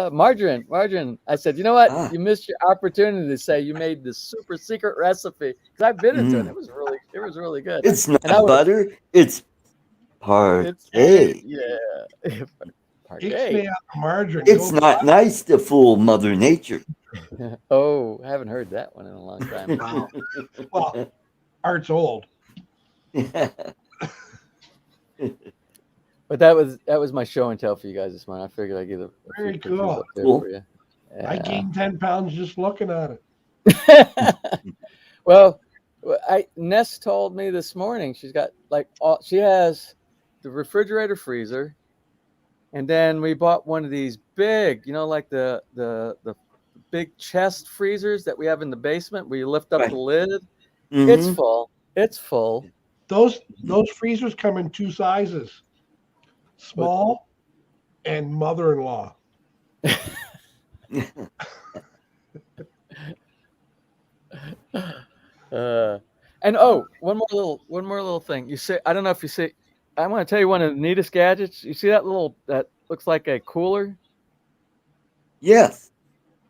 margarine. I said, you know what? You missed your opportunity to say you made this super secret recipe, because I've been into it. It was really good. It's not butter. It's parquet. Yeah. Margarine. It's not nice to fool Mother Nature. Oh, I haven't heard that one in a long time. Wow. Well, art's old. But that was my show and tell for you guys this morning. I figured I'd get a very few pictures cool. up there for you. Yeah. I gained 10 pounds just looking at it. Well, Ness told me this morning she's got she has the refrigerator freezer, and then we bought one of these big, like the big chest freezers that we have in the basement where you lift up the lid. Mm-hmm. It's full. Those freezers come in 2 sizes. Small and mother-in-law. And one more little thing. You see, I don't know if you see. I'm going to tell you one of the neatest gadgets. You see that looks like a cooler? Yes.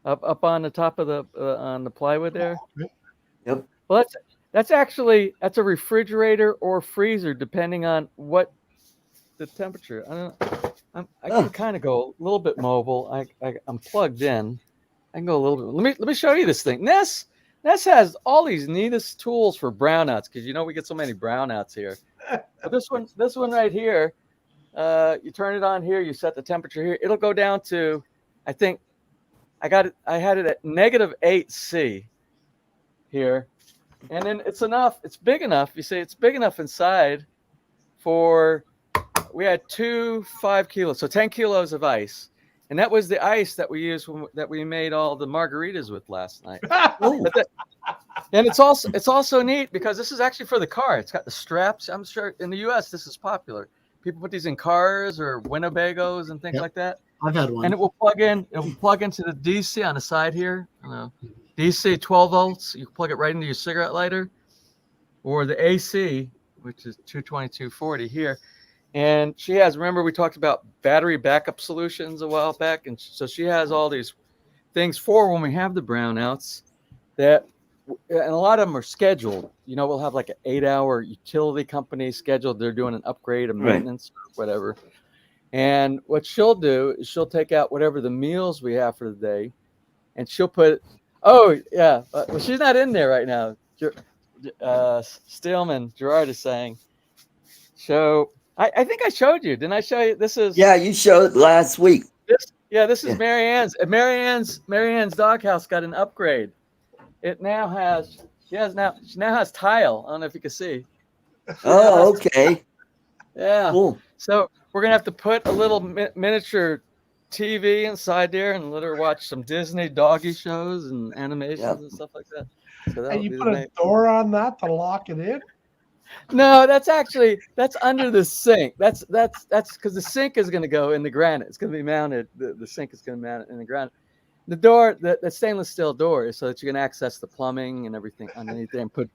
Up on the top of on the plywood there. Yep. Well, that's a refrigerator or freezer depending on what the temperature. I can kind of go a little bit mobile. I'm plugged in. I can go a little bit. Let me show you this thing. Ness has all these neatest tools for brownouts, because we get so many brownouts here. But this one right here, You turn it on here. You set the temperature here. It'll go down to, I think, I had it at -8°C here, and then it's enough. It's big enough. You see, it's big enough inside for. We had 2 5 kilos, so 10 kilos of ice, and that was the ice that we used that we made all the margaritas with last night. And it's also neat because this is actually for the car. It's got the straps. I'm sure in the U.S. this is popular. People put these in cars or Winnebagos and things like that. I've had one. And it will plug in. It will plug into the DC on the side here. DC 12 volts. You can plug it right into your cigarette lighter, or the AC, which is 220, 240 here. And she has. Remember, we talked about battery backup solutions a while back, and so she has all these things for when we have the brownouts. And a lot of them are scheduled. We'll have like an 8-hour utility company scheduled. They're doing an upgrade, a maintenance, or whatever. And what she'll do is she'll take out whatever the meals we have for the day, and she'll put. Oh yeah, well, she's not in there right now. Stillman Gerard is saying. So I think I showed you. Didn't I show you? This is. Yeah, you showed last week. This is Marianne's. Marianne's doghouse got an upgrade. It now has. She now has tile. I don't know if you can see. Oh, okay. Yeah. Cool. So we're gonna have to put a little miniature TV inside there and let her watch some Disney doggy shows and animations and stuff like that. So And you put a door on that to lock it in? No, that's under the sink. That's because the sink is going to go in the granite. It's going to be mounted. The sink is going to be mounted in the granite. The door, the stainless steel door, is so that you can access the plumbing and everything underneath there and put,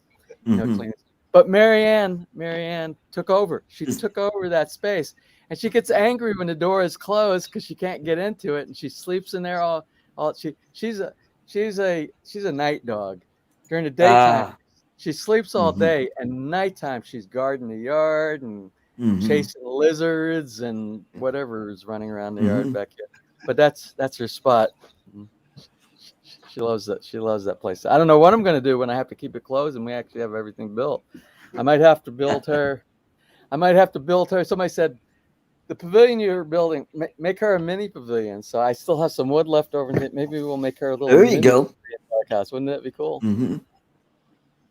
clean it. But Marianne took over. She took over that space, and she gets angry when the door is closed because she can't get into it, and she sleeps in there all. She's a night dog. During the daytime, she sleeps all day, and nighttime she's guarding the yard and chasing lizards and whatever is running around the yard back here. But that's her spot. She loves that. She loves that place. I don't know what I'm going to do when I have to keep it closed and we actually have everything built. I might have to build her. Somebody said, the pavilion you're building, make her a mini pavilion. So I still have some wood left over. Maybe we'll make her a little. There you go. House. Wouldn't that be cool?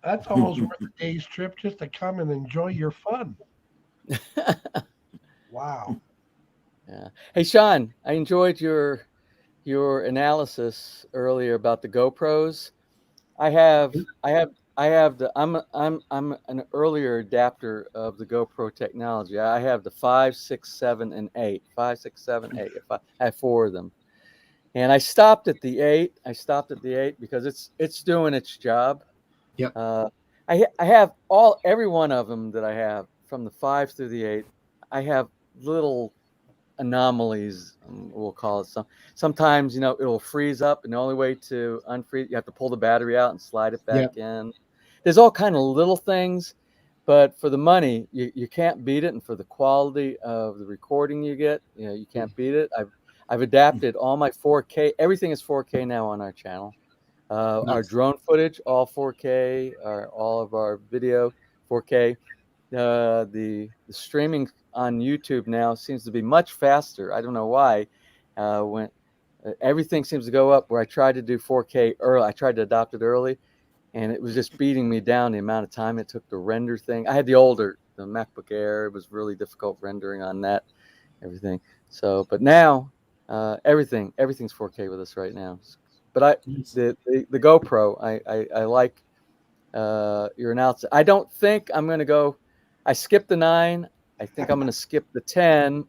That's almost worth a day's trip just to come and enjoy your fun. Wow. Yeah. Hey, Sean, I enjoyed your analysis earlier about the GoPros. I'm an earlier adapter of the GoPro technology. I have the 5, 6, 7, and 8. 5, 6, 7, 8. I have 4 of them. And I stopped at the 8. Because it's doing its job. Yep. I have every one of them that I have from the 5 through the 8. I have little anomalies, we'll call it. Sometimes it'll freeze up, and the only way to unfreeze, you have to pull the battery out and slide it back in. There's all kind of little things, but for the money, you can't beat it, and for the quality of the recording you get, you can't beat it. I've adapted all my 4K. Everything is 4K now on our channel. Our drone footage, all 4K. All of our video, 4K. The streaming on YouTube now seems to be much faster. I don't know why. When everything seems to go up, where I tried to do 4K early, I tried to adopt it early, and it was just beating me down the amount of time it took to render thing. I had the MacBook Air. It was really difficult rendering on that, everything. So, but now everything's 4K with us right now. But the GoPro, I like your analysis. I don't think I'm going to go. I skipped the 9. I think I'm going to skip the 10.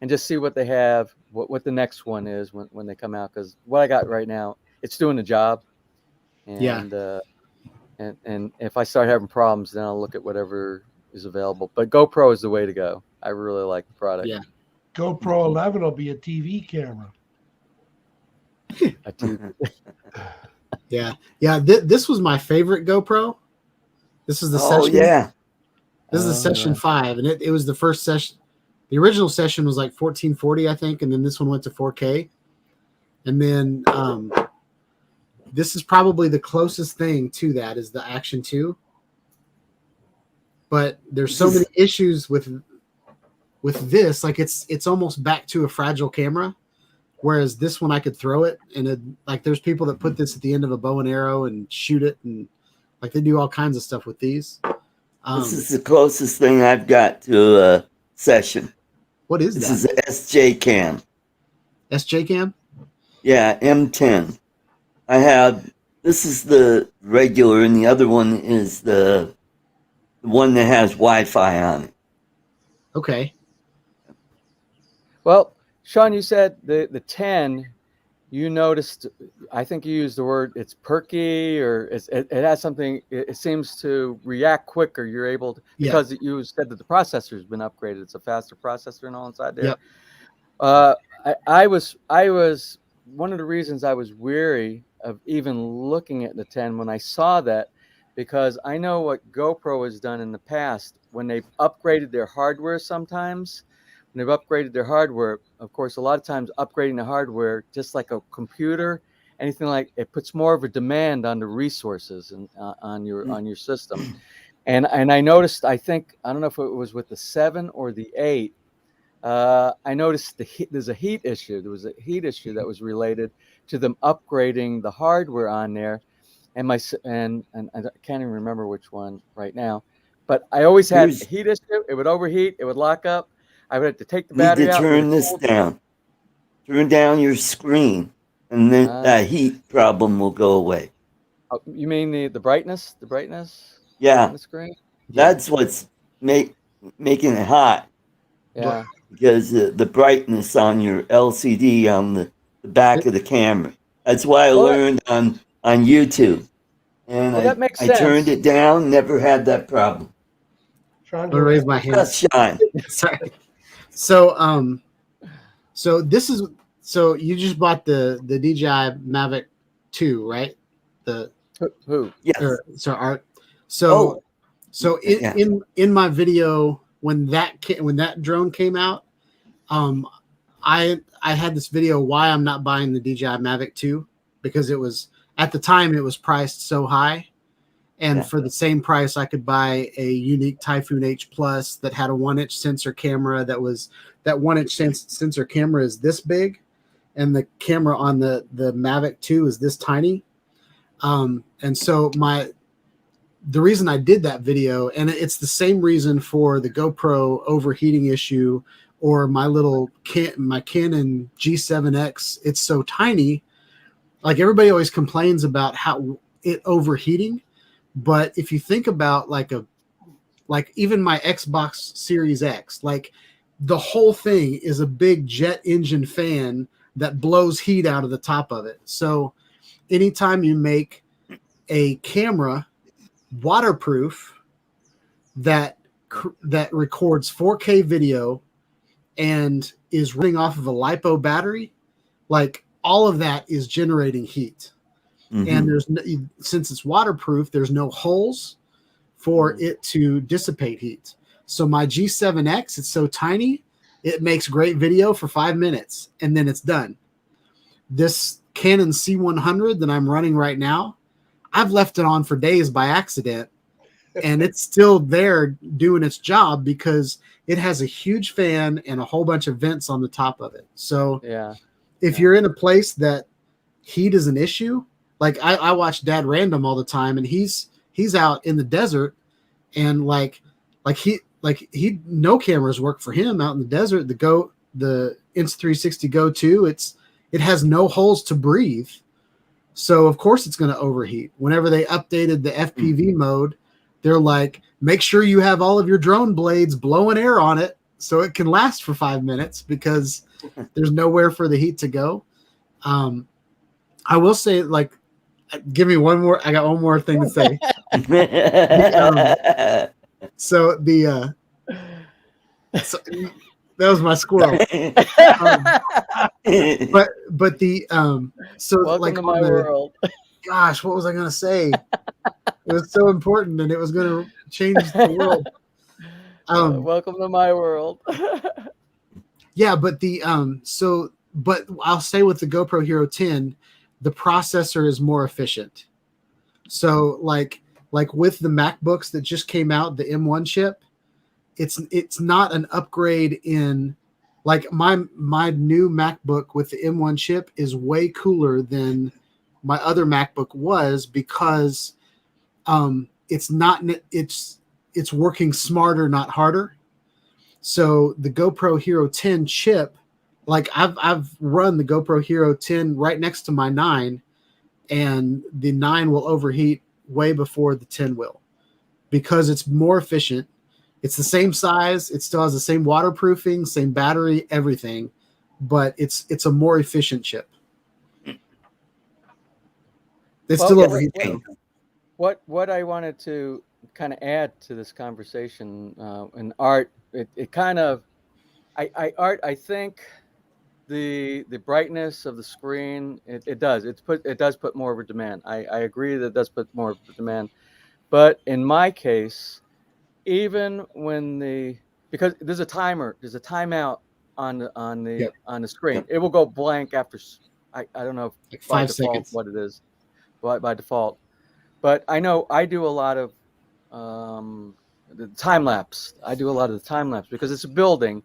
And just see what they have, what the next one is when they come out. Because what I got right now, it's doing the job. And and if I start having problems, then I'll look at whatever is available. But GoPro is the way to go. I really like the product. Yeah. GoPro 11 will be a TV camera. Yeah. This was my favorite GoPro. This is the session. Yeah. This is the session 5, and it was the first session. The original session was like 1440, I think, and then this one went to 4K. And then this is probably the closest thing to that is the Action 2. But there's so many issues with with this, like it's almost back to a fragile camera. Whereas this one, I could throw it, and like there's people that put this at the end of a bow and arrow and shoot it, and like they do all kinds of stuff with these. This is the closest thing I've got to a session. What is This that? is a SJ cam. SJ cam? Yeah, M10. I have, this is the regular, and the other one is the one that has Wi-Fi on it. Okay. Well, Sean, you said the 10, you noticed, I think you used the word, it's perky, or it has something, it seems to react quicker. You're able to, because you said that the processor has been upgraded. It's a faster processor and all inside there. Yep. I was, one of the reasons I was weary of even looking at the 10 when I saw that, because I know what GoPro has done in the past when they've upgraded their hardware sometimes. When they've upgraded their hardware, of course, a lot of times upgrading the hardware, just like a computer, anything like it puts more of a demand on the resources and on your system. And I noticed, I think, I don't know if it was with the 7 or the 8, I noticed there's a heat issue. There was a heat issue that was related to them upgrading the hardware on there. And I can't even remember which one right now, but I always had a heat issue. It would overheat. It would lock up. I would have to take the battery out. Turn this down. Turn down your screen, and then that heat problem will go away. You mean the brightness? The brightness? Yeah. On the screen? That's what's making it hot. Yeah. Because the brightness on your LCD on the back of the camera. That's why I learned on YouTube. And that makes sense. I turned it down, never had that problem. Sean, I'm gonna raise my hand. Sean. Sorry. So this is, so you just bought the DJI Mavic 2, right? Who? Yes. Art. So in my video when that drone came out, I had this video why I'm not buying the DJI Mavic 2, because it was, at the time, it was priced so high. And for the same price, I could buy a unique Typhoon H Plus that had a 1-inch sensor camera. That 1-inch sensor camera is this big, and the camera on the Mavic 2 is this tiny. And so the reason I did that video, and it's the same reason for the GoPro overheating issue, or my Canon G7X, it's so tiny. Like everybody always complains about how it overheating. But if you think about like even my Xbox Series X, like the whole thing is a big jet engine fan that blows heat out of the top of it. So anytime you make a camera waterproof that records 4K video and is running off of a LiPo battery, like all of that is generating heat. Mm-hmm. And since it's waterproof, there's no holes for it to dissipate heat. So my G7X, it's so tiny, it makes great video for 5 minutes, and then it's done. This Canon C100 that I'm running right now, I've left it on for days by accident, and it's still there doing its job because it has a huge fan and a whole bunch of vents on the top of it. So if you're in a place that heat is an issue, like I watch Dad Random all the time, and he's out in the desert, and he no cameras work for him out in the desert. The Insta360 Go 2, it has no holes to breathe, so of course it's going to overheat. Whenever they updated the FPV mode, they're like, make sure you have all of your drone blades blowing air on it so it can last for 5 minutes, because there's nowhere for the heat to go. I will say, like, give me one more. I got one more thing to say. So that was my squirrel. But so welcome like to my world. Gosh, what was I going to say? It was so important, and it was going to change the world. Welcome to my world. Yeah, but but I'll say with the GoPro Hero 10, the processor is more efficient. So like with the MacBooks that just came out, the M1 chip, it's not an upgrade in, like my new MacBook with the M1 chip is way cooler than my other MacBook was, because it's working smarter, not harder. So the GoPro Hero 10 chip, like I've run the GoPro Hero 10 right next to my 9, and the 9 will overheat way before the 10 will, because it's more efficient. It's the same size. It still has the same waterproofing, same battery, everything, but it's a more efficient chip. It's Well, still yeah, overheating. what I wanted to kind of add to this conversation in art, it kind of, I think the brightness of the screen, it does put more of a demand. I agree that it does put more of a demand, but in my case, even when because there's a timeout on the screen. Yep. It will go blank after I don't know Like by 5 default seconds. what it is by default, but I know I do a lot of the time lapse. I do a lot of the time lapse because it's a building,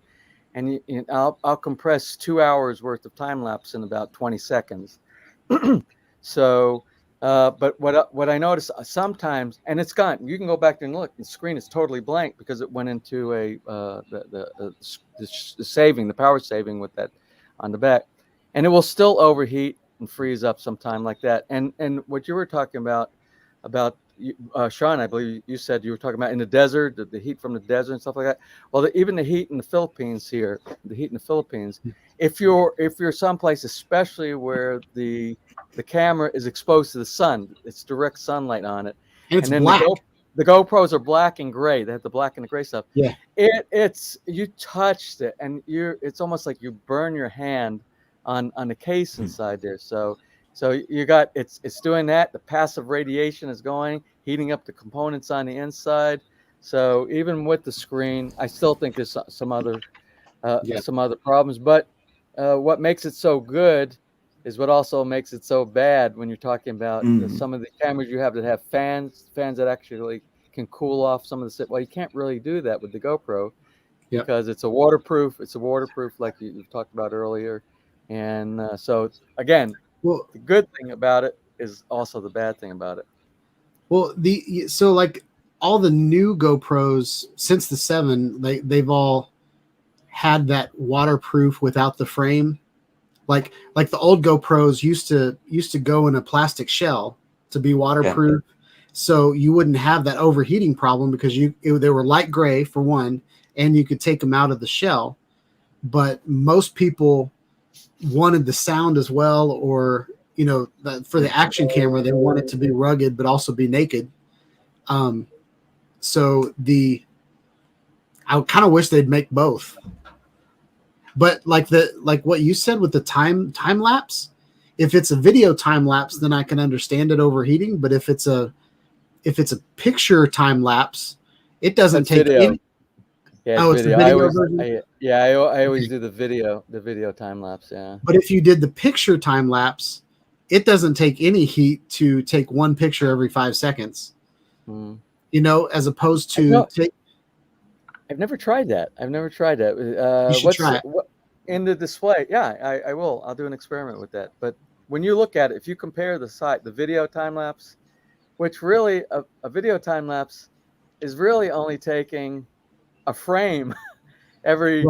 and I'll compress 2 hours worth of time lapse in about 20 seconds. So, but what I notice sometimes, and it's gone. You can go back there and look. The screen is totally blank because it went into the saving, the power saving with that on the back, and it will still overheat and freeze up sometime like that. And what you were talking about Sean, I believe you said you were talking about in the desert, the heat from the desert and stuff like that. Well, even the heat in the Philippines here, if you're someplace, especially where the camera is exposed to the sun, it's direct sunlight on it, And it's then black. the GoPros are black and gray. They have the black and the gray stuff. Yeah. It's you touched it, and it's almost like you burn your hand on the case inside there. So you got it's doing that. The passive radiation is going, heating up the components on the inside. So even with the screen, I still think there's some other problems. But what makes it so good is what also makes it so bad when you're talking about some of the cameras you have that have fans that actually can cool off some of the. Well, you can't really do that with the GoPro because it's a waterproof. It's a waterproof, like you've talked about earlier. And so again, Well, the good thing about it is also the bad thing about it. Well, so like all the new GoPros since the 7, they've all had that waterproof without the frame. Like the old GoPros used to go in a plastic shell to be waterproof, so you wouldn't have that overheating problem because they were light gray for one, and you could take them out of the shell. But most people wanted the sound as well, or for the action camera, they want it to be rugged but also be naked. So I kind of wish they'd make both. But like what you said with the time lapse, if it's a video time lapse, then I can understand it overheating. But if it's a picture time lapse, it doesn't take video. any. Yeah, it's video. the video version? I always do the video time lapse. Yeah. But if you did the picture time lapse, it doesn't take any heat to take one picture every 5 seconds. As opposed to I've never tried that. You should try it. In the display? Yeah, I will. I'll do an experiment with that. But when you look at it, if you compare the video time lapse, which really a video time lapse is really only taking a frame every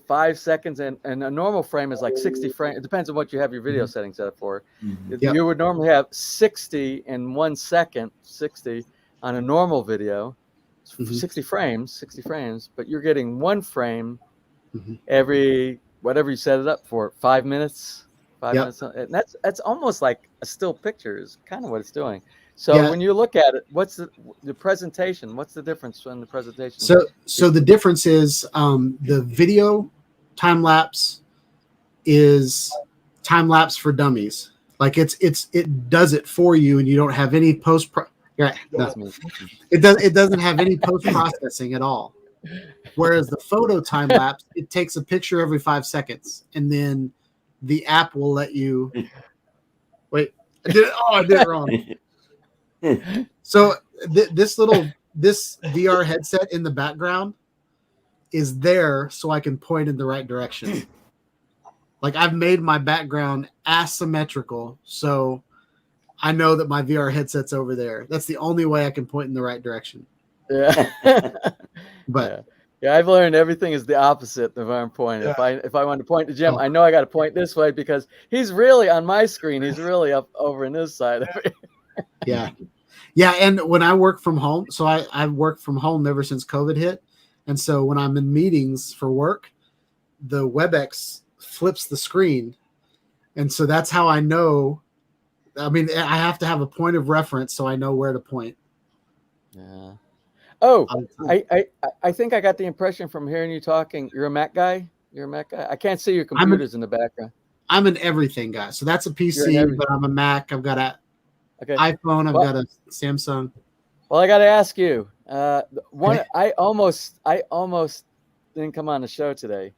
5 seconds, and a normal frame is like 60 frames. It depends on what you have your video settings set up for. You would normally have 60 in 1 second, 60 on a normal video, 60 frames, but you're getting one frame every whatever you set it up for, 5 minutes. 5 minutes, and that's almost like a still picture is kind of what it's doing. So when you look at it, what's the presentation? What's the difference in the presentation? So the difference is the video time lapse is time lapse for dummies. Like it does it for you, and you don't have any it doesn't have any post processing at all. Whereas the photo time lapse, it takes a picture every 5 seconds, and then the app will let you wait. I did it wrong. So this little this VR headset in the background is there so I can point in the right direction. Like I've made my background asymmetrical, so I know that my VR headset's over there. That's the only way I can point in the right direction. Yeah. But yeah, I've learned everything is the opposite of where I'm pointing. Yeah. If I want to point to Jim, I know I got to point this way because he's really on my screen. He's really up over in this side of it. yeah. Yeah. And when I work from home, so I've worked from home ever since COVID hit. And so when I'm in meetings for work, the WebEx flips the screen. And so that's how I know. I mean, I have to have a point of reference so I know where to point. Yeah. Oh, I think I got the impression from hearing you talking. You're a Mac guy? You're a Mac guy? I can't see your computers in the background. I'm an everything guy. So that's a PC, but I'm a Mac. I've got an iPhone. I've got a Samsung. Well, I got to ask you. I almost didn't come on the show today,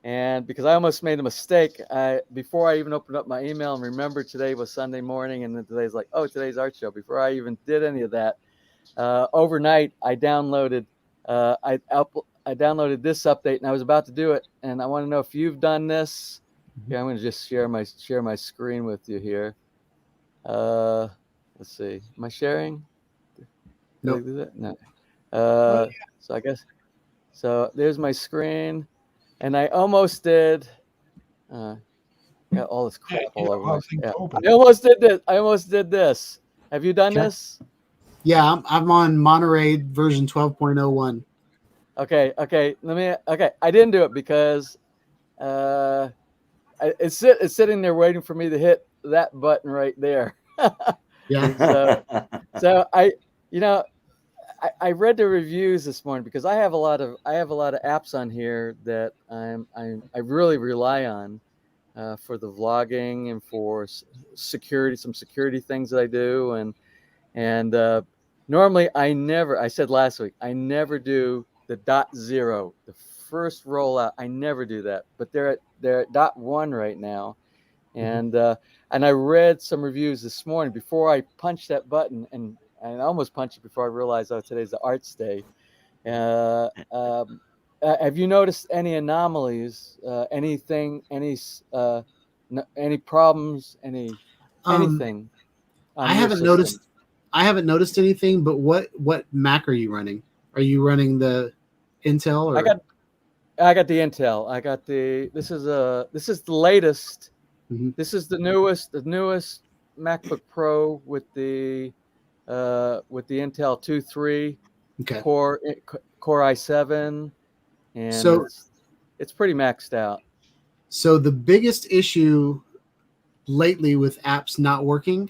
and because I almost made a mistake. Before I even opened up my email and remembered today was Sunday morning, and then today's like, oh, today's art show. Before I even did any of that, overnight I downloaded I downloaded this update, and I was about to do it, and I want to know if you've done this. Yeah, I'm going to just share my screen with you here. Let's see. Am I sharing? Nope. No. So I guess. So there's my screen, and I almost did. Got all this crap all over my screen. Yeah. I almost did this. Have you done this? Yeah, I'm on Monterey version 12.01. Okay. Okay. I didn't do it because it's sitting there waiting for me to hit that button right there. Yeah. So I read the reviews this morning because I have a lot of apps on here that I really rely on for the vlogging and for some security things that I do, and normally I said last week I never do the .0, the first rollout. I never do that, but they're at .1 right now, and I read some reviews this morning before I punched that button, and I almost punched it before I realized, oh, today's the Arts Day. Have you noticed any anomalies? Any problems? Anything? I haven't noticed anything. But what Mac are you running? Are you running the Intel? Or? I got the Intel. I got the. This is the latest. Mm-hmm. This is the newest MacBook Pro with the Intel 2.3 Core i7, and so it's pretty maxed out. So the biggest issue lately with apps not working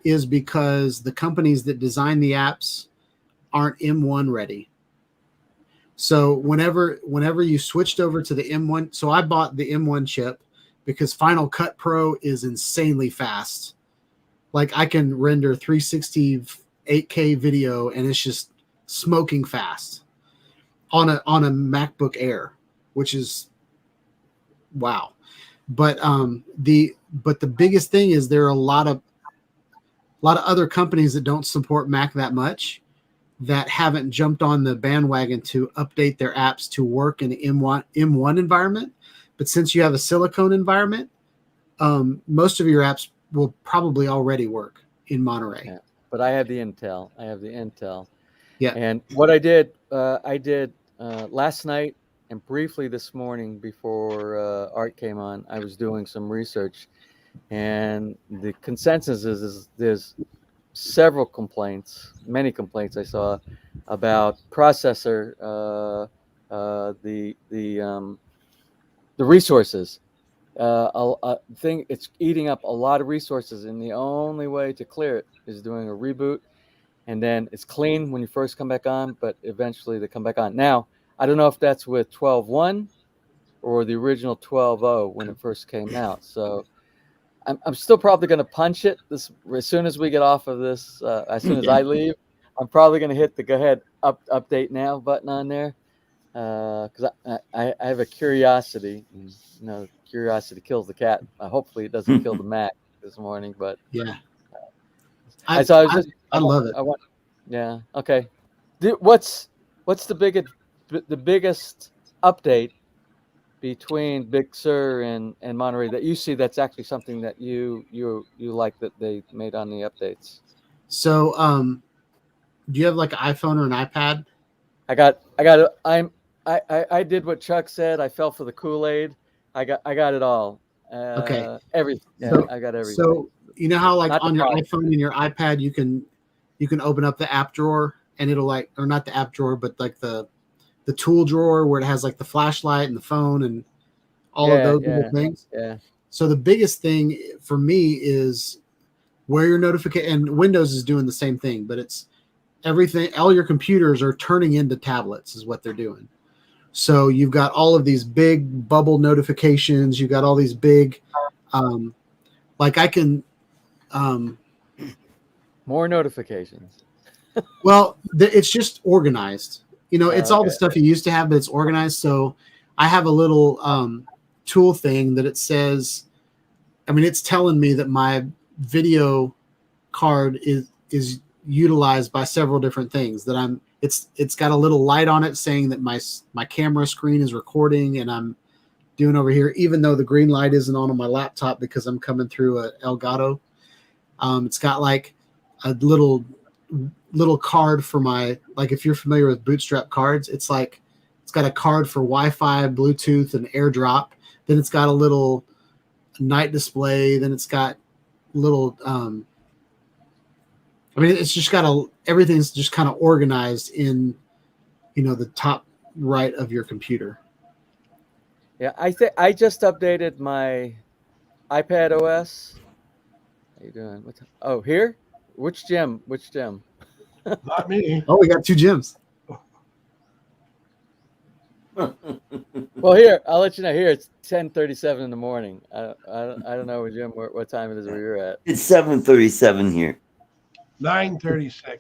is because the companies that design the apps aren't M1 ready. So whenever you switched over to the M1, so I bought the M1 chip because Final Cut Pro is insanely fast. Like I can render 360 8K video and it's just smoking fast on a MacBook Air, which is wow. But the biggest thing is there are a lot of other companies that don't support Mac that much that haven't jumped on the bandwagon to update their apps to work in the M1 environment. But since you have a silicone environment, most of your apps will probably already work in Monterey. Yeah, but I have the Intel. Yeah. And what I did last night and briefly this morning before Art came on, I was doing some research, and the consensus is there's many complaints I saw about processor, the resources. It's eating up a lot of resources, and the only way to clear it is doing a reboot, and then it's clean when you first come back on, but eventually they come back on. Now, I don't know if that's with 12.1 or the original 12.0 when it first came out. So I'm still probably going to punch it as soon as we get off of this. As soon as I leave, I'm probably going to hit the go ahead update now button on there because I have a curiosity. Curiosity kills the cat. Hopefully, it doesn't kill the Mac this morning. But yeah, I love it. Yeah. Okay. What's the biggest update between Big Sur and Monterey that you see that's actually something that you like that they made on the updates? So, do you have like an iPhone or an iPad? I did what Chuck said. I fell for the Kool-Aid. I got it all. Okay. Everything. Yeah, So, I got everything. so you know how like Not the on your problem. iPhone and your iPad you can open up the app drawer and it'll like, or not the app drawer, but like the tool drawer where it has like the flashlight and the phone and all of those little things. Yeah. So the biggest thing for me is where your notification, and Windows is doing the same thing, but it's everything. All your computers are turning into tablets is what they're doing. So you've got all of these big bubble notifications. You've got all these big, like I can, More notifications. well, it's just organized. You know, it's all the Okay. stuff you used to have, but it's organized. So I have a little tool thing that it says, I mean, it's telling me that my video card is utilized by several different things that I'm, it's got a little light on it saying that my camera screen is recording and I'm doing over here, even though the green light isn't on my laptop because I'm coming through a Elgato. It's got like a little card for my, like if you're familiar with Bootstrap cards, it's like it's got a card for Wi-Fi, Bluetooth, and AirDrop. Then it's got a little night display. Then it's got little I mean, it's just got everything's just kind of organized in, you know, the top right of your computer. Yeah, I think I just updated my iPad OS. How you doing? Oh, here? Which gym? Not me. Oh, we got 2 gyms. Well, here, I'll let you know. Here, it's 10:37 in the morning. I don't know, Jim, what time it is where you're at. It's 7:37 here. 9:36.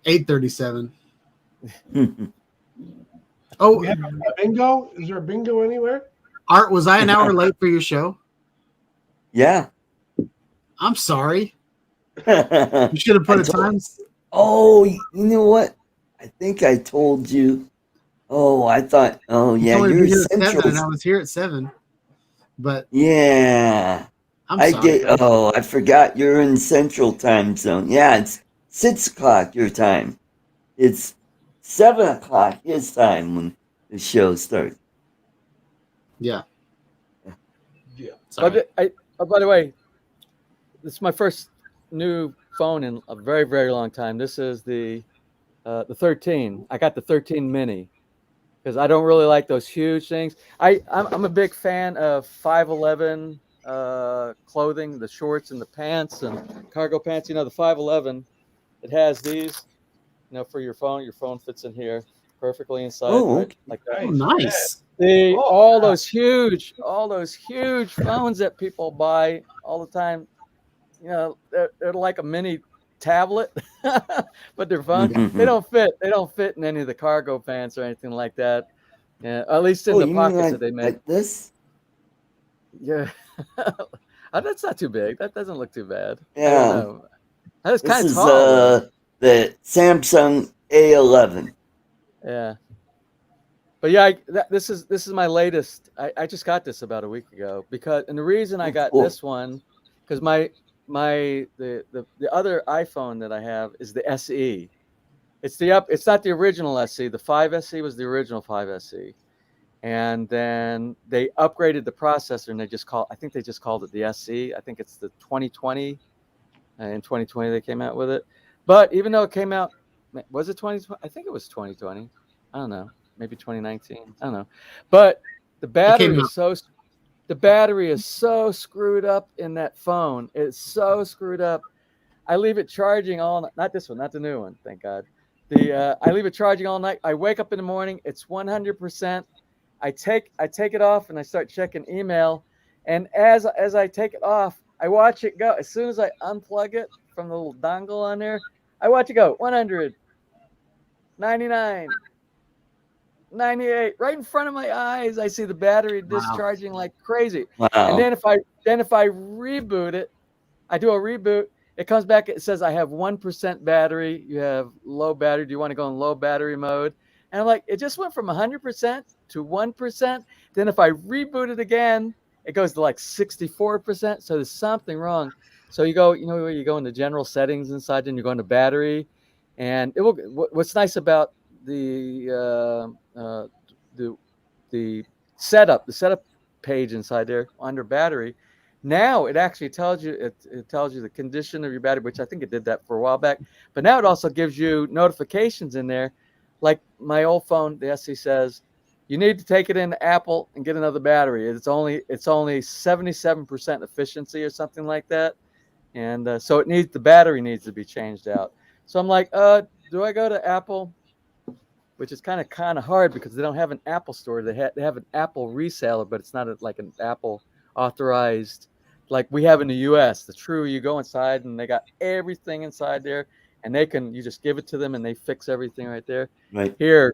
8:37. Oh, we have a bingo. Is there a bingo anywhere? Art, was I an hour late for your show? Yeah. I'm sorry. You should have put a time. Oh, you know what? I think I told you. Oh, I thought. Oh, yeah, you're here at 7, central. and I was here at 7. But yeah, I'm sorry. Oh, I forgot you're in Central Time Zone. Yeah, it's 6 o'clock your time. It's 7 o'clock his time when the show starts. Yeah. Yeah. Sorry. By the way, this is my first new phone in a very, very long time. This is the 13. I got the 13 mini because I don't really like those huge things. I'm a big fan of 511 clothing, the shorts and the pants and cargo pants. You know, the 511, it has these, you know, for your phone. Your phone fits in here perfectly inside, Oh, right? okay. Like that. Oh, nice. All those huge phones that people buy all the time, you know, they're like a mini tablet, but they're fun. They don't fit in any of the cargo pants or anything like that. Yeah, at least in the you mean pockets that they make. like this? Yeah, that's not too big. That doesn't look too bad. Yeah. I don't know. That's kind This of is tall. the Samsung A11. Yeah. But yeah, this is my latest. I just got this about a week ago and the reason I got Cool. this one, because the other iPhone that I have is the SE. It's not the original SE. The 5 SE was the original 5 SE, and then they upgraded the processor and I think they just called it the SE. I think it's the 2020. In 2020 they came out with it, but even though it came out, was it 2020? I think it was 2020. I don't know. Maybe 2019. I don't know. But the battery is so screwed up in that phone. It's so screwed up. I leave it charging all night. Not this one, not the new one, thank God. I leave it charging all night. I wake up in the morning, it's 100%. I take it off and I start checking email. And as I take it off, I watch it go. As soon as I unplug it from the little dongle on there, I watch it go 100, 99, 98, right in front of my eyes. I see the battery discharging like crazy. Wow. And then if I reboot it, I do a reboot, It comes back. It says, I have 1% battery. You have low battery. Do you want to go in low battery mode? And I'm like, it just went from 100% to 1%. Then if I reboot it again, it goes to like 64%. So there's something wrong. So you go, where you go into general settings inside, and you go into battery, and it will. What's nice about the setup page inside there under battery, now it actually tells you it tells you the condition of your battery, which I think it did that for a while back. But now it also gives you notifications in there, like my old phone. The SE says, you need to take it into Apple and get another battery. It's only 77% efficiency or something like that. And so the battery needs to be changed out. So I'm like, do I go to Apple? Which is kind of hard because they don't have an Apple store. They have an Apple reseller, but it's not like an Apple authorized like we have in the U.S. The True, you go inside and they got everything inside there, and you just give it to them and they fix everything right there. Right. Here,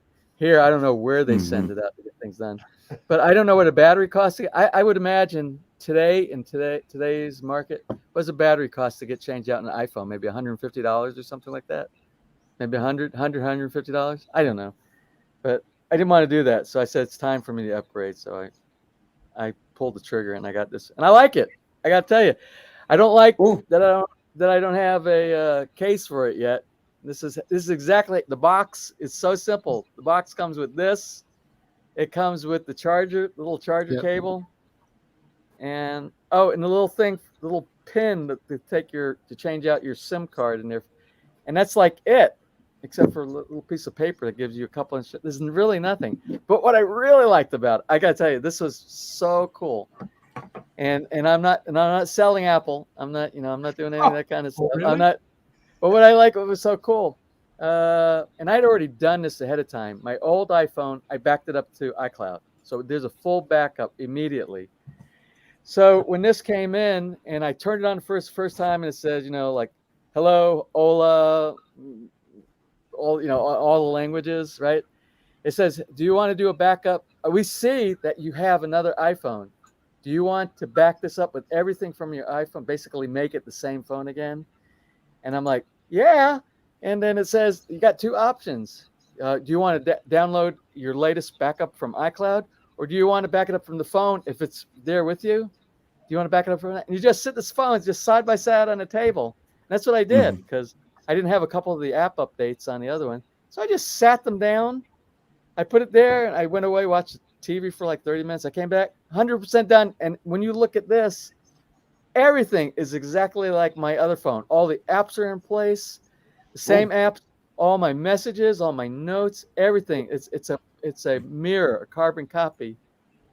I don't know where they send it out to get things done, but I don't know what a battery costs. I would imagine today's market, what's a battery cost to get changed out in an iPhone? Maybe $150 or something like that. Maybe $150. I don't know, but I didn't want to do that, so I said it's time for me to upgrade. So I pulled the trigger and I got this, and I like it. I got to tell you, I don't like that I don't have a case for it yet. This is exactly, the box is so simple. The box comes with this. It comes with the charger, the little charger cable, and the little pin to change out your SIM card in there, and that's like it, except for a little piece of paper that gives you a couple of. There's really nothing. But what I really liked about it, I gotta tell you, this was so cool. And I'm not selling Apple. I'm not doing any of that kind of stuff. Really? I'm not. But what I like, what was so cool, and I'd already done this ahead of time. My old iPhone, I backed it up to iCloud, so there's a full backup immediately. So when this came in and I turned it on first time, and it says, like, hello, hola, all the languages, right? It says, do you want to do a backup? We see that you have another iPhone. Do you want to back this up with everything from your iPhone, basically make it the same phone again? And I'm like, yeah. And then it says, you got two options. Do you want to download your latest backup from iCloud, or do you want to back it up from the phone if it's there with you? Do you want to back it up from that? And you just sit this phone just side by side on the table. And that's what I did because I didn't have a couple of the app updates on the other one. So I just sat them down. I put it there and I went away, watched TV for like 30 minutes. I came back 100% done. And when you look at this, everything is exactly like my other phone. All the apps are in place, the same apps, all my messages, all my notes, everything. It's a mirror, a carbon copy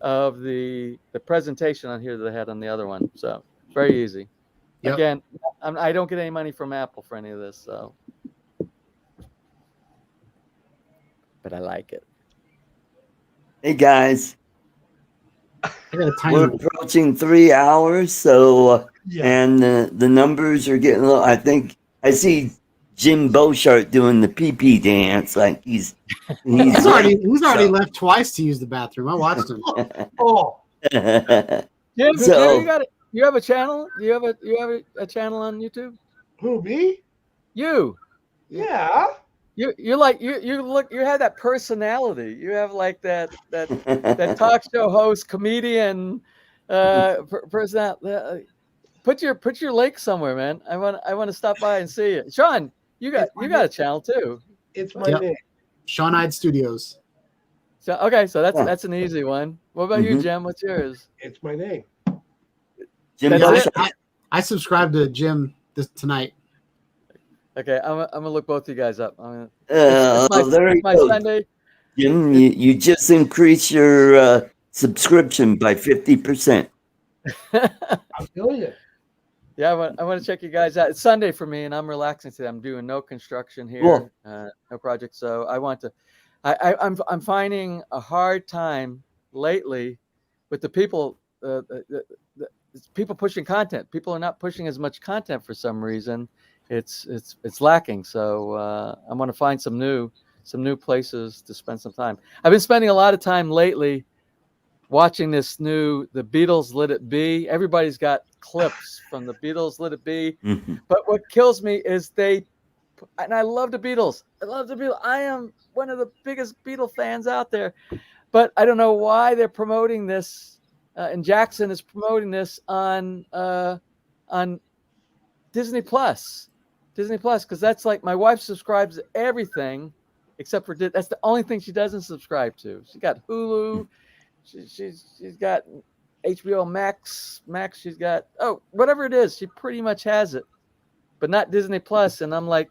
of the presentation on here that I had on the other one. So very easy. Yep. Again, I don't get any money from Apple for any of this, so. But I like it. Hey guys, we're approaching 3 hours, so and the numbers are getting low. I think I see Jim Beauchart doing the pee-pee dance, like he's already left twice to use the bathroom. I watched him. Jim, so, you have a channel? Do you have a channel on YouTube? Who, me? You. Yeah. You're like you have that personality. You have like that talk show host, comedian, personality. Put your link somewhere, man. I want to stop by and see it. Sean, you got a channel too. It's my name. Sean Hyde Studios. So okay, so that's an easy one. What about you, Jim? What's yours? It's my name. Jim. I subscribed to Jim tonight. Okay, I'm gonna look both you guys up. There you go. Sunday. Jim, you just increased your subscription by 50%. I feel you. Yeah, I want to check you guys out. It's Sunday for me, and I'm relaxing today. I'm doing no construction here, cool. No project. So I want to. I'm finding a hard time lately with the people. People pushing content. People are not pushing as much content for some reason. It's lacking. So I want to find some new places to spend some time. I've been spending a lot of time lately watching this new The Beatles Let It Be. Everybody's got clips from The Beatles Let It Be. Mhm. But what kills me is and I love the Beatles. I love the Beatles. I am one of the biggest Beatle fans out there. But I don't know why they're promoting this, and Jackson is promoting this on Disney Plus. Disney Plus, because that's like my wife subscribes to everything except for that's the only thing she doesn't subscribe to. She got Hulu, she's got HBO Max. She's got whatever it is. She pretty much has it, but not Disney Plus. And I'm like,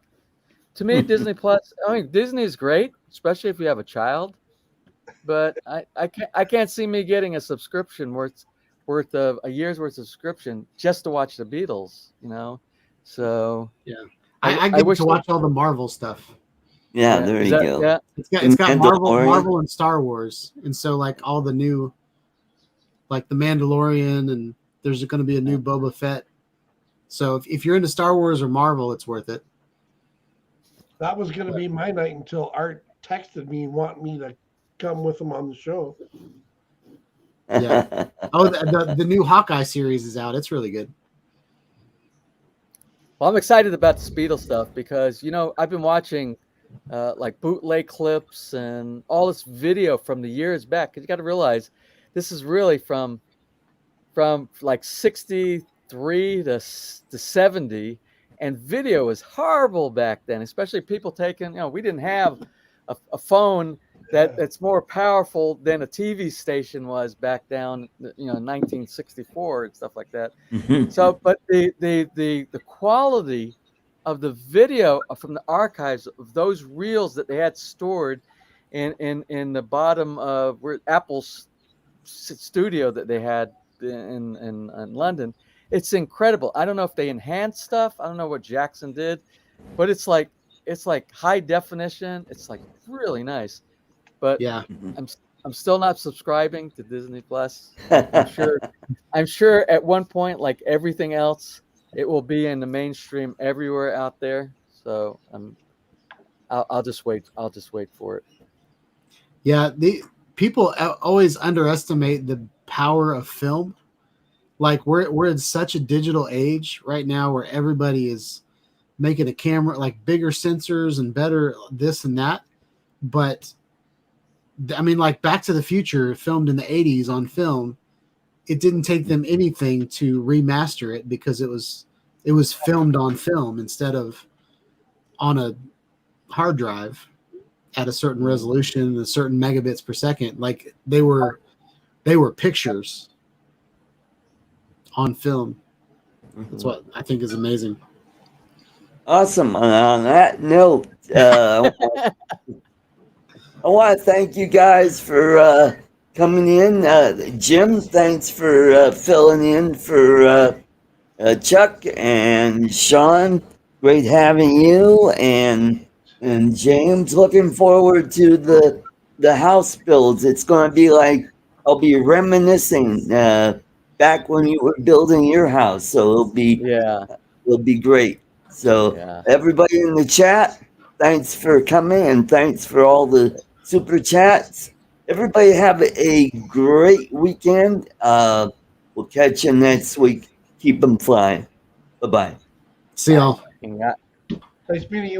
to me, Disney Plus. I mean, Disney is great, especially if you have a child. But I can't see me getting a subscription worth of a year's worth of subscription just to watch the Beatles. You know, so yeah. I get wish to watch all the Marvel stuff. Yeah, there you go. Yeah. It's got Mandalorian. Marvel and Star Wars, and so like all the new, like the Mandalorian, and there's going to be a new Boba Fett. So if you're into Star Wars or Marvel, it's worth it. That was going to be my night until Art texted me and wanted me to come with him on the show. Yeah. Oh, the new Hawkeye series is out. It's really good. Well, I'm excited about the Beatles stuff because, you know, I've been watching like bootleg clips and all this video from the years back. Because you got to realize this is really from like 63 to 70. And video was horrible back then, especially people taking, you know, we didn't have a phone that's more powerful than a TV station was back down, you know, 1964 and stuff like that. So, but the quality of the video from the archives of those reels that they had stored in the bottom of where Apple's studio that they had in London, it's incredible. I don't know if they enhanced stuff. I don't know what Jackson did, but it's like high definition. It's like really nice. But yeah, I'm still not subscribing to Disney Plus. I'm sure at one point, like everything else, it will be in the mainstream everywhere out there. So I'll just wait. I'll just wait for it. Yeah, the people always underestimate the power of film. Like we're in such a digital age right now where everybody is making a camera, like bigger sensors and better this and that. But I mean, like Back to the Future, filmed in the 80s on film, it didn't take them anything to remaster it because it was filmed on film instead of on a hard drive at a certain resolution and a certain megabits per second. Like they were pictures on film. That's what I think is amazing. Awesome. On that note, I want to thank you guys for coming in. Jim, thanks for filling in for Chuck and Sean. Great having you, and James. Looking forward to the house builds. It's going to be like I'll be reminiscing back when you were building your house. So it'll be great. So everybody in the chat, thanks for coming and thanks for all the super chats. Everybody have a great weekend. We'll catch you next week. Keep them flying. Bye-bye. See y'all. Nice meeting you.